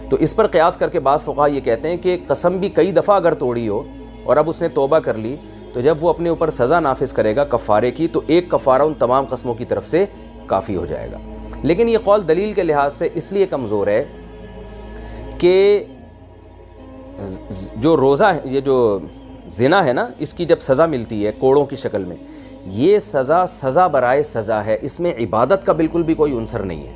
تو اس پر قیاس کر کے بعض فقہا یہ کہتے ہیں کہ قسم بھی کئی دفعہ اگر توڑی ہو اور اب اس نے توبہ کر لی, تو جب وہ اپنے اوپر سزا نافذ کرے گا کفارے کی تو ایک کفارہ ان تمام قسموں کی طرف سے کافی ہو جائے گا. لیکن یہ قول دلیل کے لحاظ سے اس لیے کمزور ہے کہ جو روزہ ہے, یہ جو زنا ہے نا, اس کی جب سزا ملتی ہے کوڑوں کی شکل میں, یہ سزا برائے سزا ہے, اس میں عبادت کا بالکل بھی کوئی عنصر نہیں ہے.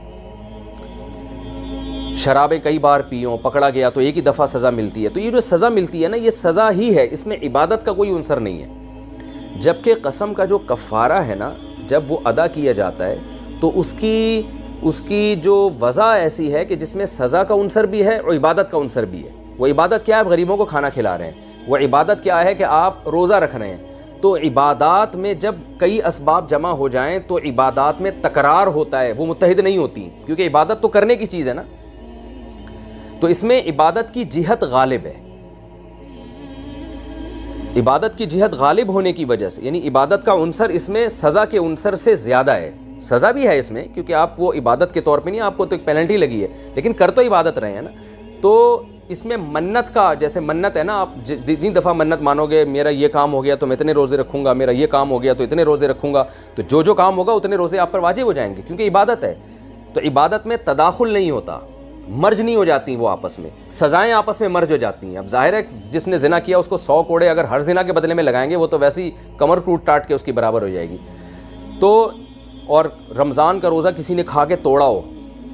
شرابیں کئی بار پیوں, پکڑا گیا تو ایک ہی دفعہ سزا ملتی ہے, تو یہ جو سزا ملتی ہے نا یہ سزا ہی ہے, اس میں عبادت کا کوئی عنصر نہیں ہے. جبکہ قسم کا جو کفارہ ہے نا، جب وہ ادا کیا جاتا ہے تو اس کی جو وضع ایسی ہے کہ جس میں سزا کا عنصر بھی ہے اور عبادت کا عنصر بھی ہے۔ وہ عبادت کیا ہے؟ آپ غریبوں کو کھانا کھلا رہے ہیں۔ وہ عبادت کیا ہے کہ آپ روزہ رکھ رہے ہیں۔ تو عبادات میں جب کئی اسباب جمع ہو جائیں تو عبادات میں تکرار ہوتا ہے، وہ متحد نہیں ہوتی، کیونکہ عبادت تو کرنے کی چیز ہے نا۔ تو اس میں عبادت کی جہت غالب ہے، عبادت کی جہت غالب ہونے کی وجہ سے، یعنی عبادت کا عنصر اس میں سزا کے عنصر سے زیادہ ہے۔ سزا بھی ہے اس میں، کیونکہ آپ وہ عبادت کے طور پہ نہیں، آپ کو تو ایک پینلٹی لگی ہے، لیکن کر تو عبادت رہے ہیں نا۔ تو اس میں منت کا، جیسے منت ہے نا، آپ جتنی دفعہ منت مانو گے، میرا یہ کام ہو گیا تو میں اتنے روزے رکھوں گا، میرا یہ کام ہو گیا تو اتنے روزے رکھوں گا، تو جو کام ہوگا اتنے روزے آپ پر واجب ہو جائیں گے، کیونکہ عبادت ہے۔ تو عبادت میں تداخل نہیں ہوتا، مرج نہیں ہو جاتی وہ آپس میں، سزائیں آپس میں مرج ہو جاتی ہیں۔ اب ظاہر ہے جس نے زنا کیا اس کو 100 کوڑے اگر ہر زنا کے بدلے میں لگائیں گے، وہ تو ویسے ہی کمر ٹوٹ ٹاٹ کے اس کی برابر ہو جائے گی۔ تو اور رمضان کا روزہ کسی نے کھا کے توڑا ہو،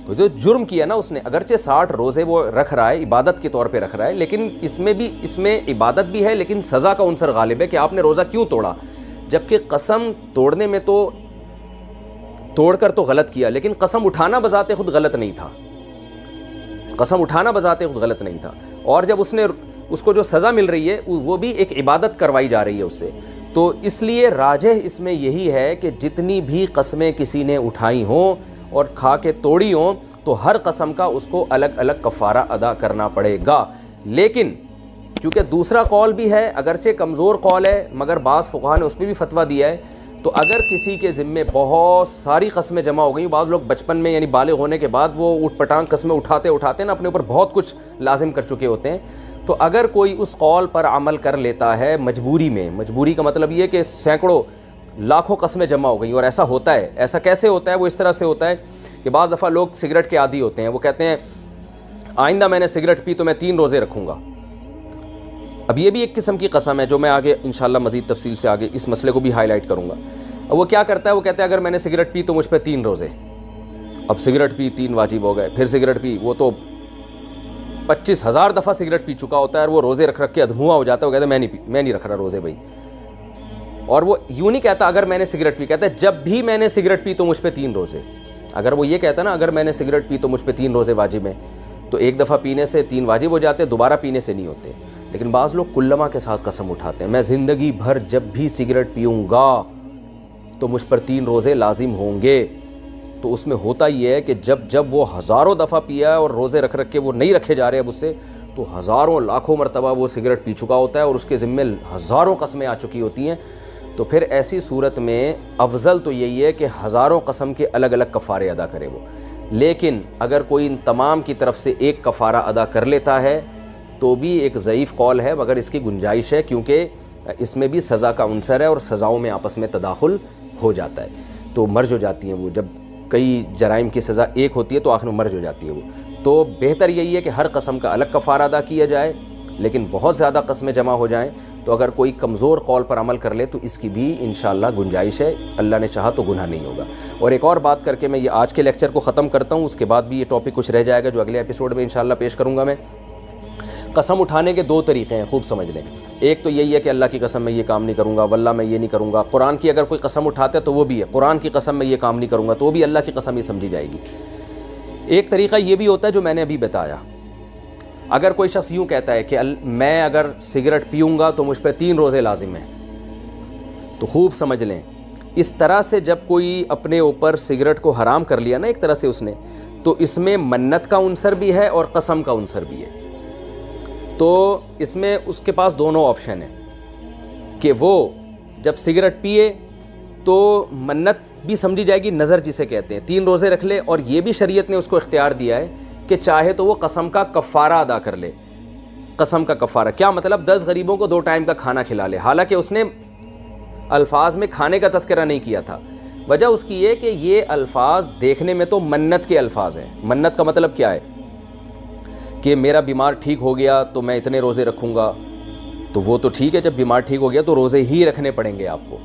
جو جرم کیا نا اس نے، اگرچہ 60 روزے وہ رکھ رہا ہے، عبادت کے طور پہ رکھ رہا ہے، لیکن اس میں عبادت بھی ہے، لیکن سزا کا عنصر غالب ہے کہ آپ نے روزہ کیوں توڑا۔ جبکہ قسم توڑنے میں تو توڑ کر تو غلط کیا، لیکن قسم اٹھانا بذات خود غلط نہیں تھا، قسم اٹھانا بذات خود غلط نہیں تھا۔ اور جب اس کو جو سزا مل رہی ہے وہ بھی ایک عبادت کروائی جا رہی ہے اس سے، تو اس لیے راجح اس میں یہی ہے کہ جتنی بھی قسمیں کسی نے اٹھائی ہوں اور کھا کے توڑی ہوں تو ہر قسم کا اس کو الگ الگ کفارہ ادا کرنا پڑے گا۔ لیکن کیونکہ دوسرا قول بھی ہے، اگرچہ کمزور قول ہے مگر بعض فقہا نے اس پہ بھی فتویٰ دیا ہے، تو اگر کسی کے ذمے بہت ساری قسمیں جمع ہو گئیں، بعض لوگ بچپن میں یعنی بالغ ہونے کے بعد وہ اوٹ پٹانگ قسمیں اٹھاتے نا، اپنے اوپر بہت کچھ لازم کر چکے ہوتے ہیں، تو اگر کوئی اس قول پر عمل کر لیتا ہے مجبوری میں، مجبوری کا مطلب یہ کہ سینکڑوں لاکھوں قسمیں جمع ہو گئیں، اور ایسا ہوتا ہے، ایسا کیسے ہوتا ہے؟ وہ اس طرح سے ہوتا ہے کہ بعض دفعہ لوگ سگریٹ کے عادی ہوتے ہیں، وہ کہتے ہیں آئندہ میں نے سگریٹ پی تو میں 3 روزے رکھوں گا۔ اب یہ بھی ایک قسم کی قسم ہے جو میں آگے انشاءاللہ مزید تفصیل سے آگے اس مسئلے کو بھی ہائی لائٹ کروں گا۔ اب وہ کیا کرتا ہے؟ وہ کہتا ہے اگر میں نے سگریٹ پی تو مجھ پہ 3 روزے، اب سگریٹ پی 3 واجب ہو گئے، پھر سگریٹ پی، وہ تو 25,000 دفعہ سگریٹ پی چکا ہوتا ہے، اور وہ روزے رکھ کے ادھموا ہو جاتا ہے، وہ کہتا ہے میں نہیں رکھ رہا روزے بھائی۔ اور وہ یوں نہیں کہتا اگر میں نے سگریٹ پی، کہتا ہے جب بھی میں نے سگریٹ پی تو مجھ پہ 3 روزے۔ اگر وہ یہ کہتا ہے نا اگر میں نے سگریٹ پی تو مجھ پہ 3 روزے واجب ہیں، تو ایک دفعہ پینے سے 3 واجب ہو جاتے، دوبارہ پینے سے نہیں ہوتے۔ لیکن بعض لوگ کلمہ کے ساتھ قسم اٹھاتے ہیں، میں زندگی بھر جب بھی سگریٹ پیوں گا تو مجھ پر 3 روزے لازم ہوں گے۔ تو اس میں ہوتا یہ ہے کہ جب وہ ہزاروں دفعہ پیا ہے اور روزے رکھ کے وہ نہیں رکھے جا رہے اب اس سے، تو ہزاروں لاکھوں مرتبہ وہ سگریٹ پی چکا ہوتا ہے اور اس کے ذمے ہزاروں قسمیں آ چکی ہوتی ہیں۔ تو پھر ایسی صورت میں افضل تو یہی ہے کہ ہزاروں قسم کے الگ الگ کفارے ادا کرے وہ۔ لیکن اگر کوئی ان تمام کی طرف سے ایک کفارہ ادا کر لیتا ہے تو بھی ایک ضعیف قول ہے، مگر اس کی گنجائش ہے، کیونکہ اس میں بھی سزا کا عنصر ہے اور سزاؤں میں آپس میں تداخل ہو جاتا ہے، تو مرج ہو جاتی ہیں وہ۔ جب کئی جرائم کی سزا ایک ہوتی ہے تو آخر میں مرج ہو جاتی ہے وہ۔ تو بہتر یہی ہے کہ ہر قسم کا الگ کفارہ ادا کیا جائے، لیکن بہت زیادہ قسمیں جمع ہو جائیں تو اگر کوئی کمزور قول پر عمل کر لے تو اس کی بھی انشاءاللہ گنجائش ہے، اللہ نے چاہا تو گناہ نہیں ہوگا۔ اور ایک اور بات کر کے میں یہ آج کے لیکچر کو ختم کرتا ہوں، اس کے بعد بھی یہ ٹاپک کچھ رہ جائے گا جو اگلے ایپیسوڈ میں انشاءاللہ پیش کروں گا میں۔ قسم اٹھانے کے 2 طریقے ہیں، خوب سمجھ لیں۔ ایک تو یہی ہے کہ اللہ کی قسم میں یہ کام نہیں کروں گا، واللہ میں یہ نہیں کروں گا۔ قرآن کی اگر کوئی قسم اٹھاتا ہے تو وہ بھی ہے، قرآن کی قسم میں یہ کام نہیں کروں گا، تو وہ بھی اللہ کی قسم ہی سمجھی جائے گی۔ ایک طریقہ یہ بھی ہوتا ہے جو میں نے ابھی بتایا، اگر کوئی شخص یوں کہتا ہے کہ میں اگر سگریٹ پیوں گا تو مجھ پہ 3 روزے لازم ہیں، تو خوب سمجھ لیں اس طرح سے جب کوئی اپنے اوپر سگریٹ کو حرام کر لیا نا ایک طرح سے اس نے، تو اس میں منت کا عنصر بھی ہے اور قسم کا عنصر بھی ہے۔ تو اس میں اس کے پاس دونوں آپشن ہیں کہ وہ جب سگریٹ پیے تو منت بھی سمجھی جائے گی، نظر جسے کہتے ہیں، 3 روزے رکھ لے، اور یہ بھی شریعت نے اس کو اختیار دیا ہے کہ چاہے تو وہ قسم کا کفارہ ادا کر لے۔ قسم کا کفارہ کیا مطلب؟ 10 غریبوں کو 2 ٹائم کا کھانا کھلا لے، حالانکہ اس نے الفاظ میں کھانے کا تذکرہ نہیں کیا تھا۔ وجہ اس کی یہ کہ یہ الفاظ دیکھنے میں تو منت کے الفاظ ہیں۔ منت کا مطلب کیا ہے کہ میرا بیمار ٹھیک ہو گیا تو میں اتنے روزے رکھوں گا، تو وہ تو ٹھیک ہے، جب بیمار ٹھیک ہو گیا تو روزے ہی رکھنے پڑیں گے آپ کو۔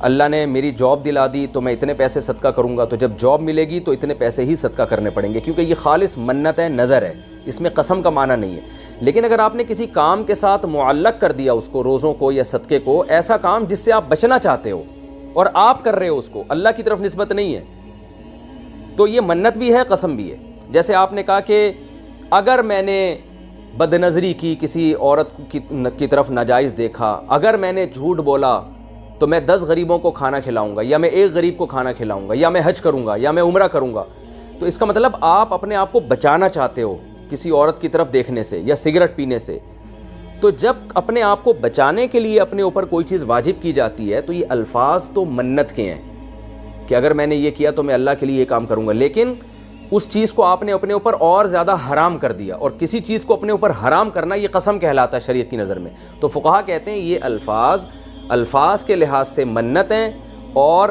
اللہ نے میری جاب دلا دی تو میں اتنے پیسے صدقہ کروں گا، تو جب جاب ملے گی تو اتنے پیسے ہی صدقہ کرنے پڑیں گے، کیونکہ یہ خالص منت ہے، نظر ہے، اس میں قسم کا معنی نہیں ہے۔ لیکن اگر آپ نے کسی کام کے ساتھ معلق کر دیا اس کو، روزوں کو یا صدقے کو، ایسا کام جس سے آپ بچنا چاہتے ہو اور آپ کر رہے ہو، اس کو اللہ کی طرف نسبت نہیں ہے، تو یہ منت بھی ہے، قسم بھی ہے۔ جیسے آپ نے کہا کہ اگر میں نے بد نظری کی، کسی عورت کی طرف ناجائز دیکھا، اگر میں نے جھوٹ بولا تو میں 10 غریبوں کو کھانا کھلاؤں گا، یا میں 1 غریب کو کھانا کھلاؤں گا، یا میں حج کروں گا، یا میں عمرہ کروں گا۔ تو اس کا مطلب آپ اپنے آپ کو بچانا چاہتے ہو کسی عورت کی طرف دیکھنے سے یا سگریٹ پینے سے۔ تو جب اپنے آپ کو بچانے کے لیے اپنے اوپر کوئی چیز واجب کی جاتی ہے تو یہ الفاظ تو منت کے ہیں کہ اگر میں نے یہ کیا تو میں اللہ کے لیے یہ کام کروں گا، لیکن اس چیز کو آپ نے اپنے اوپر اور زیادہ حرام کر دیا، اور کسی چیز کو اپنے اوپر حرام کرنا یہ قسم کہلاتا ہے شریعت کی نظر میں۔ تو فقہا کہتے ہیں یہ الفاظ کے لحاظ سے منت ہیں، اور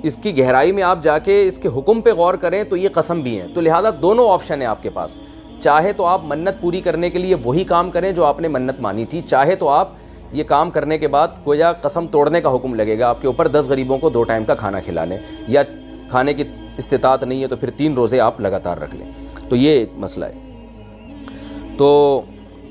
اس کی گہرائی میں آپ جا کے اس کے حکم پہ غور کریں تو یہ قسم بھی ہیں۔ تو لہذا دونوں آپشن ہیں آپ کے پاس، چاہے تو آپ منت پوری کرنے کے لیے وہی کام کریں جو آپ نے منت مانی تھی، چاہے تو آپ یہ کام کرنے کے بعد گویا قسم توڑنے کا حکم لگے گا آپ کے اوپر، 10 غریبوں کو 2 ٹائم کا کھانا کھلا لیں، یا کھانے کی استطاعت نہیں ہے تو پھر 3 روزے آپ لگاتار رکھ لیں۔ تو یہ ایک مسئلہ ہے۔ تو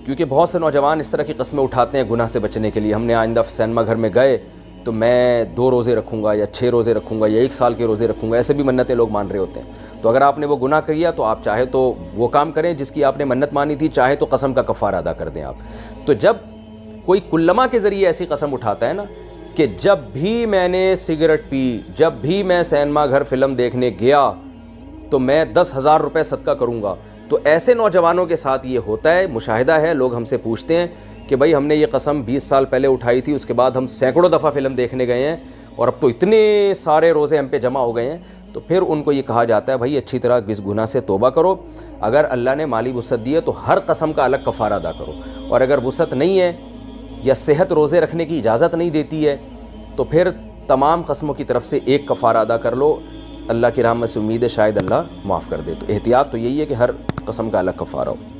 کیونکہ بہت سے نوجوان اس طرح کی قسمیں اٹھاتے ہیں گناہ سے بچنے کے لیے، ہم نے آئندہ سینما گھر میں گئے تو میں 2 روزے رکھوں گا، یا 6 روزے رکھوں گا، یا 1 سال کے روزے رکھوں گا، ایسے بھی منتیں لوگ مان رہے ہوتے ہیں۔ تو اگر آپ نے وہ گناہ کیا تو آپ چاہے تو وہ کام کریں جس کی آپ نے منت مانی تھی، چاہے تو قسم کا کفارہ ادا کر دیں آپ۔ تو جب کوئی کلمہ کے ذریعے ایسی قسم اٹھاتا ہے نا کہ جب بھی میں نے سگریٹ پی، جب بھی میں سینما گھر فلم دیکھنے گیا تو میں 10,000 روپے صدقہ کروں گا، تو ایسے نوجوانوں کے ساتھ یہ ہوتا ہے، مشاہدہ ہے، لوگ ہم سے پوچھتے ہیں کہ بھائی ہم نے یہ قسم 20 سال پہلے اٹھائی تھی، اس کے بعد ہم سینکڑوں دفعہ فلم دیکھنے گئے ہیں اور اب تو اتنے سارے روزے ہم پہ جمع ہو گئے ہیں۔ تو پھر ان کو یہ کہا جاتا ہے بھائی اچھی طرح اس گناہ سے توبہ کرو، اگر اللہ نے مالی وسعت دی ہے تو ہر قسم کا الگ کفارہ ادا کرو، اور اگر وسعت نہیں ہے یا صحت روزے رکھنے کی اجازت نہیں دیتی ہے تو پھر تمام قسموں کی طرف سے ایک کفارہ ادا کر لو، اللہ کی رحمت سے امید ہے شاید اللہ معاف کر دے۔ تو احتیاط تو یہی ہے کہ ہر قسم کا الگ کفارہ ہو۔